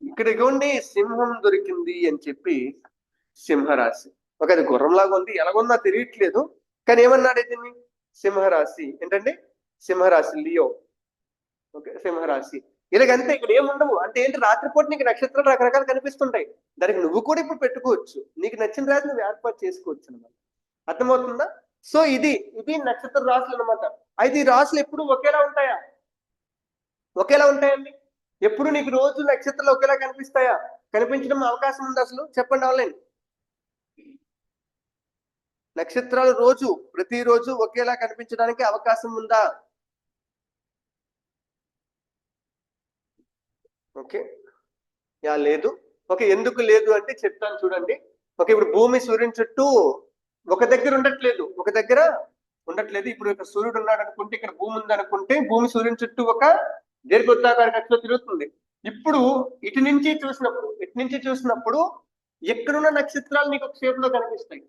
ఇక్కడ ఇగోండి సింహం దొరికింది అని చెప్పి సింహరాశి. ఓకే, అది గుర్రంలాగా ఉంది, ఎలాగుందో తెలియట్లేదు, కానీ ఏమన్నాడు దీన్ని? సింహరాశి. ఏంటండి? సింహరాశి, లియో. ఓకే, సింహరాశి. ఇలాగంతే, ఇక్కడ ఏముండవు. అంటే ఏంటి? రాత్రిపూట నీకు నక్షత్రాలు రకరకాలు కనిపిస్తుంటాయి, దానికి నువ్వు కూడా ఇప్పుడు పెట్టుకోవచ్చు, నీకు నచ్చిన రాశి నువ్వు ఏర్పాటు చేసుకోవచ్చు అనమాట. అర్థమవుతుందా? సో ఇది నక్షత్ర రాశులు అనమాట. అయితే ఈ రాశులు ఎప్పుడు ఒకేలా ఉంటాయా? ఒకేలా ఉంటాయండి? ఎప్పుడు నీకు రోజు నక్షత్రాలు ఒకేలా కనిపిస్తాయా? కనిపించడం అవకాశం ఉంది అసలు? చెప్పండి ఆన్లైన్. నక్షత్రాలు ప్రతిరోజు ఒకేలా కనిపించడానికి అవకాశం ఉందా? ఓకే, లేదు. ఓకే, ఎందుకు లేదు అంటే చెప్తాను చూడండి. ఓకే, ఇప్పుడు భూమి సూర్యుని చుట్టూ ఒక దగ్గర ఉండట్లేదు. ఇప్పుడు ఇక్కడ సూర్యుడు ఉన్నాడు అనుకుంటే, ఇక్కడ భూమి ఉంది అనుకుంటే, భూమి సూర్యుని చుట్టూ ఒక దీర్ఘవృత్తాకార కక్షలో తిరుగుతుంది. ఇప్పుడు ఇటు నుంచి చూసినప్పుడు ఎక్కడున్న నక్షత్రాలు నీకు ఒక షేప్ లో కనిపిస్తాయి.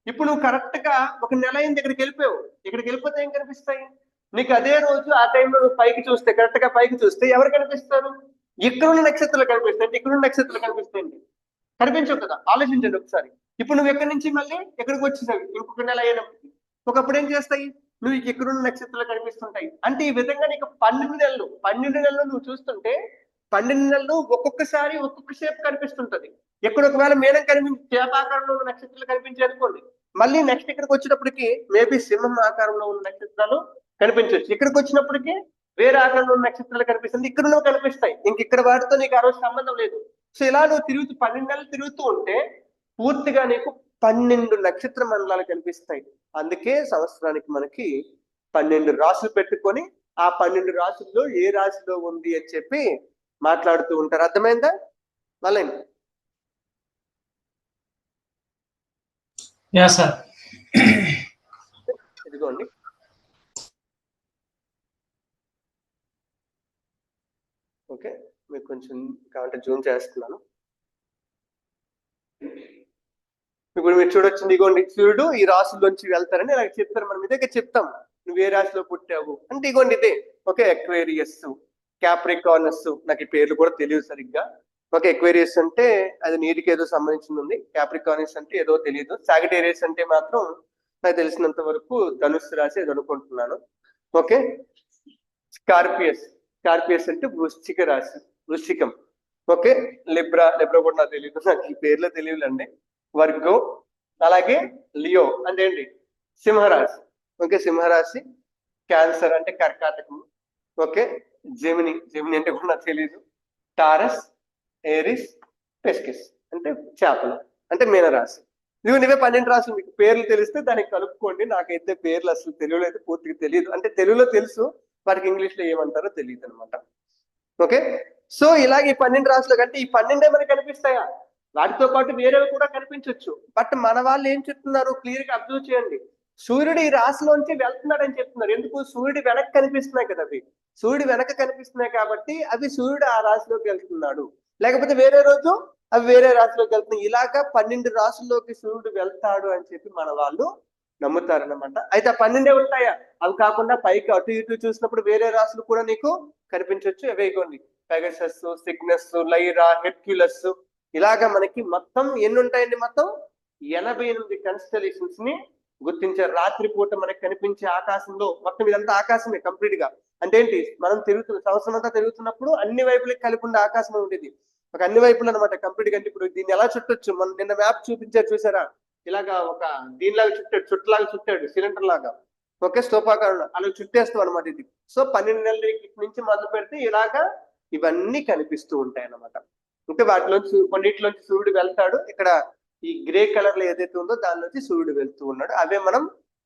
ఇప్పుడు నువ్వు కరెక్ట్ గా ఒక నెల అయింది ఇక్కడికి వెళ్ళిపోయావు, ఇక్కడికి వెళ్ళిపోతే ఏం కనిపిస్తాయి నీకు? అదే రోజు ఆ టైంలో నువ్వు పైకి చూస్తే, కరెక్ట్ గా పైకి చూస్తే ఎవరు కనిపిస్తారు? ఇక్కడున్న నక్షత్రాలు కనిపిస్తాయి, ఇక్కడున్న నక్షత్రాలు కనిపిస్తాయండి. కనిపించవు కదా? ఆలోచించండి ఒకసారి. ఇప్పుడు నువ్వు ఎక్కడి నుంచి మళ్ళీ ఎక్కడికి వచ్చేసావు, ఇంకొక నెల అయినప్పుడు. ఒకప్పుడు ఏం చేస్తాయి? నువ్వు ఎక్కడున్న నక్షత్రాలు కనిపిస్తుంటాయి. అంటే ఈ విధంగా నీకు 12 నెలలు నువ్వు చూస్తుంటే 12 నెలలు ఒక్కొక్కసారి ఒక్కొక్క షేప్ కనిపిస్తుంటది. ఎక్కడ ఒకవేళ మేడం చేప ఆకారంలో ఉన్న నక్షత్రాలు కనిపించాయి అనుకోండి, మళ్ళీ నెక్స్ట్ ఇక్కడికి వచ్చేటప్పటికి మేబీ సింహం ఆకారంలో ఉన్న నక్షత్రాలు కనిపించవచ్చు. ఇక్కడికి వచ్చినప్పటికీ వేరే ఆకారంలో ఉన్న నక్షత్రాలు కనిపిస్తుంది, ఇక్కడ నువ్వు కనిపిస్తాయి. ఇక్కడ వాటితో నీకు ఆ రోజు సంబంధం లేదు. సో ఇలా నువ్వు 12 నెలలు తిరుగుతూ ఉంటే పూర్తిగా నీకు 12 నక్షత్ర మండలాలు కనిపిస్తాయి. అందుకే సంవత్సరానికి మనకి 12 రాశులు పెట్టుకొని ఆ 12 రాశుల్లో ఏ రాశిలో ఉంది అని చెప్పి మాట్లాడుతూ ఉంటారు. అర్థమైందా? మళ్ళీ ఇదిగోండి, ఓకే, మీకు కొంచెం కావాలంటే జూమ్ చేస్తున్నాను. ఇప్పుడు మీరు చూడొచ్చు, ఇగోండి సూర్యుడు ఈ రాశిలోంచి వెళ్తారని ఇలా చెప్తారు. మనం ఇదే చెప్తాం, నువ్వు ఏ రాశిలో పుట్టావు అంటే ఇగోండి ఇదే. ఓకే, ఎక్వేరియస్, క్యాప్రికానస్, నాకు ఈ పేర్లు కూడా తెలియదు సరిగ్గా. ఓకే, ఎక్వేరియస్ అంటే అది నీటికి ఏదో సంబంధించింది ఉంది, క్యాప్రికానస్ అంటే ఏదో తెలియదు, సాగిటేరియస్ అంటే మాత్రం నాకు తెలిసినంత వరకు ధనుస్సు రాశి అది అనుకుంటున్నాను. ఓకే, స్కార్పియస్ అంటే వృశ్చిక రాశి, వృశ్చికం. ఓకే, లిబ్రా కూడా నాకు తెలియదు, నాకు ఈ పేర్లు తెలియదండి. వర్గో, అలాగే లియో అంటే ఏంటి? సింహరాశి. ఓకే, సింహరాశి. క్యాన్సర్ అంటే కర్కాటకం. ఓకే, జెమిని అంటే కూడా నాకు తెలియదు. టారస్, ఏరిస్, పెస్కిస్ అంటే చేపలు, అంటే మీనరాశి. ఇవే 12 రాశులు. మీకు పేర్లు తెలిస్తే దానికి కలుపుకోండి. నాకైతే పేర్లు అసలు తెలుగులో అయితే పూర్తిగా తెలియదు, అంటే తెలుగులో తెలుసు, వాటికి ఇంగ్లీష్ లో ఏమంటారో తెలియదు అనమాట. ఓకే, సో ఇలాగే ఈ 12 రాశులు కంటే ఈ 12 మనకి కనిపిస్తాయా? వాటితో పాటు వేరేవి కూడా కనిపించవచ్చు. బట్ మన వాళ్ళు ఏం చెప్తున్నారు క్లియర్ గా అబ్జర్వ్ చేయండి. సూర్యుడు ఈ రాశిలోంచి వెళ్తున్నాడని చెప్తున్నారు. ఎందుకు? సూర్యుడు వెనక కనిపిస్తున్నాయి కదా అవి. సూర్యుడు వెనక కనిపిస్తున్నాయి కాబట్టి అవి సూర్యుడు ఆ రాశిలోకి వెళ్తున్నాడు. లేకపోతే వేరే రోజు అవి వేరే రాశిలోకి వెళ్తున్నాయి. ఇలాగా 12 రాశుల్లోకి సూర్యుడు వెళ్తాడు అని చెప్పి మన వాళ్ళు నమ్ముతారనమాట. అయితే ఆ 12 ఉంటాయా? అవి కాకుండా పైకి అటు ఇటు చూసినప్పుడు వేరే రాశులు కూడా నీకు కనిపించవచ్చు. అవే కొన్ని పెగసస్, సిగ్నస్, లైరా, హెర్క్యులస్, ఇలాగా మనకి మొత్తం ఎన్ని ఉంటాయండి? మొత్తం 88 కన్స్టలేషన్స్ ని గుర్తించారు. రాత్రిపూట మనకి కనిపించే ఆకాశంలో మొత్తం ఇదంతా ఆకాశమే కంప్లీట్ గా. అంటే ఏంటి? మనం సంవత్సరం అంతా తిరుగుతున్నప్పుడు అన్ని వైపులకి కలిపి ఉండే ఆకాశం ఉండేది. ఒక అన్ని వైపులు అనమాట కంప్లీట్ గా. అంటే ఇప్పుడు దీన్ని ఎలా చుట్టొచ్చు? మనం నిన్న మ్యాప్ చూపించారు చూసారా? ఇలాగా ఒక దీనిలాగా చుట్టాడు, చుట్టలాగా చుట్టాడు, సిలిండర్ లాగా. ఓకే, స్తూపాకారంలో అలా చుట్టేస్తాం అనమాట ఇది. సో 12 నెలల నుంచి మొదలు పెడితే ఇలాగా ఇవన్నీ కనిపిస్తూ ఉంటాయి అన్నమాట. అంటే వాటిలోంచి కొన్నిటిలోంచి సూర్యుడు వెళ్తాడు. ఇక్కడ ఈ గ్రే కలర్ లో ఏదైతే ఉందో దానిలోంచి సూర్యుడు వెళ్తూ ఉన్నాడు. అవే మనం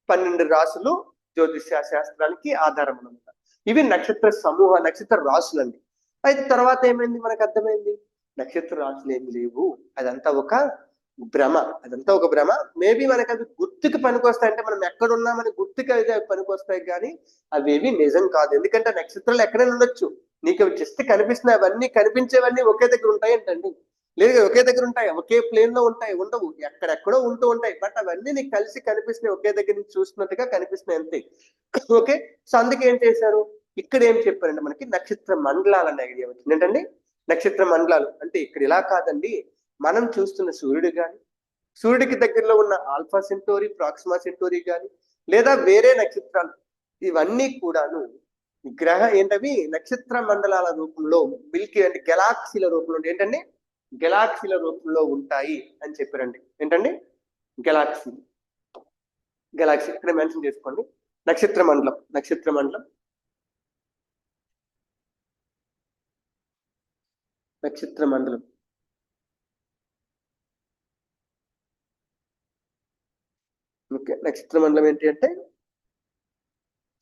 12 రాసులు జ్యోతిష్య శాస్త్రానికి ఆధారం అనమాట. ఇవి నక్షత్ర సమూహ, నక్షత్ర రాసులండి. అయితే తర్వాత ఏమైంది? మనకు అర్థమైంది నక్షత్ర రాసులు ఏమి లేవు, అదంతా ఒక భ్రమ. అదంతా ఒక భ్రమ. మేబీ మనకి అది గుర్తుకి పనికొస్తాయి, అంటే మనం ఎక్కడున్నామని గుర్తుకి అయితే పనికొస్తాయి, కానీ అవేవి నిజం కాదు. ఎందుకంటే నక్షత్రాలు ఎక్కడైనా ఉండొచ్చు. నీకు జస్ట్ కనిపిస్తున్నాయి, అవన్నీ కనిపించేవన్నీ ఒకే దగ్గర ఉంటాయి ఏంటండి? లేదు, ఒకే దగ్గర ఉంటాయి, ఒకే ప్లేన్ లో ఉంటాయి, ఉండవు, ఎక్కడెక్కడో ఉంటూ ఉంటాయి. బట్ అవన్నీ నీకు కలిసి కనిపిస్తున్నాయి, ఒకే దగ్గర నుంచి చూస్తున్నట్టుగా కనిపిస్తున్నాయి అంతే. ఓకే, సో అందుకే ఏం చేశారు? ఇక్కడ ఏం చెప్పారంటే మనకి నక్షత్ర మండలాలు అనే ఐడియా వచ్చింది. ఏంటండి నక్షత్ర మండలాలు అంటే? ఇక్కడ ఇలా కాదండి, మనం చూస్తున్న సూర్యుడు కానీ, సూర్యుడికి దగ్గరలో ఉన్న ఆల్ఫా సెంటోరీ, ప్రాక్సిమా సెంటోరీ కానీ, లేదా వేరే నక్షత్రాలు, ఇవన్నీ కూడాను ఏంటవి? నక్షత్ర మండలాల రూపంలో, మిల్కీ అంటే గెలాక్సీల రూపంలో, ఏంటండి గెలాక్సీల రూపంలో ఉంటాయి అని చెప్పారండి. ఏంటండి గెలాక్సీ. గెలాక్సీ ఇక్కడ మెన్షన్ చేసుకోండి. నక్షత్ర మండలం, నక్షత్ర మండలం, నక్షత్ర మండలం. ఓకే, నక్షత్ర మండలం ఏంటి అంటే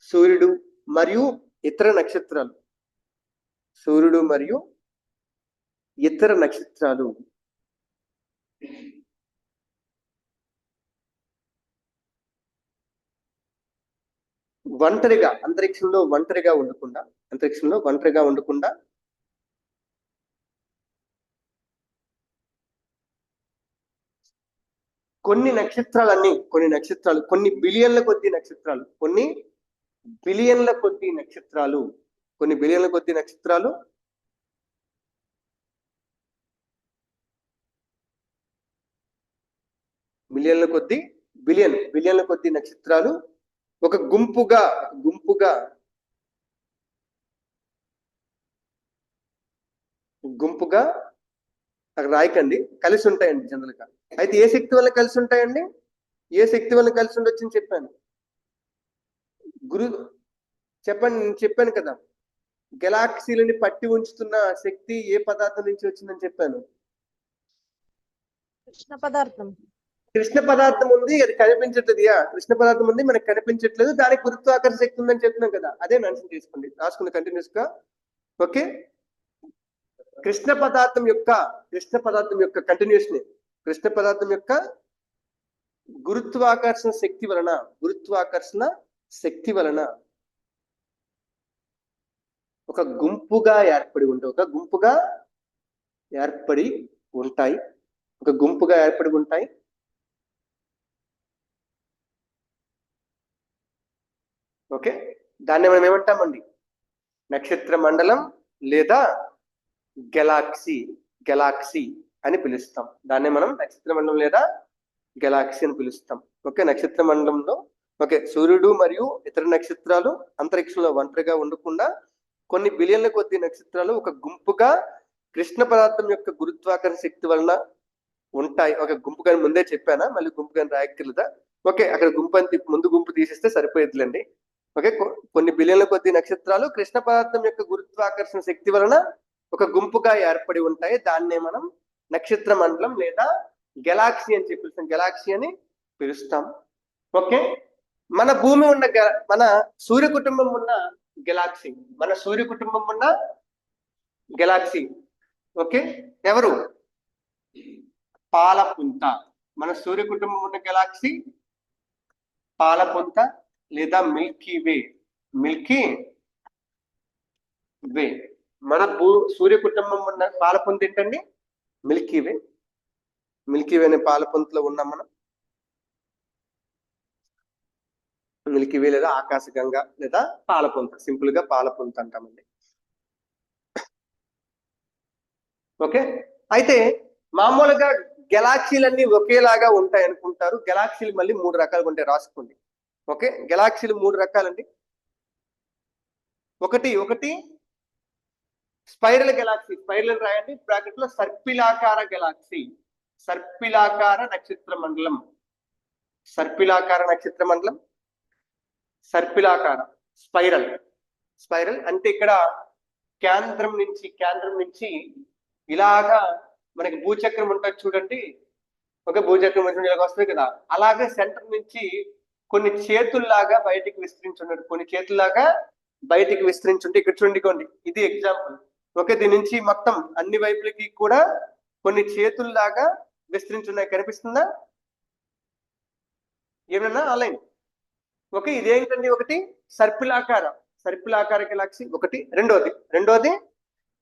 సూర్యుడు మరియు ఇతర నక్షత్రాలు, సూర్యుడు మరియు ఇతర నక్షత్రాలు అంతరిక్షంలో ఒంటరిగా ఉండకుండా కొన్ని నక్షత్రాలు, కొన్ని బిలియన్ల కొద్ది నక్షత్రాలు, కొన్ని బిలియన్ల కొద్ది నక్షత్రాలు, బిలియన్ల కొద్ది నక్షత్రాలు ఒక గుంపుగా అక్కడ రాయకండి, కలిసి ఉంటాయండి జనరల్ గా. అయితే ఏ శక్తి వల్ల కలిసి ఉంటాయండి? ఏ శక్తి వల్ల కలిసి ఉండొచ్చని చెప్పాను? చెప్పండి, నేను చెప్పాను కదా, గెలాక్సీలని పట్టి ఉంచుతున్న శక్తి ఏ పదార్థం నుంచి వచ్చిందని చెప్పాను? కృష్ణ పదార్థం ఉంది, అది కనిపించట్లేదు. కృష్ణ పదార్థం ఉంది, మనకు కనిపించట్లేదు, దానికి గురుత్వాకర్షణ శక్తి ఉందని చెప్తున్నాం కదా, అదే మెన్షన్ చేసుకోండి, రాసుకుని కంటిన్యూస్ గా. ఓకే, కృష్ణ పదార్థం యొక్క కంటిన్యూషన్, కృష్ణ పదార్థం యొక్క గురుత్వాకర్షణ శక్తి వలన ఒక గుంపుగా ఏర్పడి ఉంటాయి. ఓకే, దాన్ని మనం ఏమంటామండి? నక్షత్ర మండలం లేదా గెలాక్సీ అని పిలుస్తాం. దాన్ని మనం నక్షత్ర మండలం లేదా గెలాక్సీ అని పిలుస్తాం. ఓకే, నక్షత్ర మండలంలో సూర్యుడు మరియు ఇతర నక్షత్రాలు అంతరిక్షంలో ఒంటరిగా ఉండకుండా కొన్ని బిలియన్ల కొద్ది నక్షత్రాలు ఒక గుంపుగా కృష్ణ పదార్థం యొక్క గురుత్వాకర్షణ శక్తి వలన ఉంటాయి. ఒక గుంపుగా ముందే చెప్పానా? మళ్ళీ గుంపుగా రాయక్కర్లేదా? ఓకే, అక్కడ ముందు గుంపు తీసేస్తే సరిపోయేదిలేండి. ఓకే, కొన్ని బిలియన్ల కొద్ది నక్షత్రాలు కృష్ణ పదార్థం యొక్క గురుత్వాకర్షణ శక్తి వలన ఒక గుంపుగా ఏర్పడి ఉంటాయి. దాన్నే మనం నక్షత్ర మండలం లేదా గెలాక్సీ అని పిలుస్తాం, గెలాక్సీ అని పిలుస్తాం. ఓకే, మన భూమి ఉన్న మన సూర్య కుటుంబం ఉన్న గెలాక్సీ. ఓకే, ఎవరు? పాలపుంత. మన సూర్య కుటుంబం ఉన్న గెలాక్సీ పాలపుంత లేదా మిల్కీ వే. మిల్కీ వే. మన సూర్య కుటుంబం ఉన్న పాలపుంత ఏంటండి? మిల్కీ వే. మిల్కీ వే అనే పాలపుంతలో ఉన్నాం మనం. మిల్కీ వే లేదా ఆకాశగంగా లేదా పాలపుంత, సింపుల్ గా పాలపుంత అంటామండి. ఓకే, అయితే మామూలుగా గెలాక్సీలన్నీ ఒకేలాగా ఉంటాయి అనుకుంటారు. గెలాక్సీలు మళ్ళీ 3 రకాలుగా ఉంటాయి, రాసుకోండి. ఓకే, గెలాక్సీలు 3 రకాలండి. ఒకటి స్పైరల్ గెలాక్సీ. స్పైరల్ రాయండి బ్రాకెట్ లో. సర్పిలాకార గెలాక్సీ, సర్పిలాకార నక్షత్ర మండలం, సర్పిలాకార నక్షత్ర మండలం, సర్పిలాకార. స్పైరల్. స్పైరల్ అంటే ఇక్కడ కేంద్రం నుంచి ఇలాగా మనకి భూచక్రం ఉంటుంది చూడండి. ఒక భూచక్రం ఇలాగ వస్తుంది కదా, అలాగే సెంటర్ నుంచి కొన్ని చేతుల్లాగా బయటికి విస్తరించున్నాడు. కొన్ని చేతుల్లాగా బయటికి విస్తరించుంటే ఇక్కడ చూడండి, ఇది ఎగ్జాంపుల్. ఓకే, దీని నుంచి మొత్తం అన్ని వైపులకి కూడా కొన్ని చేతుల్లాగా విస్తరించున్నాయి. కనిపిస్తుందా ఏమన్నా ఆన్లైన్? ఓకే, ఇదేంటండి? ఒకటి సర్పిలాకార గెలాక్సీ ఒకటి. రెండోది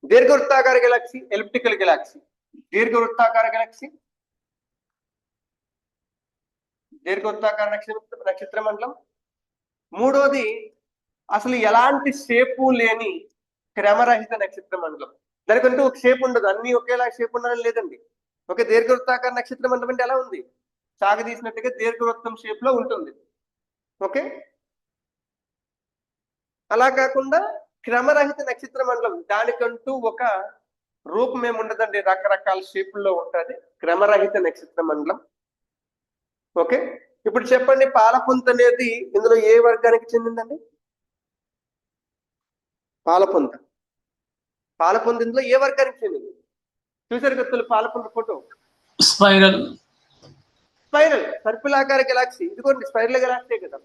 దీర్ఘవృత్తాకార గెలాక్సీ, ఎలిప్టికల్ గెలాక్సీ. దీర్ఘవృత్తాకార గెలాక్సీ, దీర్ఘవృత్తాకార నక్షత్ర మండలం. మూడోది అసలు ఎలాంటి షేపు లేని క్రమరహిత నక్షత్ర మండలం. దానికంటూ ఒక షేప్ ఉండదు, అన్ని ఒకేలా షేప్ ఉండాలని లేదండి. ఓకే, దీర్ఘవృత్తాకార నక్షత్ర మండలం అంటే ఎలా ఉంది? సాగదీసినట్టుగా దీర్ఘవృత్తం షేప్ లో ఉంటుంది. ఓకే, అలా కాకుండా క్రమరహిత నక్షత్ర మండలం, దానికంటూ ఒక రూపం ఏమి ఉండదండి, రకరకాల షేపుల్లో ఉంటుంది క్రమరహిత నక్షత్ర మండలం. ఓకే, ఇప్పుడు చెప్పండి, పాలపుంత అనేది ఇందులో ఏ వర్గానికి చెందిందండి? పాలపుంత ఇందులో ఏ వర్గానికి చెందింది? చూసారు కదా పాలపుంత ఫోటో. స్పైరల్. సర్పిలాకార గెలాక్సీ. ఇదిగోండి స్పైరల్ గెలాక్సీ కదా,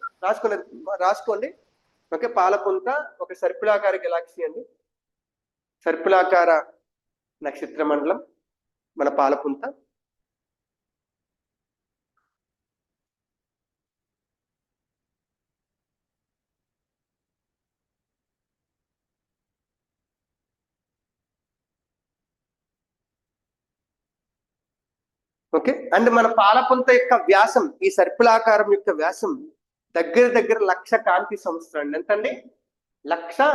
రాసుకోండి. ఓకే, పాలపుంత ఒక సర్పిలాకార గెలాక్సీ అండి. సర్పిలాకార నక్షత్ర మండలం మన పాలపుంత. ఓకే, అండ్ మన పాలపుంత యొక్క వ్యాసం, ఈ సర్పిలాకారం యొక్క వ్యాసం దగ్గర 1,00,000 కాంతి సంవత్సరాలు. ఎంతండి? 1,00,000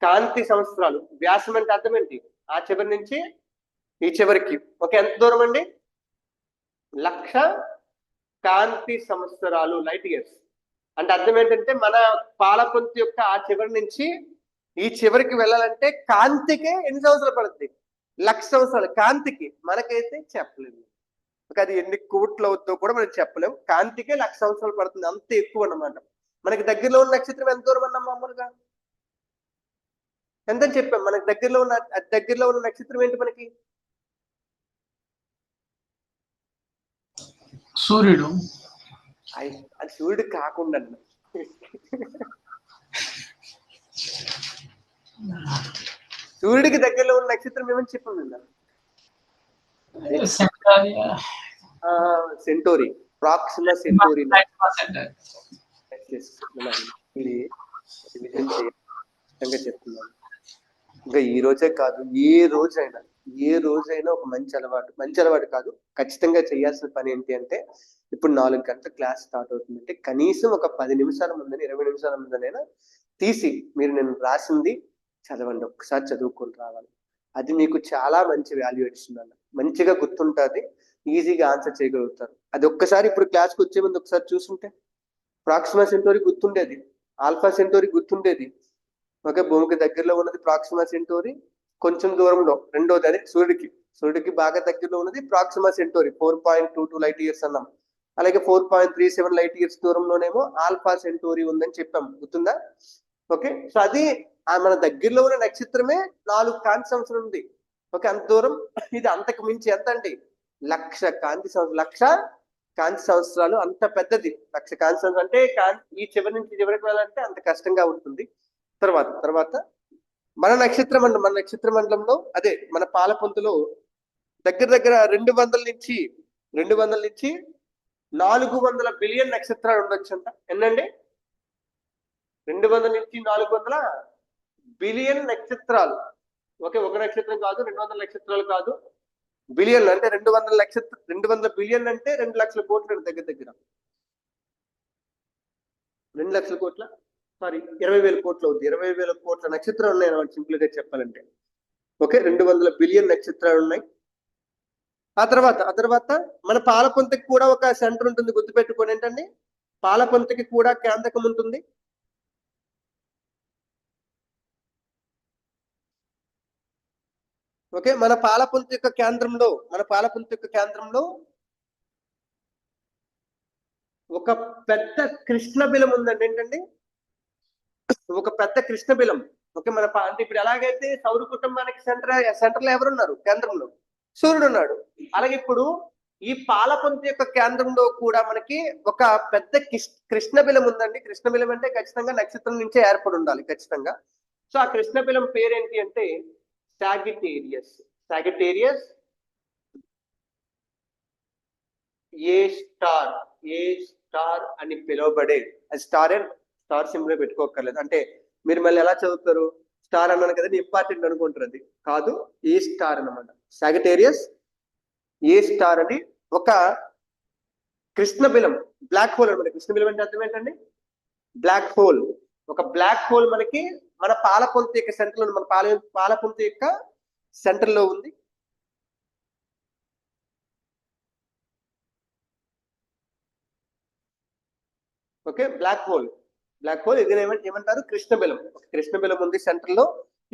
కాంతి సంవత్సరాలు. వ్యాసం అంటే అర్థం ఏంటి? ఆ చివరి నుంచి ఈ చివరికి. ఓకే, ఎంత దూరం అండి? 1,00,000 కాంతి సంవత్సరాలు, లైట్ ఇయర్స్. అంటే అర్థం ఏంటంటే మన పాలపుంత యొక్క ఆ చివరి నుంచి ఈ చివరికి వెళ్ళాలంటే కాంతికే ఎన్ని సంవత్సరాలు పడుతుంది? 1,00,000 సంవత్సరాలు కాంతికి. మనకైతే చెప్పలేదు, అది ఎన్ని కోట్లు అవుతుందో కూడా మనం చెప్పలేము. కాంతికే 1,00,000 సంవత్సరాలు పడుతుంది, అంత ఎక్కువ అన్నమాట. మనకి దగ్గరలో ఉన్న నక్షత్రం ఎంత దూరం అన్నాం మామూలుగా? ఎంతని చెప్పాం? మనకి దగ్గరలో ఉన్న నక్షత్రం ఏంటి మనకి? సూర్యుడు. అది సూర్యుడు కాకుండా సూర్యుడికి దగ్గరలో ఉన్న నక్షత్రం ఏమని చెప్పండి? Suntory, Proxima Suntory. చెప్తున్నాను. ఇంకా ఈ రోజే కాదు, ఏ రోజైనా ఒక మంచి అలవాటు కాదు, ఖచ్చితంగా చేయాల్సిన పని ఏంటి అంటే, ఇప్పుడు 4 గంటల క్లాస్ స్టార్ట్ అవుతుందంటే కనీసం ఒక 10 నిమిషాల ముందని, 20 నిమిషాల ముందనైనా తీసి మీరు నేను రాసింది చదవండి, ఒక్కసారి చదువుకొని రావాలి. అది మీకు చాలా మంచి వాల్యూ ఎడిషన్ అన్న, మంచిగా గుర్తుంటుంది, ఈజీగా ఆన్సర్ చేయగలుగుతారు. అది ఒక్కసారి ఇప్పుడు క్లాస్కి వచ్చే ముందు ఒకసారి చూసుంటే ప్రాక్సిమా సెంటోరీ గుర్తుండేది, ఆల్ఫా సెంటోరీ గుర్తుండేది. ఓకే, భూమికి దగ్గరలో ఉన్నది ప్రాక్సిమా సెంటోరీ, కొంచెం దూరంలో రెండోది అదే సూర్యుడికి బాగా దగ్గరలో ఉన్నది ప్రాక్సిమా సెంటోరీ, 4.22 లైట్ ఇయర్స్ అన్నాం. అలాగే 4.37 లైట్ ఇయర్స్ దూరంలోనేమో ఆల్ఫా సెంటోరీ ఉందని చెప్పాం, గుర్తుందా? ఓకే, సో అది మన దగ్గరలో ఉన్న నక్షత్రమే 4 కాంతి సంవత్సరం ఉంది. ఓకే, అంత దూరం. ఇది అంతకు మించి ఎంత అండి? 1,00,000 కాంతి సంవత్సరాలు. 1,00,000 కాంతి సంవత్సరాలు, అంత పెద్దది 1,00,000 కాంతి సంవత్సరాలు. అంటే ఈ చివరి నుంచి చివరికి వెళ్ళాలంటే అంత కష్టంగా ఉంటుంది. తర్వాత మన నక్షత్ర మండలంలో అదే మన పాలపుంతలో దగ్గర 200 నుంచి 400 బిలియన్ నక్షత్రాలు ఉండొచ్చంట. ఎన్నండి? 200 నుంచి 400 బిలియన్ నక్షత్రాలు. ఓకే, ఒక నక్షత్రం కాదు, 200 నక్షత్రాలు కాదు, బిలియన్ అంటే 200 బిలియన్ అంటే 2 లక్షల కోట్లు దగ్గర దగ్గర. 2 లక్షల కోట్ల, సారీ 20,000 కోట్లు అవుతుంది. 20,000 కోట్ల నక్షత్రాలు ఉన్నాయి అన్నమాట సింపుల్ గా చెప్పాలంటే. ఓకే, 200 బిలియన్ నక్షత్రాలు ఉన్నాయి. ఆ తర్వాత మన పాలపుంతకి కూడా ఒక సెంటర్ ఉంటుంది, గుర్తుపెట్టుకోండి. ఏంటండి? పాలపుంతకి కూడా కేంద్రకం ఉంటుంది. ఓకే, మన పాలపుంత యొక్క కేంద్రంలో ఒక పెద్ద కృష్ణ బిలం ఉందండి. ఏంటండి? ఒక పెద్ద కృష్ణ బిలం. ఓకే, అంటే ఇప్పుడు ఎలాగైతే సౌర కుటుంబానికి సెంటర్లో ఎవరున్నారు? కేంద్రంలో సూర్యుడు ఉన్నాడు. అలాగే ఇప్పుడు ఈ పాలపుంత యొక్క కేంద్రంలో కూడా మనకి ఒక పెద్ద కృష్ణ బిలం ఉందండి. కృష్ణ బిలం అంటే ఖచ్చితంగా నక్షత్రం నుంచే ఏర్పడి ఉండాలి ఖచ్చితంగా. సో ఆ కృష్ణ బిలం పేరేంటి అంటే సాగిటేరియస్. ఏ స్టార్ అని పిలువబడే, స్టార్ సింబల్ పెట్టుకోకర్లేదు. అంటే మీరు మళ్ళీ ఎలా చదువుతారు? స్టార్ అన్నాను కదా ఇంపార్టెంట్ అనుకుంటారు. అది కాదు, ఏ స్టార్ అన్నమాట. సాగిటేరియస్ ఏ స్టార్ అని ఒక కృష్ణ బిలం, బ్లాక్ హోల్ అనమాట. కృష్ణ బిలం అంటే అర్థం ఏంటండి? Black hole. ఒక బ్లాక్ హోల్ మనకి మన పాలపుంత యొక్క సెంటర్ లో, మన పాలపుంత యొక్క సెంటర్ లో ఉంది. ఓకే, బ్లాక్ హోల్ ఇది ఏమంటారు? కృష్ణ బిలం. కృష్ణ బిలం ఉంది సెంటర్ లో.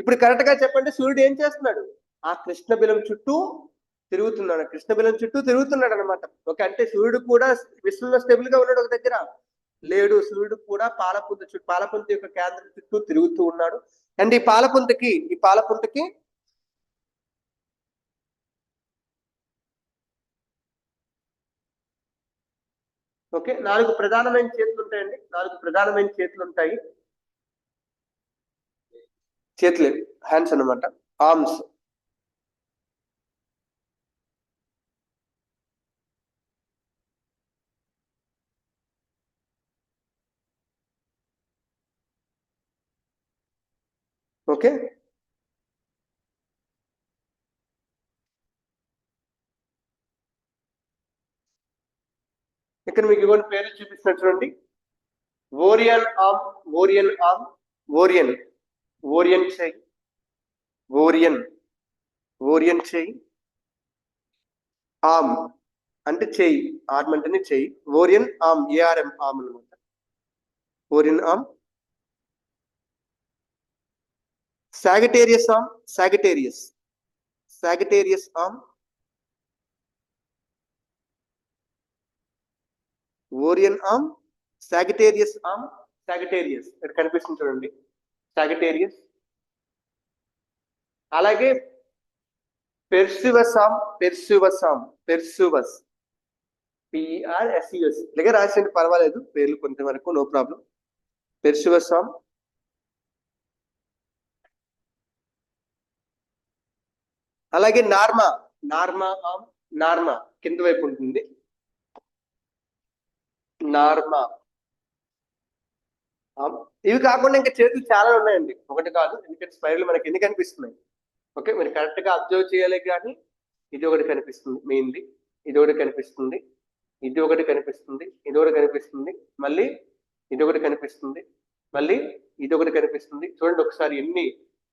ఇప్పుడు కరెక్ట్ గా చెప్పండి, సూర్యుడు ఏం చేస్తున్నాడు? ఆ కృష్ణ బిలం చుట్టూ తిరుగుతున్నాడు అనమాట. ఓకే, అంటే సూర్యుడు కూడా విశ్వంలో స్టేబుల్ గా ఉన్నాడు ఒక దగ్గర లేడు. సూర్యుడు కూడా పాలపుంత యొక్క కేంద్రం చుట్టూ తిరుగుతూ ఉన్నాడు. అండ్ ఈ పాలపుంతకి ఓకే 4 ప్రధానమైన చేతులు ఉంటాయండి. 4 ప్రధానమైన చేతులు ఉంటాయి. చేతులు, హ్యాండ్స్ అన్నమాట, ఆర్మ్స్. ఓకే, ఇక్కడ మీకు ఇవ్వండి పేర్లు చూపిస్తున్నట్టు చూడండి. ఓరియన్ ఆర్మ్, ఓరియన్ చెయ్యి, ఓరియన్ చెయ్యి, ఆర్మ్ అంటే చెయ్యి, ఆర్మ్ అంటేనే చెయ్యి. ఓరియన్ ఆర్మ్, ఏఆర్ఎం ఆర్మ్ అనమాట. Orion arm. Sagittarius arm, Sagittarius arm, Orion arm, Sagittarius arm. Sagittarius ఇక్కడ కనిపిస్తుంది చూడండి, సాగిటేరియస్. అలాగే పెర్సివస్ ఆర్మ్, PERSUS ఇలాగే రాసేయండి, పర్వాలేదు, పేర్లు కొంతవరకు నో ప్రాబ్లం. పెర్సివస్ ఆర్మ్. అలాగే నార్మా ఆర్మ్, నార్మా కింద వైపు ఉంటుంది. Norma arm. ఇవి కాకుండా ఇంకా చేతులు చాలా ఉన్నాయండి, ఒకటి కాదు. ఎందుకంటే స్పైరల్ మనకి ఎన్ని కనిపిస్తున్నాయి? ఓకే, మీరు కరెక్ట్ గా అబ్జర్వ్ చేయాలి. కానీ ఇది ఒకటి కనిపిస్తుంది మెయిన్లీ, ఇది ఒకటి కనిపిస్తుంది, ఇది ఒకటి కనిపిస్తుంది, ఇది ఒకటి కనిపిస్తుంది, మళ్ళీ ఇది ఒకటి కనిపిస్తుంది, మళ్ళీ ఇది ఒకటి కనిపిస్తుంది. చూడండి ఒకసారి ఎన్ని.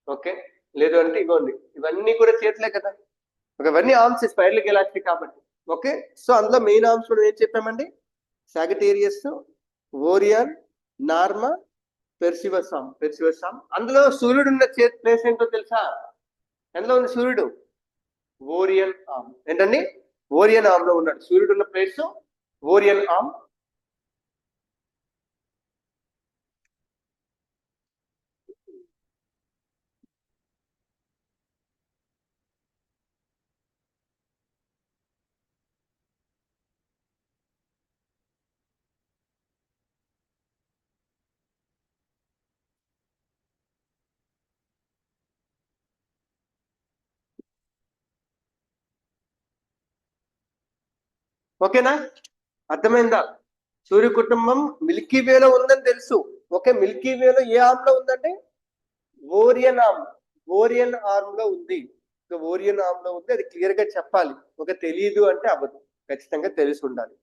ఓకే, లేదు అంటే ఇవ్వండి, ఇవన్నీ కూడా చేతులే కదా. ఇవన్నీ ఆర్మ్స్, స్పైరల్ గెలాక్సీ కాబట్టి. ఓకే, సో అందులో మెయిన్ ఆర్మ్స్ మనం ఏం చెప్పామండి? Sagittarius, Orion, Norma, Perseus arm. అందులో సూర్యుడు ఉన్న ప్లేస్ ఏంటో తెలుసా? ఎందులో ఉంది సూర్యుడు? Orion arm. ఏంటండి? ఓరియన్ ఆర్మ్ లో ఉన్నాడు సూర్యుడు ఉన్న ప్లేస్, ఓరియన్ ఆర్మ్. ఓకేనా? అర్థమైందా? సూర్య కుటుంబం మిల్కీ వేలో ఉందని తెలుసు. ఓకే, మిల్కీ వేలో ఏ ఆర్మ్ లో ఉందండి? Orion arm. ఓరియన్ ఆర్మ్ లో ఉంది. ఓరియన్ ఆర్మ్ లో ఉంది, అది క్లియర్ గా చెప్పాలి. ఓకే, తెలియదు అంటే అవ్వదు, ఖచ్చితంగా తెలిసి ఉండాలి.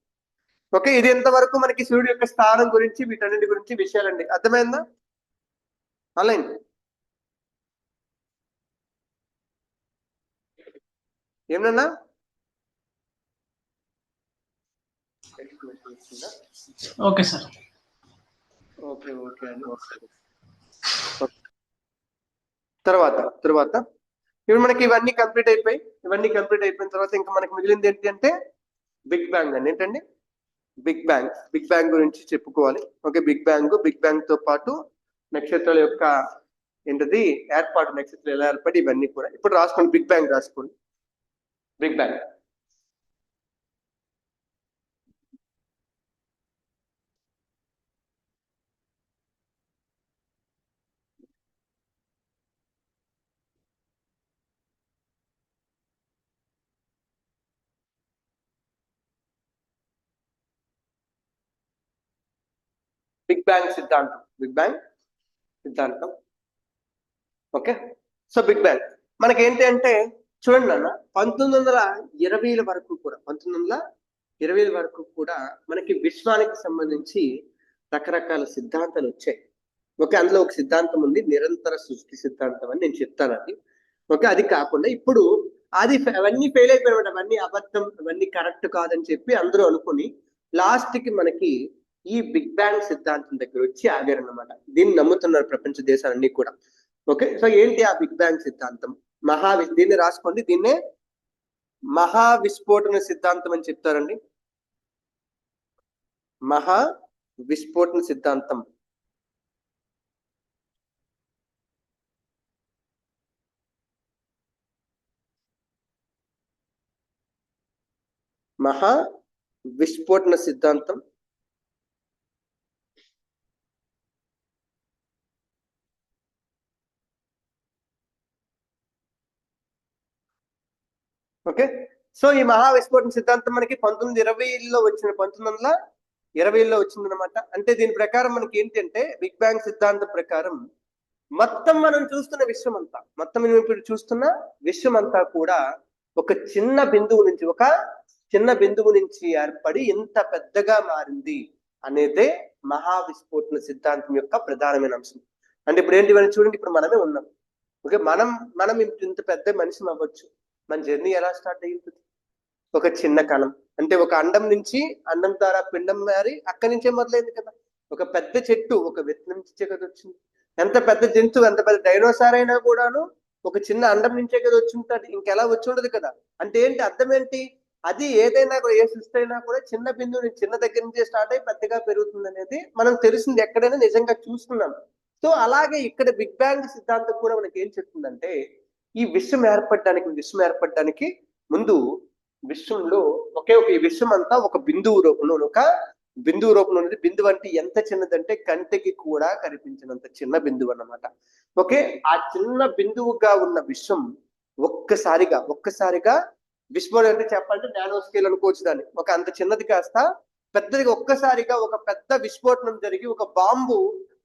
ఓకే, ఇది ఎంతవరకు మనకి సూర్యుడు యొక్క స్థానం గురించి, వీటన్నిటి గురించి విషయాలండి. అర్థమైందా? అలైన్ ఏమన్నా? Okay sir. ఓకే ఓకే అండి, ఓకే. తర్వాత తర్వాత ఇప్పుడు మనకి ఇవన్నీ కంప్లీట్ అయిపోయి, ఇవన్నీ కంప్లీట్ అయిపోయిన తర్వాత ఇంకా మనకి మిగిలింది ఏంటి అంటే బిగ్ బ్యాంగ్ అండి. ఏంటండి? Big bang. బిగ్ బ్యాంగ్ గురించి చెప్పుకోవాలి. ఓకే, బిగ్ బ్యాంగ్ తో పాటు నక్షత్రాల యొక్క ఏంటది ఏర్పాటు, నక్షత్రాలు ఎలా ఏర్పడి, ఇవన్నీ కూడా ఇప్పుడు రాసుకోండి. బిగ్ బ్యాంగ్ రాసుకోండి. Big bang. బిగ్ బ్యాంగ్ సిద్ధాంతం. బిగ్ బ్యాంగ్ సిద్ధాంతం. ఓకే, సో బిగ్ బ్యాంగ్ మనకి ఏంటి అంటే చూడండి అన్న, 1920ల వరకు కూడా, 1920ల వరకు కూడా మనకి విశ్వానికి సంబంధించి రకరకాల సిద్ధాంతాలు వచ్చాయి. ఓకే, అందులో ఒక సిద్ధాంతం ఉంది, నిరంతర సృష్టి సిద్ధాంతం అని నేను చెప్తాను అది. ఓకే, అది కాకుండా ఇప్పుడు అది అవన్నీ ఫెయిల్ అయిపోయినమాట, అవన్నీ అబద్ధం, అవన్నీ కరెక్ట్ కాదని చెప్పి అందరూ అనుకుని లాస్ట్ కి మనకి ఈ బిగ్ బ్యాంగ్ సిద్ధాంతం దగ్గర వచ్చి ఆగారన్నమాట. దీన్ని నమ్ముతున్నారు ప్రపంచ దేశాలన్నీ కూడా. ఓకే, సో ఏంటి ఆ బిగ్ బ్యాంగ్ సిద్ధాంతం? దీన్ని రాసుకోండి, దీన్నే మహా విస్ఫోటన సిద్ధాంతం అని చెప్తారండి. మహా విస్ఫోటన సిద్ధాంతం. మహా విస్ఫోటన సిద్ధాంతం. ఓకే, సో ఈ మహా విస్ఫోటన సిద్ధాంతం మనకి 1920లో వచ్చిన, 1920లో వచ్చిందనమాట. అంటే దీని ప్రకారం మనకి ఏంటంటే బిగ్ బ్యాంగ్ సిద్ధాంతం ప్రకారం మొత్తం మనం చూస్తున్న విశ్వం అంతా, మొత్తం మనం ఇప్పుడు చూస్తున్న విశ్వం అంతా కూడా ఒక చిన్న బిందువు నుంచి ఏర్పడి ఇంత పెద్దగా మారింది అనేదే మహా విస్ఫోటన సిద్ధాంతం యొక్క ప్రధానమైన అంశం. అంటే ఇప్పుడు ఏంటి మనం చూడండి, ఇప్పుడు మనమే ఉన్నాం. ఓకే, మనం ఇంత పెద్ద మనిషి అవ్వచ్చు. మన జర్నీ ఎలా స్టార్ట్ అయ్యింది? ఒక చిన్న కణం, అంటే ఒక అండం నుంచి, అండం ద్వారా పిండం మారి అక్కడి నుంచే మొదలైంది కదా. ఒక పెద్ద చెట్టు ఒక విత్తనం నుంచే కదా వచ్చింది. ఎంత పెద్ద జంతువు, ఎంత పెద్ద డైనోసార్ అయినా కూడాను ఒక చిన్న అండం నుంచే కదా వచ్చి ఉంటుంది, ఇంకెలా వచ్చి ఉండదు కదా. అంటే ఏంటి అర్థం ఏంటి? అది ఏదైనా కూడా, ఏ సృష్టి అయినా కూడా చిన్న బిందువు నుంచి, చిన్న దగ్గర నుంచే స్టార్ట్ అయ్యి పెద్దగా పెరుగుతుంది అనేది మనం తెలిసింది, ఎక్కడైనా నిజంగా చూస్తున్నాం. సో అలాగే ఇక్కడ బిగ్ బ్యాంగ్ సిద్ధాంతం కూడా మనకి ఏం చెప్తుందంటే ఈ విశ్వం ఏర్పడడానికి ముందు విశ్వంలో ఈ విశ్వం అంతా ఒక బిందువు రూపంలో ఉన్నది. బిందువు అంటే ఎంత చిన్నదంటే కంటికి కూడా కనిపించినంత చిన్న బిందువు అన్నమాట. ఓకే, ఆ చిన్న బిందువుగా ఉన్న విశ్వం ఒక్కసారిగా విశ్వం అంటే చెప్పాలంటే నానో స్కేల్ అనుకోవచ్చు దాన్ని. ఒక అంత చిన్నది కాస్త పెద్దదిగా ఒక్కసారిగా ఒక పెద్ద విస్ఫోటనం జరిగి, ఒక బాంబు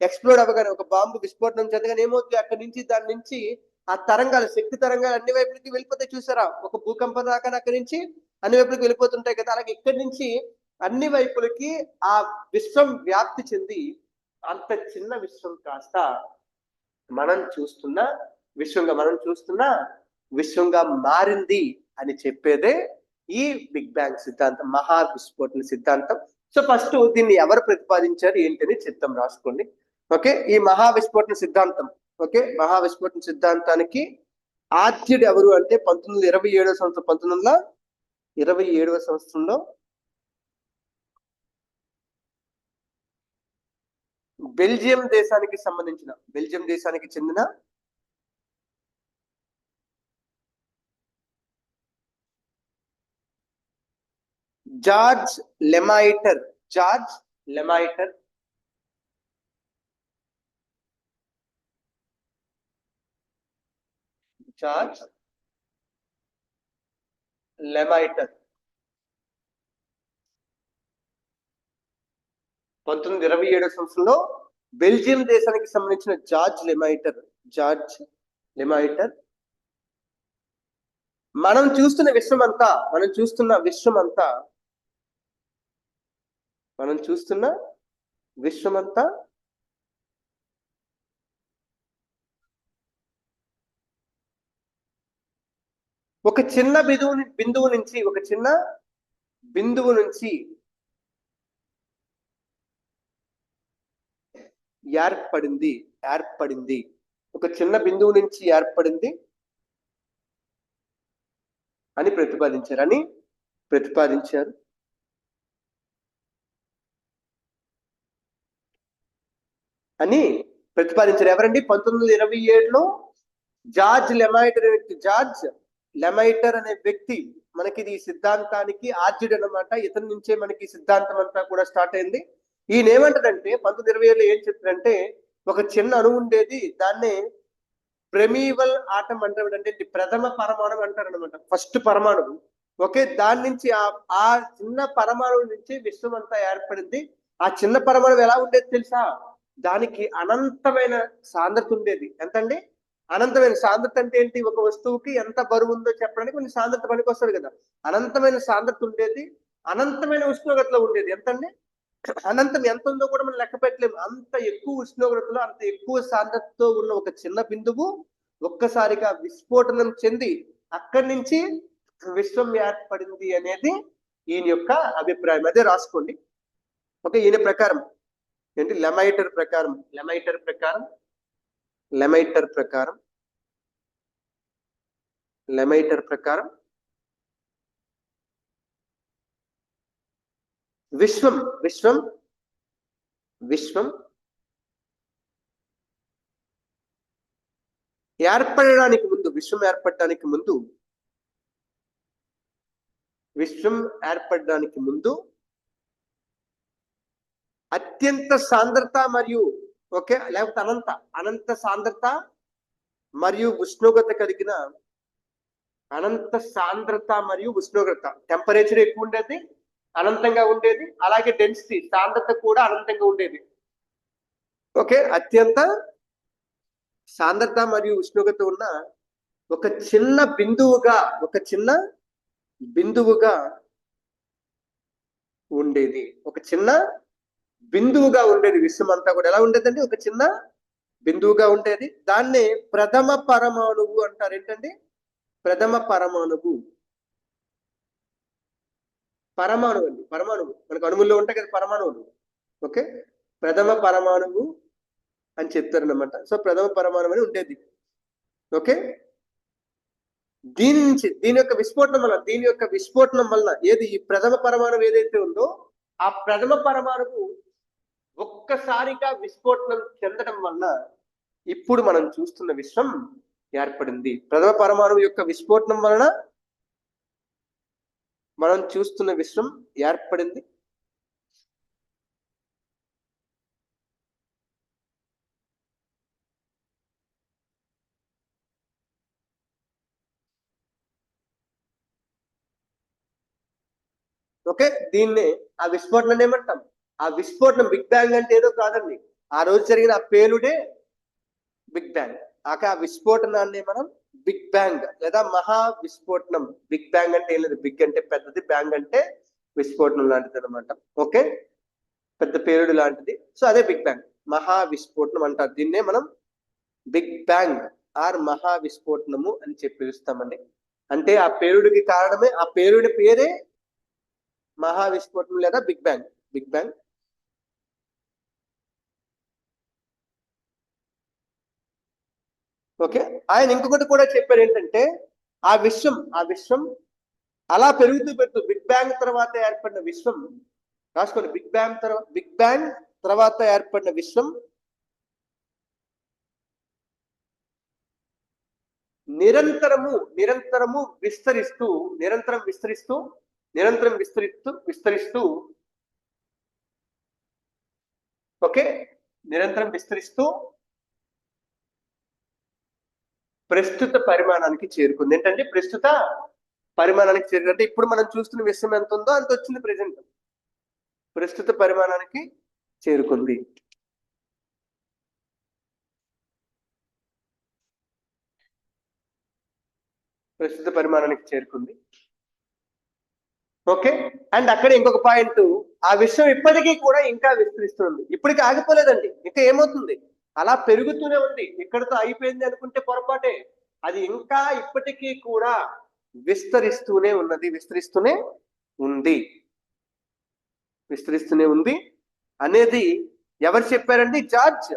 ఎక్స్ప్లోడ్ అవ్వగానే, ఒక బాంబు విస్ఫోటనం జరగగానే ఏమవుతుంది, అక్కడి నుంచి దాని నుంచి ఆ తరంగాలు, శక్తి తరంగాలు అన్ని వైపులకి వెళ్ళిపోతే చూసారా? ఒక భూకంపం దాకా అక్కడి నుంచి అన్ని వైపులకి వెళ్ళిపోతుంటాయి కదా. అలాగే ఇక్కడి నుంచి అన్ని వైపులకి ఆ విశ్వం వ్యాప్తి చెంది అంత చిన్న విశ్వం కాస్త మనం చూస్తున్న విశ్వంగా మారింది అని చెప్పేదే ఈ బిగ్ బ్యాంగ్ సిద్ధాంతం, మహా విస్ఫోటన సిద్ధాంతం. సో ఫస్ట్ దీన్ని ఎవరు ప్రతిపాదించారు ఏంటని చెప్తాం, రాసుకోండి. ఓకే, ఈ మహా విస్ఫోటన సిద్ధాంతం, ఓకే, మహా విస్ఫోటన సిద్ధాంతానికి ఆద్యుడు ఎవరు అంటే 1927వ సంవత్సరంలో బెల్జియం దేశానికి చెందిన జార్జ్ లెమైటర్ 1927 సంవత్సరంలో బెల్జియం దేశానికి సంబంధించిన జార్జ్ లెమైటర్ మనం చూస్తున్న విశ్వమంతా ఒక చిన్న బిందువు నుంచి ఏర్పడింది ఒక చిన్న బిందువు నుంచి ఏర్పడింది అని ప్రతిపాదించారు ఎవరండి? 1927లో జార్జ్ లెమైటర్ అనే వ్యక్తి మనకి ఈ సిద్ధాంతానికి ఆర్జుడు అన్నమాట. ఇతని నుంచే మనకి సిద్ధాంతం అంతా కూడా స్టార్ట్ అయింది. ఈయన ఏమంటాడంటే 1927లో ఏం చెప్తాడంటే, ఒక చిన్న అణువు ఉండేది, దాన్నే ప్రెమీవల్ ఆటం అంటారు, అంటే ప్రథమ పరమాణువు అంటారు అనమాట, ఫస్ట్ పరమాణువు. ఓకే, దాని నుంచి ఆ చిన్న పరమాణువు నుంచి విశ్వం అంతా ఏర్పడింది. ఆ చిన్న పరమాణువు ఎలా ఉండేది తెలుసా? దానికి అనంతమైన సాంద్రత ఉండేది. ఎంతండి? అనంతమైన సాంద్రత అంటే ఏంటి? ఒక వస్తువుకి ఎంత బరువు ఉందో చెప్పడానికి కొన్ని సాంద్రత పనికి వస్తుంది కదా. అనంతమైన సాంద్రత ఉండేది, అనంతమైన ఉష్ణోగ్రతలో ఉండేది. ఎంతండి? అనంతం ఎంత ఉందో కూడా మనం లెక్క పెట్టలేము. అంత ఎక్కువ ఉష్ణోగ్రతలో, అంత ఎక్కువ సాంద్రతతో ఉన్న ఒక చిన్న బిందువు ఒక్కసారిగా విస్ఫోటనం చెంది అక్కడి నుంచి విశ్వం ఏర్పడింది అనేది ఈయన యొక్క అభిప్రాయం. అదే రాసుకోండి. ఓకే, ఈయన ప్రకారం ఏంటి? లెమైటర్ ప్రకారం విశ్వం ఏర్పడడానికి ముందు అత్యంత సాంద్రత మరియు లేకపోతే అనంత సాంద్రత మరియు ఉష్ణోగ్రత కలిగిన టెంపరేచర్ ఎక్కువ ఉండేది, అనంతంగా ఉండేది. అలాగే డెన్సిటీ, సాంద్రత కూడా అనంతంగా ఉండేది. ఓకే, అత్యంత సాంద్రత మరియు ఉష్ణోగ్రత ఉన్న ఒక చిన్న బిందువుగా ఉండేది. విశ్వం అంతా కూడా ఎలా ఉండేదండి? ఒక చిన్న బిందువుగా ఉండేది. దాన్నే ప్రథమ పరమాణువు అంటారు. ఏంటండి? ప్రథమ పరమాణువు మనకు అణువుల్లో ఉంటాయి కదా పరమాణువులు. ఓకే, ప్రథమ పరమాణువు అని చెప్తారు అన్నమాట. సో ప్రథమ పరమాణువు అని ఉండేది. ఓకే, దీని యొక్క విస్ఫోటనం వలన ఏది ఈ ప్రథమ పరమాణువు ఏదైతే ఉందో, ఆ ప్రథమ పరమాణువు ఒక్కసారిగా విస్ఫోటనం చెందడం వలన ఇప్పుడు మనం చూస్తున్న విశ్వం ఏర్పడింది. ప్రథమ పరమాణువు యొక్క విస్ఫోటనం వలన మనం చూస్తున్న విశ్వం ఏర్పడింది. ఓకే, దీన్నే ఆ విస్ఫోటనం ఏమంటాం? ఆ విస్ఫోటనం బిగ్ బ్యాంగ్ అంటే ఏదో కాదండి. ఆ రోజు జరిగిన ఆ పేలుడే బిగ్ బ్యాంగ్. ఆ విస్ఫోటనాన్ని మనం బిగ్ బ్యాంగ్ లేదా మహా విస్ఫోటనం. బిగ్ బ్యాంగ్ అంటే ఏం లేదు, బిగ్ అంటే పెద్దది, బ్యాంగ్ అంటే విస్ఫోటనం లాంటిది అనమాట. ఓకే, పెద్ద పేలుడు లాంటిది. సో అదే బిగ్ బ్యాంగ్, మహా విస్ఫోటనం అంటారు. దీన్నే మనం బిగ్ బ్యాంగ్ ఆర్ మహా విస్ఫోటనము అని చెప్పి పిలుస్తామండి. అంటే ఆ పేలుడికి కారణమే, ఆ పేలుడి పేరే మహా విస్ఫోటనం లేదా బిగ్ బ్యాంగ్. ఓకే, ఆయన ఇంకొకటి కూడా చెప్పారు. ఏంటంటే ఆ విశ్వం అలా పెరుగుతూ బిగ్ బ్యాంగ్ తర్వాత ఏర్పడిన విశ్వం, రాసుకోండి, బిగ్ బ్యాంగ్ తర్వాత ఏర్పడిన విశ్వం నిరంతరము విస్తరిస్తూ ఓకే, నిరంతరం విస్తరిస్తూ ప్రస్తుత పరిమాణానికి చేరుకుంది. ఏంటంటే ప్రస్తుత పరిమాణానికి చేరుకుంది అంటే ఇప్పుడు మనం చూస్తున్న విశ్వం ఎంత ఉందో అంత వచ్చింది. ప్రస్తుత పరిమాణానికి చేరుకుంది. ప్రస్తుత పరిమాణానికి చేరుకుంది. ఓకే, అండ్ అక్కడ ఇంకొక పాయింట్, ఆ విషయం ఇప్పటికీ కూడా ఇంకా విస్తరిస్తుంది. ఇప్పటికి ఆగిపోలేదండి, ఇంకా ఏమవుతుంది, అలా పెరుగుతూనే ఉంది. ఇక్కడతో అయిపోయింది అనుకుంటే పొరపాటే. అది ఇంకా ఇప్పటికీ కూడా విస్తరిస్తూనే ఉన్నది, విస్తరిస్తూనే ఉంది అనేది ఎవరు చెప్పారండి? జార్జ్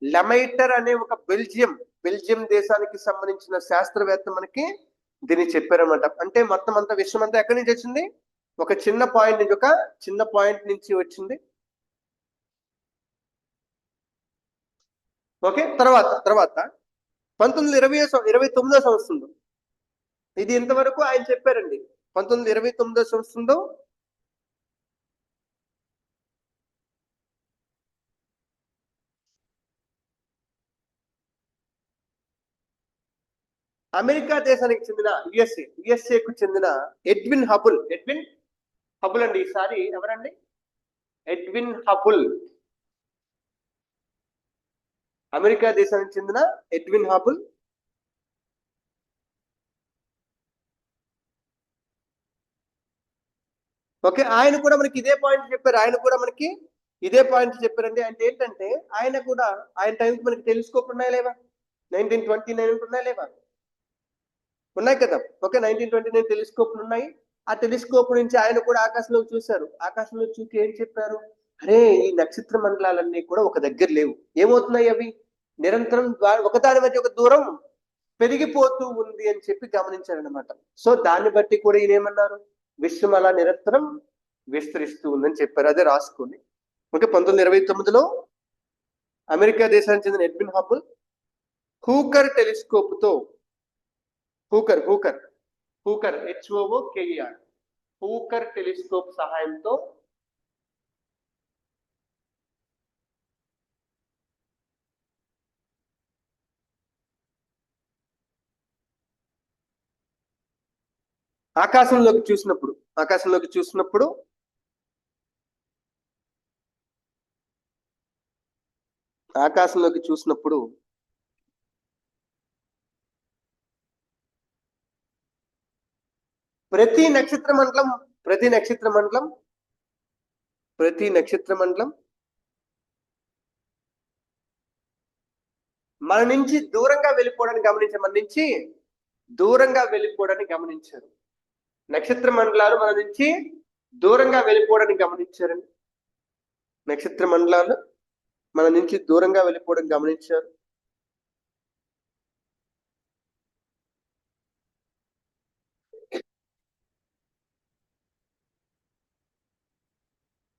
లెమైటర్ అనే ఒక బెల్జియం దేశానికి సంబంధించిన శాస్త్రవేత్త మనకి దీన్ని చెప్పారన్నమాట. అంటే మొత్తం అంతా విషయం అంతా ఎక్కడి నుంచి వచ్చింది? ఒక చిన్న పాయింట్ నుంచి వచ్చింది. ఓకే, తర్వాత 1929వ సంవత్సరంలో, ఇది ఇంతవరకు ఆయన చెప్పారండి. 1929వ సంవత్సరంలో అమెరికా దేశానికి చెందిన యుఎస్ఏకు చెందిన ఎడ్విన్ హబుల్ అండి. ఈసారి ఎవరండి? Edwin Hubble. అమెరికా దేశానికి చెందిన ఎడ్విన్ హబుల్ ఓకే, ఆయన కూడా మనకి ఇదే పాయింట్ చెప్పారండి. అంటే ఏంటంటే ఆయన టైంకి మనకి టెలిస్కోప్ ఉన్నాయా లేవా? 1929 ఉన్నాయా లేవా? ఉన్నాయి కదా. ఓకే, 1929 టెలిస్కోప్లు ఉన్నాయి. ఆ టెలిస్కోప్ నుంచి ఆయన కూడా ఆకాశంలోకి చూశారు. ఆకాశంలో చూసి ఏం చెప్పారు? అరే, ఈ నక్షత్ర మండలాలన్నీ కూడా ఒక దగ్గర లేవు. ఏమవుతున్నాయి అవి? నిరంతరం ఒకదాని మధ్య ఒక దూరం పెరిగిపోతూ ఉంది అని చెప్పి గమనించారనమాట. సో దాన్ని బట్టి కూడా ఈయన ఏమన్నారు? విశ్వం అలా నిరంతరం విస్తరిస్తూ ఉందని చెప్పారు. అదే రాసుకోండి. ఓకే, 1929లో అమెరికా దేశానికి చెందిన ఎడ్విన్ హబుల్ హూకర్ టెలిస్కోప్ తో హూకర్ HOOKER హూకర్ టెలిస్కోప్ సహాయంతో ఆకాశంలోకి చూసినప్పుడు ప్రతి నక్షత్ర మండలం మన నుంచి దూరంగా వెళ్ళిపోవడానికి గమనించారు. నక్షత్ర మండలాలు మన నుంచి దూరంగా వెళ్ళిపోవడానికి గమనించారు.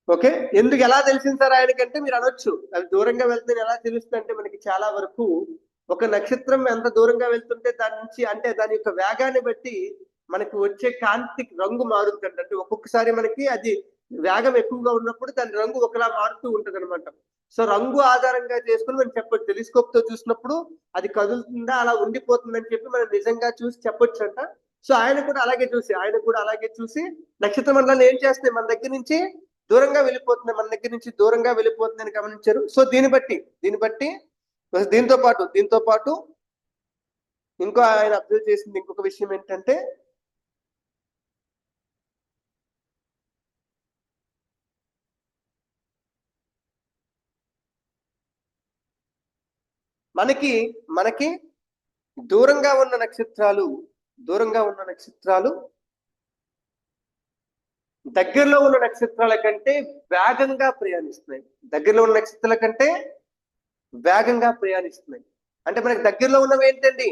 ఓకే, ఎందుకు ఎలా తెలిసింది సార్ ఆయనకంటే మీరు అనొచ్చు, అది దూరంగా వెళ్తుంది ఎలా తెలుస్తుంది అంటే, మనకి చాలా వరకు ఒక నక్షత్రం ఎంత దూరంగా వెళ్తుంటే దాని నుంచి, అంటే దాని యొక్క వేగాన్ని బట్టి మనకి వచ్చే కాంతి రంగు మారుతుంది. అంటే ఒక్కొక్కసారి మనకి అది వేగం ఎక్కువగా ఉన్నప్పుడు దాని రంగు ఒకలా మారుతూ ఉంటది అనమాట. సో రంగు ఆధారంగా చేసుకుని మనం చెప్పొచ్చు. టెలిస్కోప్ తో చూసినప్పుడు అది కదులుతుందా, అలా ఉండిపోతుందని చెప్పి మనం నిజంగా చూసి చెప్పొచ్చు అంట. సో ఆయన కూడా అలాగే చూసి నక్షత్ర మండలాలు ఏం చేస్తాయి, మన దగ్గర నుంచి దూరంగా వెళ్ళిపోతుందని గమనించారు. సో దీన్ని బట్టి దీంతో పాటు ఇంకో ఆయన అబ్జర్వ్ చేసింది ఇంకొక విషయం ఏంటంటే, మనకి దూరంగా ఉన్న నక్షత్రాలు దగ్గరలో ఉన్న నక్షత్రాల కంటే వేగంగా ప్రయాణిస్తున్నాయి. అంటే మనకి దగ్గరలో ఉన్నవి ఏంటండి,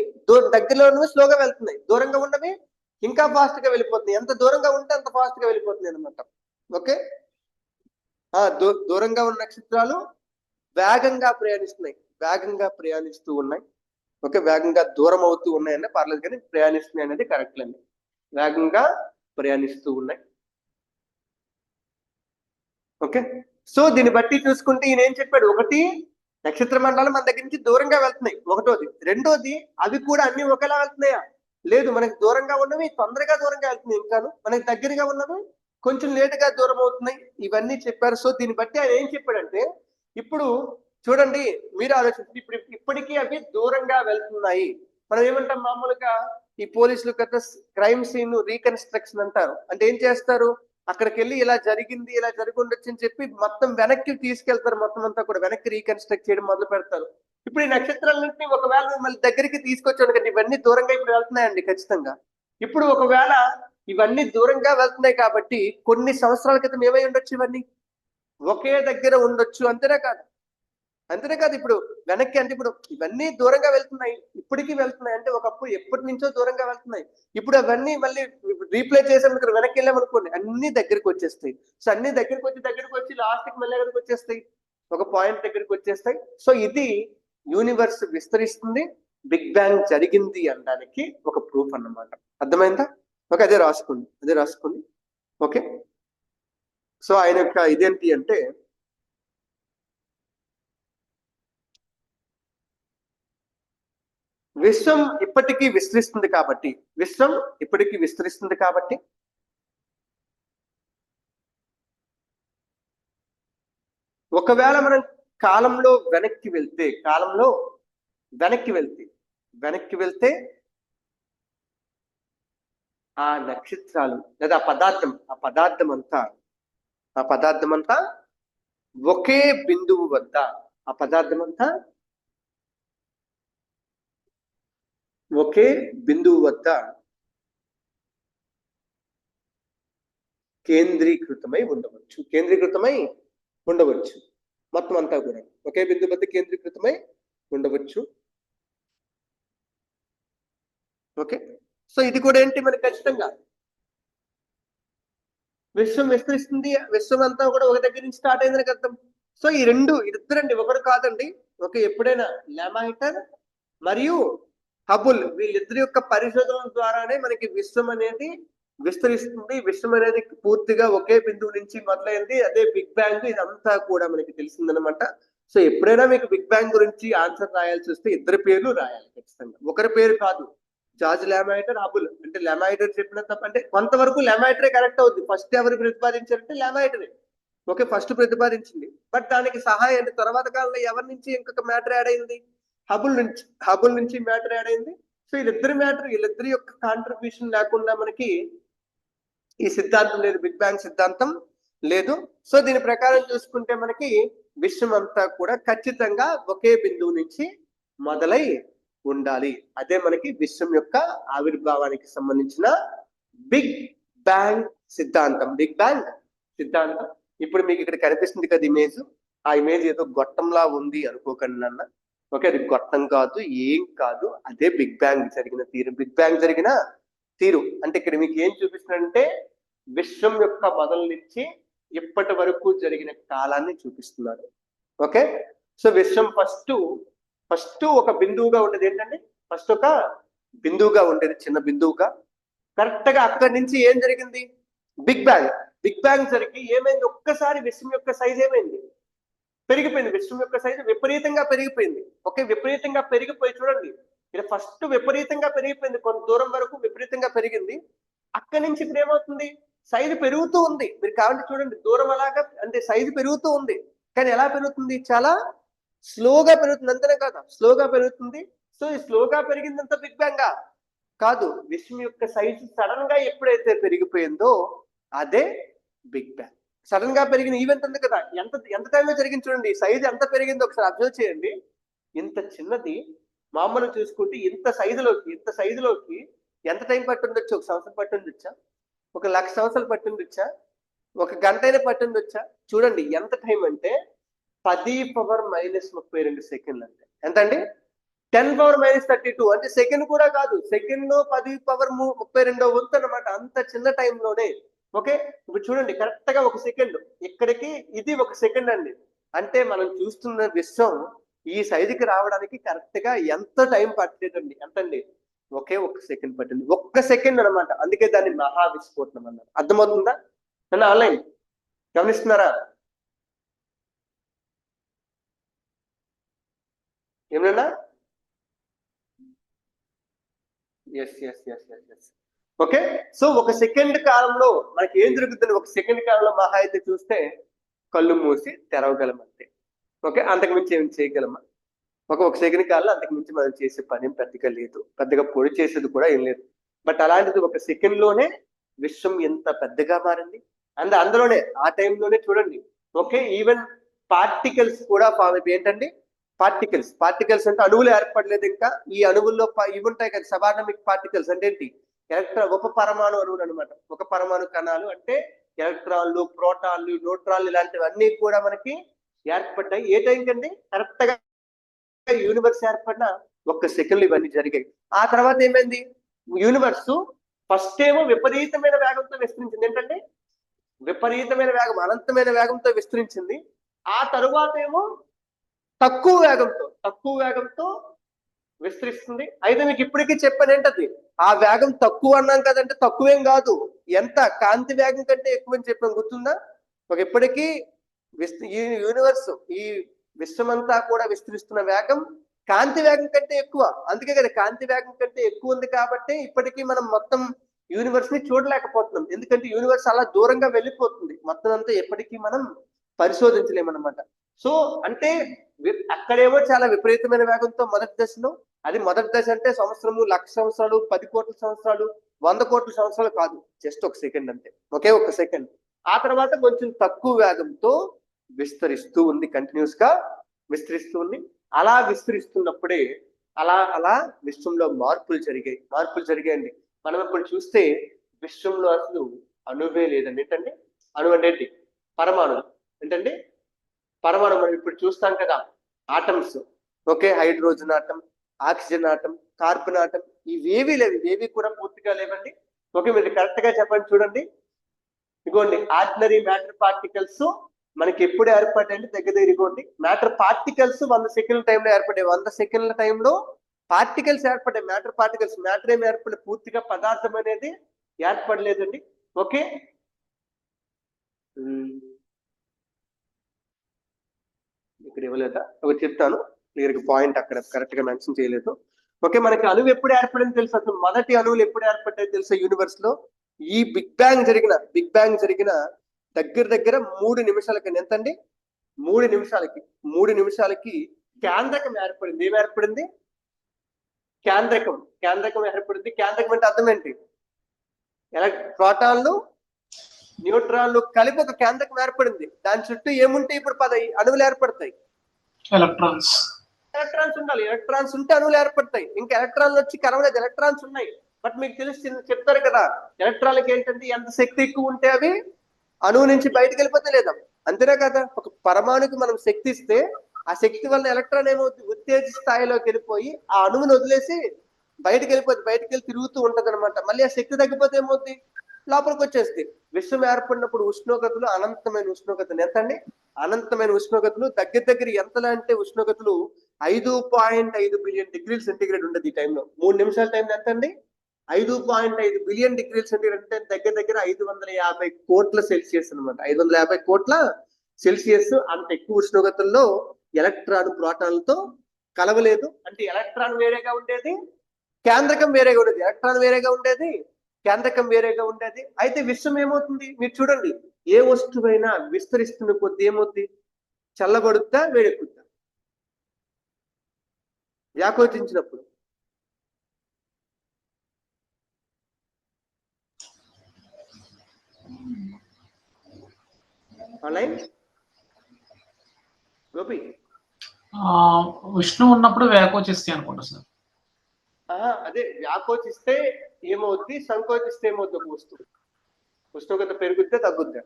దగ్గరలో ఉన్నవి స్లోగా వెళ్తున్నాయి, దూరంగా ఉన్నవి ఇంకా ఫాస్ట్ గా వెళ్ళిపోతున్నాయి. ఎంత దూరంగా ఉంటే అంత ఫాస్ట్ గా వెళ్ళిపోతున్నాయి అనమాట. ఓకే, దూరంగా ఉన్న నక్షత్రాలు వేగంగా ప్రయాణిస్తూ ఉన్నాయి. ఓకే, వేగంగా దూరం అవుతూ ఉన్నాయన్న పర్లేదు, కానీ ప్రయాణిస్తున్నాయి అనేది కరెక్ట్ అండి. వేగంగా ప్రయాణిస్తూ ఉన్నాయి. ఓకే, సో దీన్ని బట్టి చూసుకుంటే ఈయన ఏం చెప్పాడు? ఒకటి, నక్షత్ర మండలాలు మన దగ్గర నుంచి దూరంగా వెళ్తున్నాయి, ఒకటోది. రెండోది, అవి కూడా అన్ని ఒకేలా వెళ్తున్నాయా? లేదు, మనకి దూరంగా ఉన్నవి తొందరగా దూరంగా వెళ్తున్నాయి, ఇంకాను మనకి దగ్గరగా ఉన్నవి కొంచెం లేటుగా దూరం అవుతున్నాయి, ఇవన్నీ చెప్పారు. సో దీన్ని బట్టి ఆయన ఏం చెప్పాడంటే, ఇప్పుడు చూడండి మీరు ఆలోచించి ఇప్పటికీ అవి దూరంగా వెళ్తున్నాయి. మనం ఏమంటాం మామూలుగా ఈ పోలీసులు కదా క్రైమ్ సీన్ రీకన్స్ట్రక్షన్ అంటారు. అంటే ఏం చేస్తారు, అక్కడికి వెళ్ళి ఇలా జరిగింది, ఇలా జరిగి ఉండొచ్చు అని చెప్పి మొత్తం వెనక్కి తీసుకెళ్తారు, మొత్తం అంతా కూడా వెనక్కి రీకన్స్ట్రక్ట్ చేయడం మొదలు పెడతారు. ఇప్పుడు ఈ నక్షత్రాలన్నింటినీ ఒకవేళ మిమ్మల్ని దగ్గరికి తీసుకొచ్చాడు కదా, ఇవన్నీ దూరంగా ఇప్పుడు వెళ్తున్నాయండి ఖచ్చితంగా. ఇప్పుడు ఒకవేళ ఇవన్నీ దూరంగా వెళ్తున్నాయి కాబట్టి కొన్ని సంవత్సరాల క్రితం ఏమై ఉండొచ్చు, ఇవన్నీ ఒకే దగ్గర ఉండొచ్చు. అంతేనే కాదు ఇప్పుడు వెనక్కి అంటే ఇప్పుడు ఇవన్నీ దూరంగా వెళ్తున్నాయి, ఇప్పటికీ వెళ్తున్నాయి. అంటే ఒకప్పుడు ఎప్పటి నుంచో దూరంగా వెళ్తున్నాయి. ఇప్పుడు అవన్నీ మళ్ళీ రీప్లే చేసాం ఇక్కడ వెనక్కి వెళ్ళామనుకోండి, అన్ని దగ్గరికి వచ్చేస్తాయి. సో అన్ని దగ్గరికి వచ్చి లాస్ట్కి మళ్ళీ ఎక్కడికి వచ్చేస్తాయి, ఒక పాయింట్ దగ్గరికి వచ్చేస్తాయి. సో ఇది యూనివర్స్ విస్తరిస్తుంది, బిగ్ బ్యాంగ్ జరిగింది అనడానికి ఒక ప్రూఫ్ అన్నమాట. అర్థమైందా? ఓకే, అదే రాసుకోండి. ఓకే, సో ఆయన యొక్క ఇదేంటి అంటే, విశ్వం ఇప్పటికీ విస్తరిస్తుంది కాబట్టి ఒకవేళ మనం కాలంలో వెనక్కి వెళ్తే ఆ నక్షత్రాలు లేదా ఆ పదార్థం అంతా ఒకే బిందువు వద్ద కేంద్రీకృతమై ఉండవచ్చు. మొత్తం అంతా కూడా ఒకే బిందువు వద్ద కేంద్రీకృతమై ఉండవచ్చు. ఓకే, సో ఇది కూడా ఏంటి మనకి ఖచ్చితంగా విశ్వం విస్తరిస్తుంది, విశ్వం అంతా కూడా ఒక దగ్గర నుంచి స్టార్ట్ అయిందని అర్థం. సో ఈ ఇద్దరండి, ఒకరు కాదండి. ఓకే, ఎప్పుడైనా లెమాయిటర్ మరియు హబుల్ వీళ్ళిద్దరి యొక్క పరిశోధనల ద్వారానే మనకి విశ్వం అనేది విస్తరిస్తుంది. విశ్వం అనేది పూర్తిగా ఒకే బిందువు నుంచి మొదలైంది, అదే బిగ్ బ్యాంగ్. ఇదంతా కూడా మనకి తెలిసిందనమాట. సో ఎప్పుడైనా మీకు బిగ్ బ్యాంగ్ గురించి ఆన్సర్ రాయాల్సి వస్తే ఇద్దరు పేర్లు రాయాలి ఖచ్చితంగా, ఒకరి పేరు కాదు. George Lemaitre, Hubble. అంటే లెమాయిటర్ చెప్పిన తప్ప అంటే కొంతవరకు లెమాయిటరే కరెక్ట్ అవుద్ది. ఫస్ట్ ఎవరు ప్రతిపాదించారంటే లెమాయిటరే. ఓకే, ఫస్ట్ ప్రతిపాదించింది. బట్ దానికి సహాయం అంటే తర్వాత కాలంలో ఎవరి నుంచి ఇంకొక మ్యాటర్ యాడ్ అయింది, హబుల్ నుంచి మ్యాటర్ యాడ్ అయింది. సో వీళ్ళిద్దరి యొక్క కాంట్రిబ్యూషన్ లేకుండా మనకి ఈ సిద్ధాంతం లేదు, బిగ్ బ్యాంగ్ సిద్ధాంతం లేదు. సో దీని ప్రకారం చూసుకుంటే మనకి విశ్వం అంతా కూడా ఖచ్చితంగా ఒకే బిందువు నుంచి మొదలై ఉండాలి. అదే మనకి విశ్వం యొక్క ఆవిర్భావానికి సంబంధించిన బిగ్ బ్యాంగ్ సిద్ధాంతం. ఇప్పుడు మీకు ఇక్కడ కనిపిస్తుంది కదా ఇమేజ్, ఆ ఇమేజ్ ఏదో గొట్టంలా ఉంది అనుకోకండి నాన్న. ఓకే, అది గొట్టం కాదు, ఏం కాదు, అదే బిగ్ బ్యాంగ్ జరిగిన తీరు. అంటే ఇక్కడ మీకు ఏం చూపిస్తుందంటే విశ్వం యొక్క మొదలు నుంచి ఇప్పటి వరకు జరిగిన కాలాన్ని చూపిస్తున్నారు. ఓకే, సో విశ్వం ఫస్ట్ ఒక బిందువుగా ఉండేది ఏంటంటే, చిన్న బిందువుగా. కరెక్ట్ గా అక్కడి నుంచి ఏం జరిగింది, బిగ్ బ్యాంగ్ జరిగి ఏమైంది, ఒక్కసారి విశ్వం యొక్క సైజ్ ఏమైంది, పెరిగిపోయింది. విశ్వం యొక్క సైజు విపరీతంగా పెరిగిపోయింది. ఓకే, విపరీతంగా పెరిగిపోయి చూడండి, ఇది ఫస్ట్ విపరీతంగా పెరిగిపోయింది, కొంత దూరం వరకు విపరీతంగా పెరిగింది. అక్కడి నుంచి ఇప్పుడు ఏమవుతుంది, సైజు పెరుగుతూ ఉంది. మీరు కావాలంటే చూడండి, దూరం అలాగా అంటే సైజు పెరుగుతూ ఉంది. కానీ ఎలా పెరుగుతుంది, చాలా స్లోగా పెరుగుతుంది. అంతేనే కాదు, స్లోగా పెరుగుతుంది. సో ఈ స్లోగా పెరిగిందంతా బిగ్ బ్యాంగా కాదు, విశ్వం యొక్క సైజు సడన్ గా ఎప్పుడైతే పెరిగిపోయిందో అదే బిగ్ బ్యాంగ్. సడన్ గా పెరిగిన ఈవెంట్ ఉంది కదా, ఎంత టైంలో జరిగింది చూడండి, సైజు ఎంత పెరిగిందో ఒకసారి అబ్జర్వ్ చేయండి. ఇంత చిన్నది మామూలు చూసుకుంటే ఇంత సైజులోకి ఎంత టైం పట్టుండొచ్చు, 1 సంవత్సరం పట్టుండొచ్చా, 1,00,000 సంవత్సరాలు పట్టుండొచ్చా, 1 గంట అయినా పట్టుండొచ్చా? చూడండి ఎంత టైం అంటే 10⁻32 సెకండ్లు. అంటే ఎంతండి, 10⁻32. అంటే సెకండ్ కూడా కాదు, సెకండ్ 10⁻32 వంతు అనమాట. అంత చిన్న టైంలోనే. ఓకే, ఇప్పుడు చూడండి కరెక్ట్ గా 1 సెకండ్ ఇక్కడికి, ఇది 1 సెకండ్ అండి. అంటే మనం చూస్తున్న విశ్వం ఈ సైజుకి రావడానికి కరెక్ట్ గా ఎంత టైం పట్టలేదండి, ఎంతండి, ఒకే 1 సెకండ్ పట్టింది. 1 సెకండ్ అనమాట. అందుకే దాన్ని మహావిస్ఫోటనం అన్నారు. అర్థమవుతుందా అన్న? ఆన్లైన్ గమనిస్తున్నారా? ఏమన్నా? ఎస్. ఓకే, సో ఒక సెకండ్ కాలంలో మనకి ఏం జరుగుతుంది, ఒక సెకండ్ కాలంలో మహా అయితే చూస్తే కళ్ళు మూసి తెరవగలం అంతే. ఓకే, అంతకు మించి ఏం చేయగలమా? ఒక సెకండ్ కాలంలో అంతకు మించి మనం చేసే పని ఏం పెద్దగా లేదు, పెద్దగా పొడి చేసేది కూడా ఏం లేదు. బట్ అలాంటిది ఒక సెకండ్ లోనే విశ్వం ఎంత పెద్దగా మారింది. అందులోనే ఆ టైంలోనే చూడండి, ఓకే, ఈవెన్ పార్టికల్స్ కూడా ఫామ్ అయిపోయి, ఏంటండి పార్టికల్స్ అంటే అణువులు ఏర్పడలేదు ఇంకా. ఈ అణువుల్లో ఇవి ఉంటాయి కదా, సబాటమిక్ పార్టికల్స్ అంటే ఏంటి, ఒక పరమాణు అణువులు అనమాట. ఒక పరమాణు కణాలు అంటే ఎలక్ట్రాన్లు, ప్రోటాన్లు, న్యూట్రాన్లు ఇలాంటివన్నీ కూడా మనకి ఏర్పడ్డాయి. ఏ టైం కండి, కరెక్ట్ గా యూనివర్స్ ఏర్పడిన ఒక్క సెకండ్ ఇవన్నీ జరిగాయి. ఆ తర్వాత ఏమైంది, యూనివర్స్ ఫస్ట్ ఏమో విపరీతమైన వేగంతో విస్తరించింది. ఏంటంటే విపరీతమైన వేగం, అనంతమైన వేగంతో విస్తరించింది. ఆ తరువాత ఏమో తక్కువ వేగంతో విస్తరిస్తుంది. అయితే మీకు ఇప్పటికీ చెప్పాను ఏంటది, ఆ వేగం తక్కువ అన్నాం కదంటే తక్కువేం కాదు, ఎంత కాంతి వేగం కంటే ఎక్కువ అని చెప్పాను, గుర్తుందా? ఇప్పటికీ ఈ యూనివర్స్, ఈ విశ్వమంతా కూడా విస్తరిస్తున్న వేగం కాంతి వేగం కంటే ఎక్కువ. అందుకే కదా కాంతి వేగం కంటే ఎక్కువ ఉంది కాబట్టి ఇప్పటికీ మనం మొత్తం యూనివర్స్ ని చూడలేకపోతున్నాం. ఎందుకంటే యూనివర్స్ అలా దూరంగా వెళ్ళిపోతుంది, మొత్తం అంతా ఎప్పటికీ మనం పరిశోధించలేమన్నమాట. సో అంటే అక్కడేమో చాలా విపరీతమైన వేగంతో మొదటి దశలో, అది మొదటి దశ అంటే సంవత్సరము, 1,00,000 సంవత్సరాలు, 10 కోట్ల సంవత్సరాలు, 100 కోట్ల సంవత్సరాలు కాదు, జస్ట్ ఒక సెకండ్ అంతే, ఒకే ఒక సెకండ్. ఆ తర్వాత కొంచెం తక్కువ వేగంతో విస్తరిస్తూ ఉంది, కంటిన్యూస్ గా విస్తరిస్తూ ఉంది. అలా విస్తరిస్తున్నప్పుడే అలా విశ్వంలో మార్పులు జరిగాయండి. మనం ఇప్పుడు చూస్తే విశ్వంలో అసలు అణువే లేదండి. ఏంటంటే అణువు అంటే ఏంటి, పరమాణు. ఏంటంటే పరమాణు. మనం ఇప్పుడు చూస్తాం కదా atoms, okay, hydrogen atom, oxygen atom, carbon atom, ఇవేవి లేవు, ఇవేవి కూడా పూర్తిగా లేవండి. ఓకే, మీరు కరెక్ట్ గా చెప్పండి, చూడండి. ఇగోండి ఆర్డినరీ మ్యాటర్ పార్టికల్స్ మనకి ఎప్పుడు ఏర్పడ్డాయంటే దగ్గర ఇదిగోండి, మ్యాటర్ పార్టికల్స్ 100 సెకండ్ల టైంలో ఏర్పడ్డాయి. 100 సెకండ్ల టైంలో పార్టికల్స్ ఏర్పడ్డాయి, మ్యాటర్ పార్టికల్స్. మ్యాటర్ ఏమి ఏర్పడలేదు, పూర్తిగా పదార్థం అనేది ఏర్పడలేదండి. ఓకే, ఇక్కడ ఇవ్వలేదా, ఒక చెప్తాను క్లియర్ గా, పాయింట్ అక్కడ కరెక్ట్ గా మెన్షన్ చేయలేదు. ఓకే, మనకి అణువు ఎప్పుడు ఏర్పడింది తెలుసు, అసలు మొదటి అణువులు ఎప్పుడు ఏర్పడ్డాయి తెలుసా యూనివర్స్ లో? ఈ బిగ్ బ్యాంగ్ జరిగిన దగ్గర 3 నిమిషాలకి, ఎంతండి, 3 నిమిషాలకి కేంద్రకం ఏర్పడింది. ఏం ఏర్పడింది, కేంద్రకం ఏర్పడింది. కేంద్రకం అంటే అర్థం ఏంటి, ప్రోటాన్లు, న్యూట్రాన్లు కలిపి ఒక కేంద్రకం ఏర్పడింది. దాని చుట్టూ ఏముంటే ఇప్పుడు 10 అణువులు ఏర్పడతాయి, ఎలక్ట్రాన్స్ ఉండాలి. ఎలక్ట్రాన్స్ ఉంటే అణువులు ఏర్పడతాయి. ఇంకా ఎలక్ట్రాన్లు వచ్చి కరవలేదు, ఎలక్ట్రాన్స్ ఉన్నాయి. బట్ మీకు తెలిసి చెప్తారు కదా, ఎలక్ట్రాన్లకి ఏంటంటే ఎంత శక్తి ఎక్కువ ఉంటే అవి అణువు నుంచి బయటకు వెళ్ళిపోతే లేదా, అంతేనా కదా? ఒక పరమాణుకి మనం శక్తి ఇస్తే ఆ శక్తి వల్ల ఎలక్ట్రాన్ ఏమవుతుంది, ఉత్తేజ స్థాయిలోకి వెళ్ళిపోయి ఆ అణువుని వదిలేసి బయటకు వెళ్ళి తిరుగుతూ ఉంటది అనమాట. మళ్ళీ ఆ శక్తి తగ్గిపోతే ఏమవుతుంది, లోపలికి వచ్చేస్తుంది. విశ్వం ఏర్పడినప్పుడు ఉష్ణోగ్రతలు అనంతమైన ఉష్ణోగ్రతలు, ఎంత అండి, అనంతమైన ఉష్ణోగ్రతలు. దగ్గర ఎంతలా అంటే ఉష్ణోగ్రతలు 5.5 బిలియన్ డిగ్రీల సెంటీగ్రేడ్ ఉండదు ఈ టైంలో. 3 నిమిషాల టైంలో ఎంత అండి, 5.5 బిలియన్ డిగ్రీల సెంటీగ్రేడ్ అంటే దగ్గర 550 కోట్ల సెల్సియస్ అనమాట. 550 కోట్ల సెల్సియస్. అంత ఎక్కువ ఉష్ణోగ్రతల్లో ఎలక్ట్రాన్ ప్రోటాన్లతో కలవలేదు. అంటే ఎలక్ట్రాన్ వేరేగా ఉండేది, కేంద్రకం వేరేగా ఉండేది. ఎలక్ట్రాన్ వేరేగా ఉండేది, కేంద్రకం వేరేగా ఉండేది. అయితే విశ్వం ఏమవుతుంది, మీరు చూడండి, ఏ వస్తువైనా విస్తరిస్తున్న కొద్ది ఏమవుతుంది, చల్లబడుద్దా, వేడెక్కుద్దా? వ్యాకోచించినప్పుడు ఆన్లైన్ గోపి, విష్ణు ఉన్నప్పుడు వ్యాకోచిస్తాయి అనుకుంటా సార్. అదే వ్యాకోచిస్తే ఏమవుద్ది, సంకోచిస్తే ఏమవుద్ది? ఒక వస్తువు ఉష్ణోగ్రత పెరుగుద్దా, తగ్గుద్దా?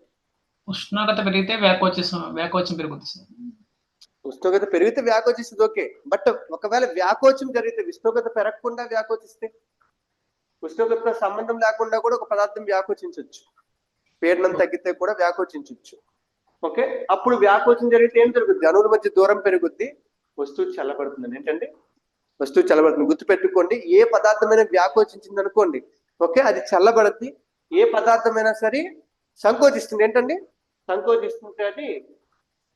ఉష్ణోగ్రత పెరిగితే వ్యాకోచం పెరుగుతుంది సార్. ఉష్ణోగ్రత పెరిగితే వ్యాకోచిస్తుంది, ఓకే. బట్ ఒకవేళ వ్యాకోచం జరిగితే, ఉష్ణోగ్రత పెరగకుండా వ్యాకోచిస్తే, ఉష్ణోగ్రత సంబంధం లేకుండా కూడా ఒక పదార్థం వ్యాకోచించవచ్చు. పీడనం తగ్గితే కూడా వ్యాకోచించవచ్చు. ఓకే, అప్పుడు వ్యాకోచం జరిగితే ఏం జరుగుద్ది, అణువుల మధ్య దూరం పెరుగుద్ది, వస్తువు చల్లబడుతుంది. ఏంటండి, వస్తువు చల్లబడుతుంది. గుర్తుపెట్టుకోండి, ఏ పదార్థమైనా వ్యాకోచించింది అనుకోండి, ఓకే, అది చల్లబడుద్ది. ఏ పదార్థమైనా సరే సంకోచిస్తుంది. ఏంటండి, సంకోచిస్తుంటే అది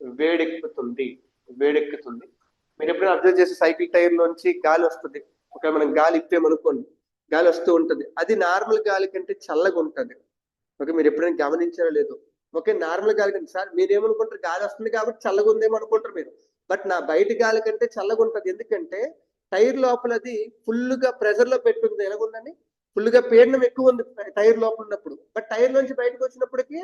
వేడెక్కుతుంది. మీరు ఎప్పుడైనా అబ్జర్వ్ చేసి సైకిల్ టైర్ లోంచి గాలి వస్తుంది, ఒక మనం గాలి ఇప్పామనుకోండి, గాలి వస్తూ ఉంటుంది. అది నార్మల్ గాలి కంటే చల్లగా ఉంటుంది. ఓకే, మీరు ఎప్పుడైనా గమనించారో లేదు. ఓకే, నార్మల్ గాలి కంటే సార్ మీరు ఏమనుకుంటారు, గాలి వస్తుంది కాబట్టి చల్లగా ఉందేమో అనుకుంటారు మీరు. బట్ నా బయట గాలి కంటే చల్లగా ఉంటుంది. ఎందుకంటే టైర్ లోపల అది ఫుల్ గా ప్రెషర్ లో పెట్టుంది. ఎలాగుందని ఫుల్ గా పీడనం ఎక్కువ ఉంది టైర్ లోపల ఉన్నప్పుడు. బట్ టైర్ నుంచి బయటకు వచ్చినప్పటికీ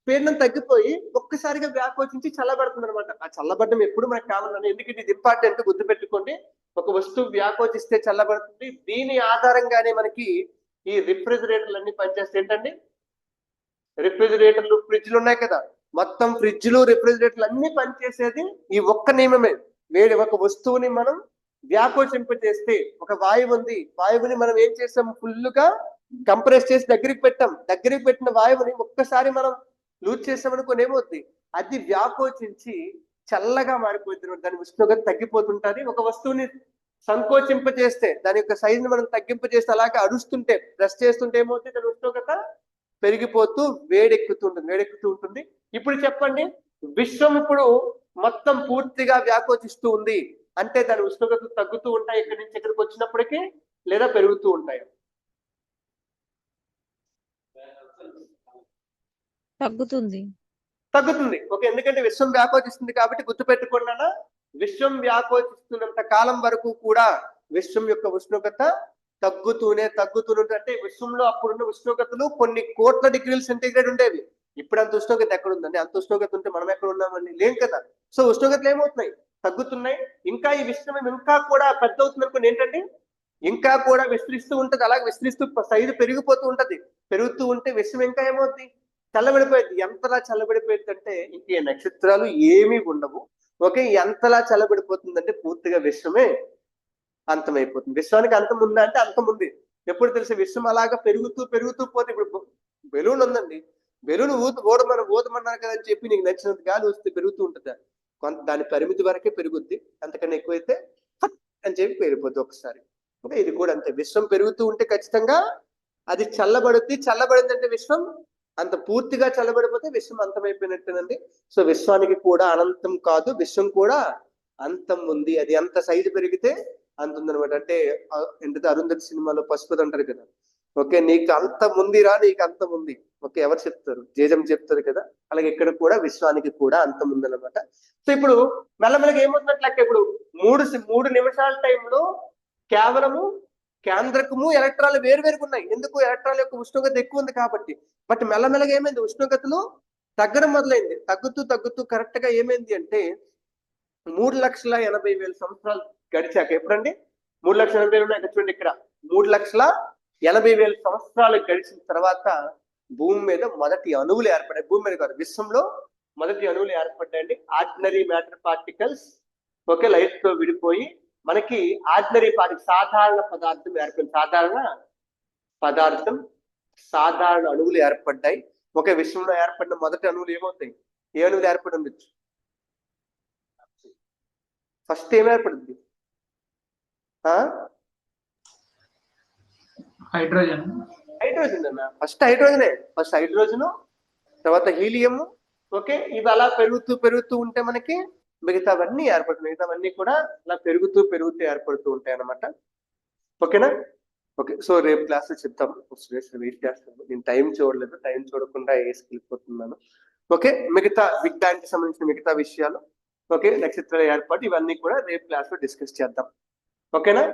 పీడనం తగ్గిపోయి ఒక్కసారిగా వ్యాకోచించి చల్లబడుతుంది అనమాట. ఆ చల్లబడడం ఎప్పుడు మనకు కావాలని, ఎందుకంటే ఇది ఇంపార్టెంట్, గుర్తుపెట్టుకోండి. ఒక వస్తువు వ్యాకోచిస్తే చల్లబడుతుంది. దీని ఆధారంగానే మనకి ఈ రిఫ్రిజిరేటర్లు అన్ని పనిచేస్తాయి. ఏంటండి, రిఫ్రిజిరేటర్లు, ఫ్రిడ్జ్లు ఉన్నాయి కదా, మొత్తం ఫ్రిడ్జ్లు రిఫ్రిజిరేటర్లు అన్ని పనిచేసేది ఈ ఒక్క నియమమే. వేడి ఒక వస్తువుని మనం వ్యాకోచింపజేస్తే, ఒక వాయువు ఉంది, వాయువుని మనం ఏం చేస్తాం, ఫుల్ గా కంప్రెస్ చేసి దగ్గరికి పెట్టాం. దగ్గరికి పెట్టిన వాయువుని ఒక్కసారి మనం లూజ్ చేసామనుకోని ఏమవుద్ది, అది వ్యాకోచించి చల్లగా మారిపోతుంది. దాని ఉష్ణోగ్రత తగ్గిపోతుంటది. ఒక వస్తువుని సంకోచింపజేస్తే, దాని యొక్క సైజుని మనం తగ్గింపజేస్తే, అలాగే అరుస్తుంటే, ప్రెస్ చేస్తుంటే ఏమవుతుంది, దాని ఉష్ణోగ్రత పెరిగిపోతూ వేడెక్కుతూ ఉంటుంది. ఇప్పుడు చెప్పండి, విశ్వం ఇప్పుడు మొత్తం పూర్తిగా వ్యాకోచిస్తూ ఉంది అంటే దాని ఉష్ణోగ్రతలు తగ్గుతూ ఉంటాయి ఇక్కడి నుంచి ఇక్కడికి వచ్చినప్పటికీ, లేదా పెరుగుతూ ఉంటాయి? తగ్గుతుంది. ఓకే, ఎందుకంటే విశ్వం వ్యాకోచిస్తుంది కాబట్టి. గుర్తుపెట్టుకున్నానా, విశ్వం వ్యాకోచిస్తున్నంత కాలం వరకు కూడా విశ్వం యొక్క ఉష్ణోగ్రత తగ్గుతూనే అంటే విశ్వంలో అప్పుడున్న ఉష్ణోగ్రతలు కొన్ని కోట్ల డిగ్రీల సెంటీగ్రేడ్ ఉండేవి. ఇప్పుడు అంత ఉష్ణోగ్రత ఎక్కడ ఉందండి? అంత ఉష్ణోగ్రత ఉంటే మనం ఎక్కడ ఉన్నామండి? లేం కదా. సో ఉష్ణోగ్రతలు ఏమవుతున్నాయి, తగ్గుతున్నాయి. ఇంకా ఈ విశ్వం ఇంకా కూడా పెద్ద అవుతుంది అనుకోండి, ఏంటండి, ఇంకా కూడా విస్తరిస్తూ ఉంటది. అలాగే విస్తరిస్తూ సైజు పెరిగిపోతూ ఉంటది. పెరుగుతూ ఉంటే విశ్వం ఇంకా ఏమవుతుంది, చల్లబడిపోయింది. ఎంతలా చల్లబడిపోయింది అంటే ఇంకే నక్షత్రాలు ఏమీ ఉండవు. ఓకే, ఎంతలా చల్లబడిపోతుందంటే పూర్తిగా విశ్వమే అంతమైపోతుంది. విశ్వానికి అంతం ఉందా అంటే అంతం ఉంది. ఎప్పుడు తెలిసి విశ్వం అలాగా పెరుగుతూ పోతే, ఇప్పుడు బెలూన్ ఉందండి, బెలూన్ ఊదమన్నారు కదా అని చెప్పి నీకు నచ్చినంత గాలి వస్తే పెరుగుతూ ఉంటుందా? కొంత దాని పరిమితి వరకే పెరుగుద్ది. అంతకన్నా ఎక్కువైతే ఫట్ అని చెప్పి పెరిగిపోద్ది ఒకసారి. అంటే ఇది కూడా అంతే. విశ్వం పెరుగుతూ ఉంటే ఖచ్చితంగా అది చల్లబడిందంటే విశ్వం అంత పూర్తిగా చల్లబడిపోతే విశ్వం అంతమైపోయినట్టేనండి. సో విశ్వానికి కూడా అనంతం కాదు, విశ్వం కూడా అంతం ఉంది. అది ఎంత సైజు పెరిగితే అంత ఉందనమాట. అంటే ఏంటంటే అరుంధతి సినిమాలో పశుపతి అంటారు కదా, ఓకే నీకు అంతం ఉందిరా, నీకు అంతం ఉంది. ఓకే, ఎవరు చెప్తారు? జేజం చెప్తారు కదా. అలాగే ఇక్కడ కూడా విశ్వానికి కూడా అంతం ఉందన్నమాట. సో ఇప్పుడు మెల్లమెల్లగా ఏమవుతున్నట్లెక్క, ఇప్పుడు 3 నిమిషాల టైంలో కేవలము కేంద్రకము ఎలక్ట్రాన్లు వేరువేరుగా ఉన్నాయి. ఎందుకు? ఎలక్ట్రాన్ యొక్క ఉష్ణోగ్రత ఎక్కువ ఉంది కాబట్టి. బట్ మెల్లమెల్లగా ఏమైంది, ఉష్ణోగ్రతలు తగ్గడం మొదలైంది. తగ్గుతూ కరెక్ట్ గా ఏమైంది అంటే 3,80,000 సంవత్సరాలు గడిచాక, ఎప్పుడండి, 3,80,000 ఉన్నాయి చూడండి ఇక్కడ, 3,80,000 సంవత్సరాలు గడిచిన తర్వాత భూమి మీద మొదటి అణువులు ఏర్పడ్డాయి. భూమి మీద కాదు, విశ్వంలో మొదటి అణువులు ఏర్పడ్డాయండి. Ordinary matter particles. Okay, light తో విడిపోయి మనకి ఆర్డినరీ పార్టికల్, సాధారణ పదార్థం ఏర్పడింది. సాధారణ అణువులు ఏర్పడ్డాయి. ఒకే విశ్వంలో ఏర్పడిన మొదటి అణువులు ఏమవుతాయి? ఏ అణువులు ఏర్పడి ఉండొచ్చు? ఫస్ట్ ఏం ఏర్పడింది? హైడ్రోజన్ అన్న. ఫస్ట్ హైడ్రోజన్, తర్వాత హీలియం. ఓకే, ఇవి అలా పెరుగుతూ ఉంటే మనకి మిగతావన్నీ ఏర్పడుతుంది. మిగతావన్నీ కూడా అలా పెరుగుతూ ఏర్పడుతూ ఉంటాయి అన్నమాట. ఓకేనా? ఓకే, సో రేపు క్లాస్ చెప్తాము. వెయిట్ చేస్తాను, నేను టైం చూడలేదు, టైం చూడకుండా వేసుకెళ్ళిపోతున్నాను. ఓకే, మిగతా విజ్ఞానానికి సంబంధించిన మిగతా విషయాలు, ఓకే, నక్షత్రాల ఏర్పాటు, ఇవన్నీ కూడా రేపు క్లాస్ లో డిస్కస్ చేద్దాం. ఓకేనా?